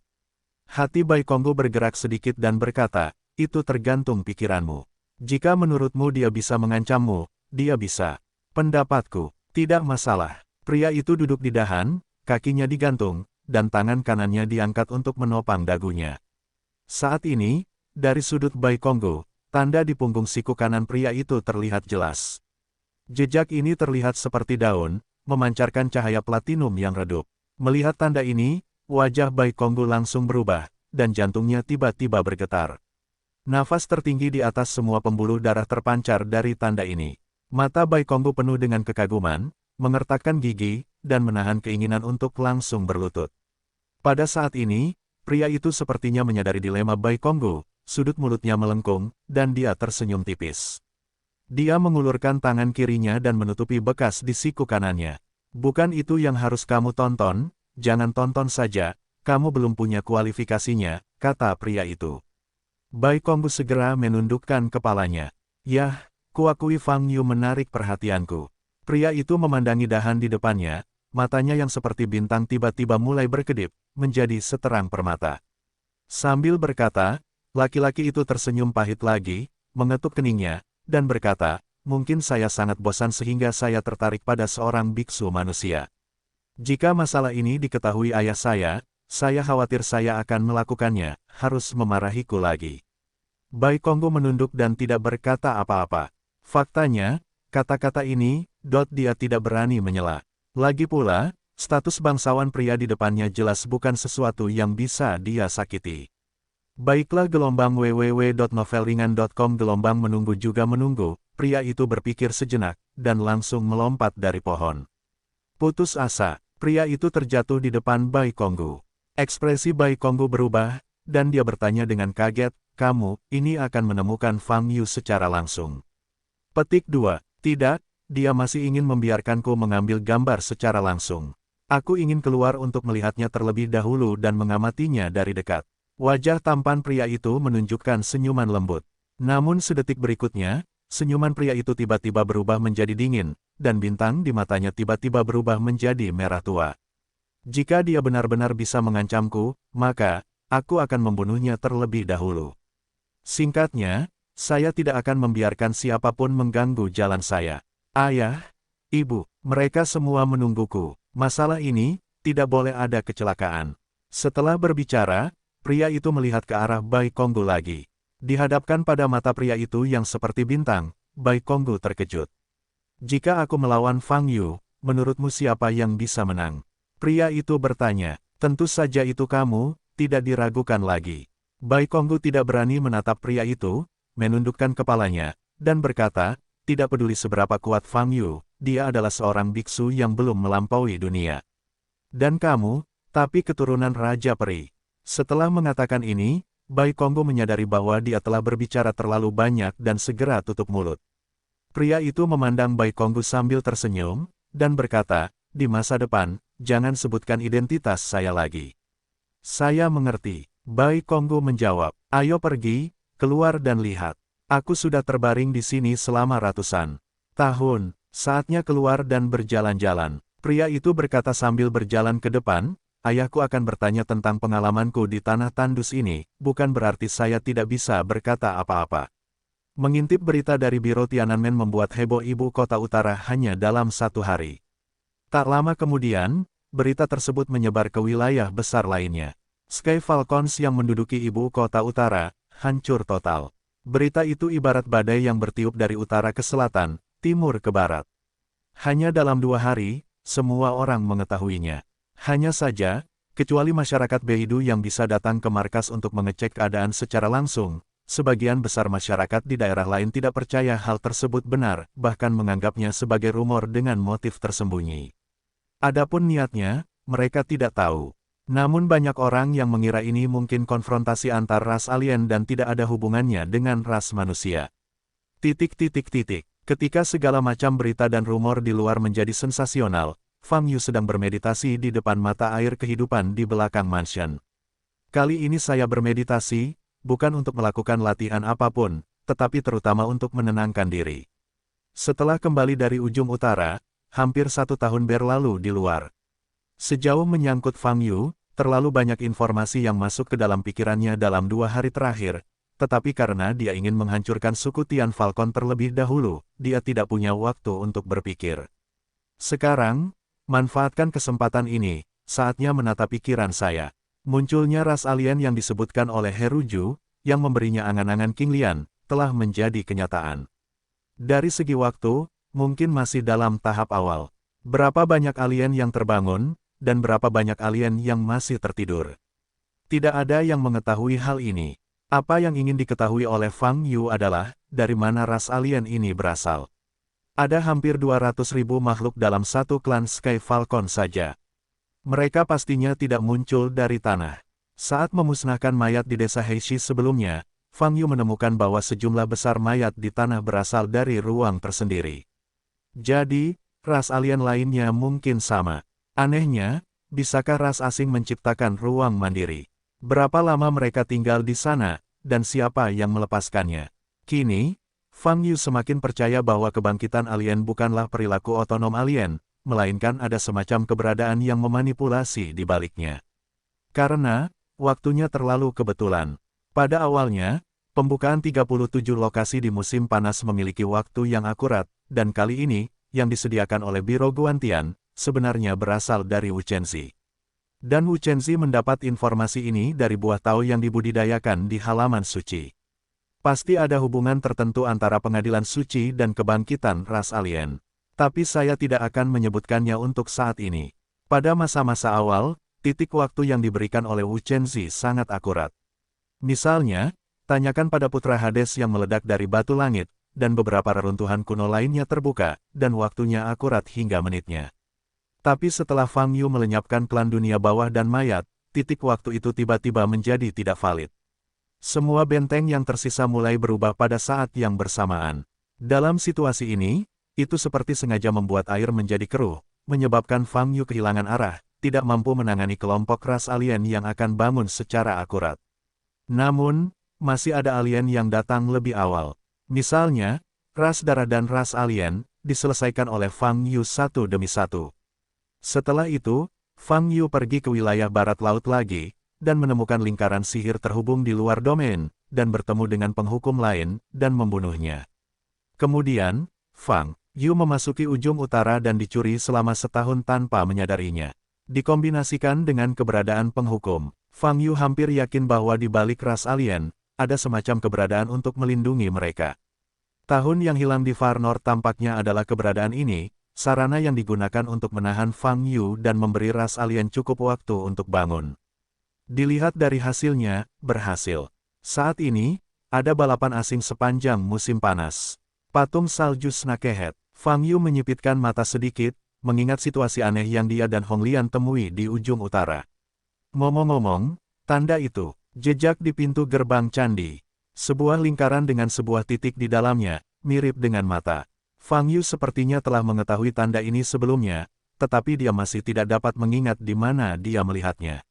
Hati Bai Konggu bergerak sedikit dan berkata, itu tergantung pikiranmu. Jika menurutmu dia bisa mengancammu, dia bisa. Pendapatku, tidak masalah. Pria itu duduk di dahan, kakinya digantung, dan tangan kanannya diangkat untuk menopang dagunya. Saat ini, dari sudut Bai Konggu, tanda di punggung siku kanan pria itu terlihat jelas. Jejak ini terlihat seperti daun, memancarkan cahaya platinum yang redup. Melihat tanda ini, wajah Bai Konggu langsung berubah, dan jantungnya tiba-tiba bergetar. Nafas tertinggi di atas semua pembuluh darah terpancar dari tanda ini. Mata Bai Konggu penuh dengan kekaguman, mengertakkan gigi, dan menahan keinginan untuk langsung berlutut. Pada saat ini, pria itu sepertinya menyadari dilema Bai Konggu, sudut mulutnya melengkung, dan dia tersenyum tipis. Dia mengulurkan tangan kirinya dan menutupi bekas di siku kanannya. Bukan itu yang harus kamu tonton, jangan tonton saja, kamu belum punya kualifikasinya, kata pria itu. Bai Konggu segera menundukkan kepalanya. Yah, kuakui Fang Yu menarik perhatianku. Pria itu memandangi dahan di depannya, matanya yang seperti bintang tiba-tiba mulai berkedip, menjadi seterang permata. Sambil berkata, laki-laki itu tersenyum pahit lagi, mengetuk keningnya, dan berkata, mungkin saya sangat bosan sehingga saya tertarik pada seorang biksu manusia. Jika masalah ini diketahui ayah saya khawatir saya akan melakukannya, harus memarahiku lagi. Bai Konggu menunduk dan tidak berkata apa-apa. Faktanya, kata-kata ini, dia tidak berani menyela. Lagi pula, status bangsawan pria di depannya jelas bukan sesuatu yang bisa dia sakiti. Baiklah, gelombang www.novelringan.com gelombang menunggu juga menunggu, pria itu berpikir sejenak, dan langsung melompat dari pohon. Putus asa, pria itu terjatuh di depan Bai Konggu. Ekspresi Bai Konggu berubah, dan dia bertanya dengan kaget, kamu, ini akan menemukan Fang Yu secara langsung. Petik 2. Tidak, dia masih ingin membiarkanku mengambil gambar secara langsung. Aku ingin keluar untuk melihatnya terlebih dahulu dan mengamatinya dari dekat. Wajah tampan pria itu menunjukkan senyuman lembut. Namun sedetik berikutnya, senyuman pria itu tiba-tiba berubah menjadi dingin, dan bintang di matanya tiba-tiba berubah menjadi merah tua. Jika dia benar-benar bisa mengancamku, maka, aku akan membunuhnya terlebih dahulu. Singkatnya, saya tidak akan membiarkan siapapun mengganggu jalan saya. Ayah, ibu, mereka semua menungguku. Masalah ini, tidak boleh ada kecelakaan. Setelah berbicara, pria itu melihat ke arah Bai Konggu lagi. Dihadapkan pada mata pria itu yang seperti bintang, Bai Konggu terkejut. Jika aku melawan Fang Yu, menurutmu siapa yang bisa menang? Pria itu bertanya. Tentu saja itu kamu, tidak diragukan lagi. Bai Konggu tidak berani menatap pria itu, menundukkan kepalanya, dan berkata, tidak peduli seberapa kuat Fang Yu, dia adalah seorang biksu yang belum melampaui dunia. Dan kamu, tapi keturunan Raja Peri. Setelah mengatakan ini, Bai Konggu menyadari bahwa dia telah berbicara terlalu banyak dan segera tutup mulut. Pria itu memandang Bai Konggu sambil tersenyum, dan berkata, di masa depan, jangan sebutkan identitas saya lagi. Saya mengerti. Bai Konggu menjawab, ayo pergi, keluar dan lihat. Aku sudah terbaring di sini selama ratusan tahun, saatnya keluar dan berjalan-jalan. Pria itu berkata sambil berjalan ke depan, ayahku akan bertanya tentang pengalamanku di tanah tandus ini, bukan berarti saya tidak bisa berkata apa-apa. Mengintip berita dari Biro Tiananmen membuat heboh ibu kota utara hanya dalam 1 hari. Tak lama kemudian, berita tersebut menyebar ke wilayah besar lainnya. Sky Falcons yang menduduki ibu kota utara, hancur total. Berita itu ibarat badai yang bertiup dari utara ke selatan, timur ke barat. Hanya dalam 2 hari, semua orang mengetahuinya. Hanya saja, kecuali masyarakat Beidou yang bisa datang ke markas untuk mengecek keadaan secara langsung, sebagian besar masyarakat di daerah lain tidak percaya hal tersebut benar, bahkan menganggapnya sebagai rumor dengan motif tersembunyi. Adapun niatnya, mereka tidak tahu. Namun banyak orang yang mengira ini mungkin konfrontasi antar ras alien dan tidak ada hubungannya dengan ras manusia. Ketika segala macam berita dan rumor di luar menjadi sensasional, Fang Yu sedang bermeditasi di depan mata air kehidupan di belakang mansion. Kali ini saya bermeditasi, bukan untuk melakukan latihan apapun, tetapi terutama untuk menenangkan diri. Setelah kembali dari ujung utara, hampir 1 tahun berlalu di luar. Sejauh menyangkut Fang Yu, terlalu banyak informasi yang masuk ke dalam pikirannya dalam 2 hari terakhir, tetapi karena dia ingin menghancurkan suku Tian Falcon terlebih dahulu, dia tidak punya waktu untuk berpikir. Sekarang, manfaatkan kesempatan ini, saatnya menata pikiran saya. Munculnya ras alien yang disebutkan oleh Heruju, yang memberinya angan-angan King Lian, telah menjadi kenyataan. Dari segi waktu, mungkin masih dalam tahap awal. Berapa banyak alien yang terbangun, dan berapa banyak alien yang masih tertidur. Tidak ada yang mengetahui hal ini. Apa yang ingin diketahui oleh Fang Yu adalah, dari mana ras alien ini berasal. Ada hampir 200.000 makhluk dalam satu klan Sky Falcon saja. Mereka pastinya tidak muncul dari tanah. Saat memusnahkan mayat di desa Heishi sebelumnya, Fang Yu menemukan bahwa sejumlah besar mayat di tanah berasal dari ruang tersendiri. Jadi, ras alien lainnya mungkin sama. Anehnya, bisakah ras asing menciptakan ruang mandiri? Berapa lama mereka tinggal di sana, dan siapa yang melepaskannya? Kini, Fang Yu semakin percaya bahwa kebangkitan alien bukanlah perilaku otonom alien, melainkan ada semacam keberadaan yang memanipulasi di baliknya. Karena, waktunya terlalu kebetulan. Pada awalnya, pembukaan 37 lokasi di musim panas memiliki waktu yang akurat, dan kali ini, yang disediakan oleh Biro Guantian, sebenarnya berasal dari Wuchenzi. Dan Wuchenzi mendapat informasi ini dari buah tao yang dibudidayakan di halaman suci. Pasti ada hubungan tertentu antara pengadilan suci dan kebangkitan ras alien. Tapi saya tidak akan menyebutkannya untuk saat ini. Pada masa-masa awal, titik waktu yang diberikan oleh Wuchenzi sangat akurat. Misalnya, tanyakan pada Putra Hades yang meledak dari batu langit, dan beberapa reruntuhan kuno lainnya terbuka, dan waktunya akurat hingga menitnya. Tapi setelah Fang Yu melenyapkan klan dunia bawah dan mayat, titik waktu itu tiba-tiba menjadi tidak valid. Semua benteng yang tersisa mulai berubah pada saat yang bersamaan. Dalam situasi ini, itu seperti sengaja membuat air menjadi keruh, menyebabkan Fang Yu kehilangan arah, tidak mampu menangani kelompok ras alien yang akan bangun secara akurat. Namun, masih ada alien yang datang lebih awal. Misalnya, ras darah dan ras alien, diselesaikan oleh Fang Yu satu demi satu. Setelah itu, Fang Yu pergi ke wilayah barat laut lagi, dan menemukan lingkaran sihir terhubung di luar domain, dan bertemu dengan penghukum lain, dan membunuhnya. Kemudian, Fang Yu memasuki ujung utara dan dicuri selama setahun tanpa menyadarinya. Dikombinasikan dengan keberadaan penghukum, Fang Yu hampir yakin bahwa di balik ras alien, ada semacam keberadaan untuk melindungi mereka. Tahun yang hilang di Far North tampaknya adalah keberadaan ini, sarana yang digunakan untuk menahan Fang Yu dan memberi ras alien cukup waktu untuk bangun. Dilihat dari hasilnya, berhasil. Saat ini, ada balapan asing sepanjang musim panas. Patung salju Snakehead. Fang Yu menyipitkan mata sedikit, mengingat situasi aneh yang dia dan Hong Lian temui di ujung utara. Ngomong-ngomong, tanda itu, jejak di pintu gerbang candi. Sebuah lingkaran dengan sebuah titik di dalamnya, mirip dengan mata. Fang Yu sepertinya telah mengetahui tanda ini sebelumnya, tetapi dia masih tidak dapat mengingat di mana dia melihatnya.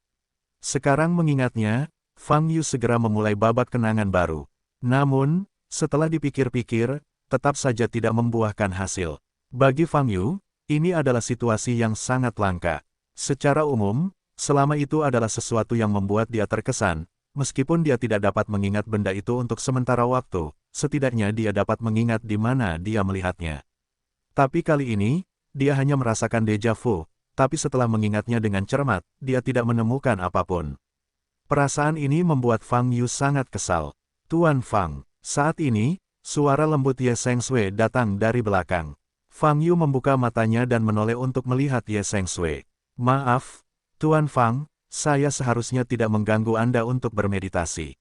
Sekarang mengingatnya, Fang Yu segera memulai babak kenangan baru. Namun, setelah dipikir-pikir, tetap saja tidak membuahkan hasil. Bagi Fang Yu, ini adalah situasi yang sangat langka. Secara umum, selama itu adalah sesuatu yang membuat dia terkesan, meskipun dia tidak dapat mengingat benda itu untuk sementara waktu, setidaknya dia dapat mengingat di mana dia melihatnya. Tapi kali ini, dia hanya merasakan deja vu. Tapi setelah mengingatnya dengan cermat, dia tidak menemukan apapun. Perasaan ini membuat Fang Yu sangat kesal. Tuan Fang, saat ini, suara lembut Ye Sengsui datang dari belakang. Fang Yu membuka matanya dan menoleh untuk melihat Ye Sengsui. Maaf, Tuan Fang, saya seharusnya tidak mengganggu Anda untuk bermeditasi.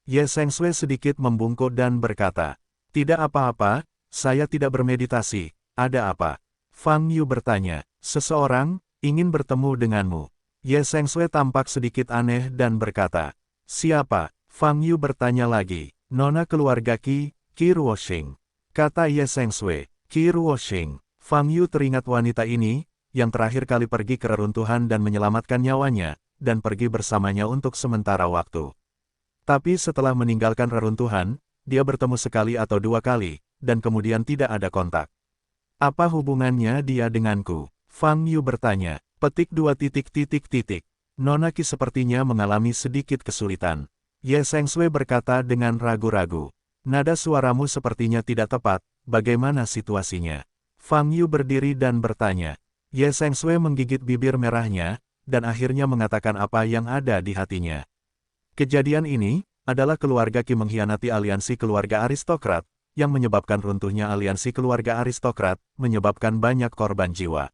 Ye Sengsui sedikit membungkuk dan berkata, tidak apa-apa, saya tidak bermeditasi, ada apa? Fang Yu bertanya, seseorang ingin bertemu denganmu. Ye Sengsui tampak sedikit aneh dan berkata, siapa? Fang Yu bertanya lagi, nona keluarga Qi Ruoxing. Kata Ye Sengsui, Qi Ruoxing. Fang Yu teringat wanita ini, yang terakhir kali pergi ke reruntuhan dan menyelamatkan nyawanya, dan pergi bersamanya untuk sementara waktu. Tapi setelah meninggalkan reruntuhan, dia bertemu sekali atau dua kali, dan kemudian tidak ada kontak. Apa hubungannya dia denganku? Fang Yu bertanya. Petik 2 titik. Nona Qi sepertinya mengalami sedikit kesulitan. Ye Sengsui berkata dengan ragu-ragu. Nada suaramu sepertinya tidak tepat, bagaimana situasinya? Fang Yu berdiri dan bertanya. Ye Sengsui menggigit bibir merahnya, dan akhirnya mengatakan apa yang ada di hatinya. Kejadian ini, adalah keluarga Qi mengkhianati aliansi keluarga aristokrat, yang menyebabkan runtuhnya aliansi keluarga aristokrat, menyebabkan banyak korban jiwa.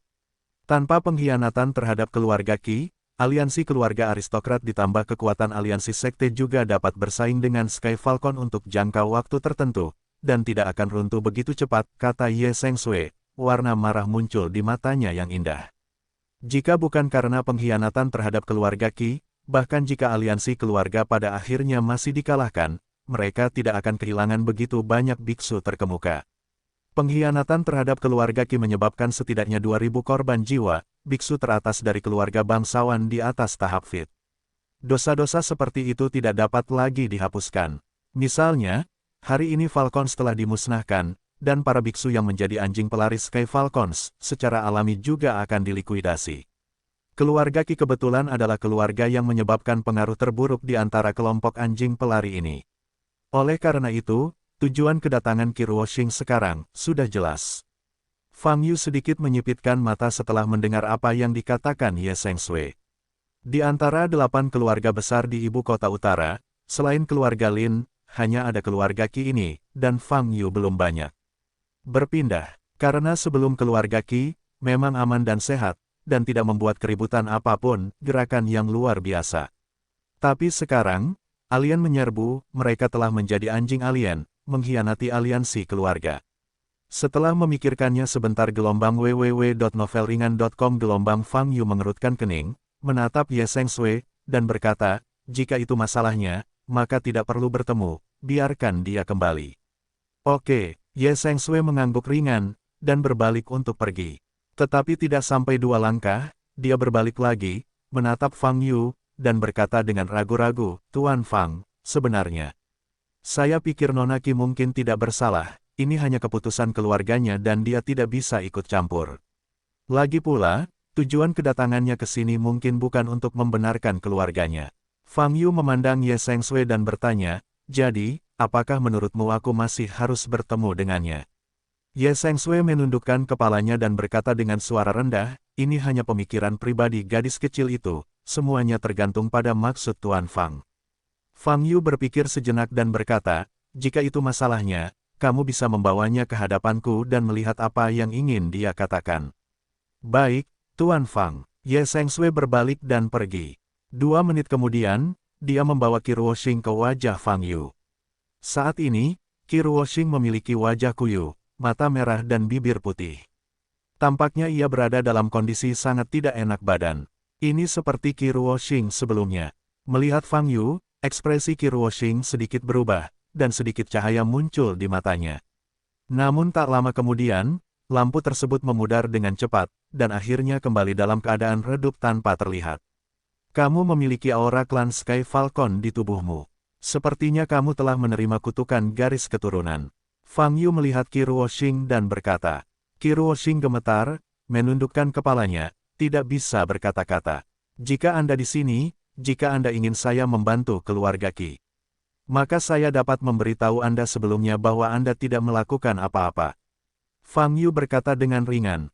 Tanpa pengkhianatan terhadap keluarga Qi, aliansi keluarga aristokrat ditambah kekuatan aliansi sekte juga dapat bersaing dengan Sky Falcon untuk jangka waktu tertentu, dan tidak akan runtuh begitu cepat, kata Ye Sengsui, warna marah muncul di matanya yang indah. Jika bukan karena pengkhianatan terhadap keluarga Qi, bahkan jika aliansi keluarga pada akhirnya masih dikalahkan, mereka tidak akan kehilangan begitu banyak biksu terkemuka. Pengkhianatan terhadap keluarga Qi menyebabkan setidaknya 2.000 korban jiwa, biksu teratas dari keluarga bangsawan di atas tahap Fit. Dosa-dosa seperti itu tidak dapat lagi dihapuskan. Misalnya, hari ini Falcons telah dimusnahkan, dan para biksu yang menjadi anjing pelaris Sky Falcons secara alami juga akan dilikuidasi. Keluarga Qi kebetulan adalah keluarga yang menyebabkan pengaruh terburuk di antara kelompok anjing pelari ini. Oleh karena itu, tujuan kedatangan Qi Ruoxing sekarang sudah jelas. Fang Yu sedikit menyipitkan mata setelah mendengar apa yang dikatakan Ye Sengsui. Di antara 8 keluarga besar di ibu kota utara, selain keluarga Lin, hanya ada keluarga Qi ini, dan Fang Yu belum banyak berpindah. Karena sebelum keluarga Qi, memang aman dan sehat, dan tidak membuat keributan apapun, gerakan yang luar biasa. Tapi sekarang, alien menyerbu, mereka telah menjadi anjing alien, mengkhianati aliansi keluarga. Setelah memikirkannya sebentar gelombang www.novelringan.com gelombang Fang Yu mengerutkan kening, menatap Ye Sengsui, dan berkata, jika itu masalahnya, maka tidak perlu bertemu, biarkan dia kembali. Oke, Ye Sengsui mengangguk ringan, dan berbalik untuk pergi. Tetapi tidak sampai 2 langkah, dia berbalik lagi, menatap Fang Yu, dan berkata dengan ragu-ragu, Tuan Fang, sebenarnya. Saya pikir Nona Qi mungkin tidak bersalah, ini hanya keputusan keluarganya dan dia tidak bisa ikut campur. Lagi pula, tujuan kedatangannya ke sini mungkin bukan untuk membenarkan keluarganya. Fang Yu memandang Ye Sengsui dan bertanya, jadi, apakah menurutmu aku masih harus bertemu dengannya? Ye Sengsui menundukkan kepalanya dan berkata dengan suara rendah, ini hanya pemikiran pribadi gadis kecil itu, semuanya tergantung pada maksud Tuan Fang. Fang Yu berpikir sejenak dan berkata, jika itu masalahnya, kamu bisa membawanya ke hadapanku dan melihat apa yang ingin dia katakan. Baik, Tuan Fang. Ye Sengsui berbalik dan pergi. 2 menit kemudian, dia membawa Qi Ruoxing ke wajah Fang Yu. Saat ini, Qi Ruoxing memiliki wajah kuyu, mata merah dan bibir putih. Tampaknya ia berada dalam kondisi sangat tidak enak badan. Ini seperti Qi Ruoxing sebelumnya. Melihat Fang Yu, ekspresi Qi Ruoxing sedikit berubah, dan sedikit cahaya muncul di matanya. Namun tak lama kemudian, lampu tersebut memudar dengan cepat, dan akhirnya kembali dalam keadaan redup tanpa terlihat. Kamu memiliki aura klan Sky Falcon di tubuhmu. Sepertinya kamu telah menerima kutukan garis keturunan. Fang Yu melihat Qi Ruoxing dan berkata. Qi Ruoxing gemetar, menundukkan kepalanya, tidak bisa berkata-kata. Jika Anda di sini, jika Anda ingin saya membantu keluarga Qi, maka saya dapat memberitahu Anda sebelumnya bahwa Anda tidak melakukan apa-apa. Fang Yu berkata dengan ringan,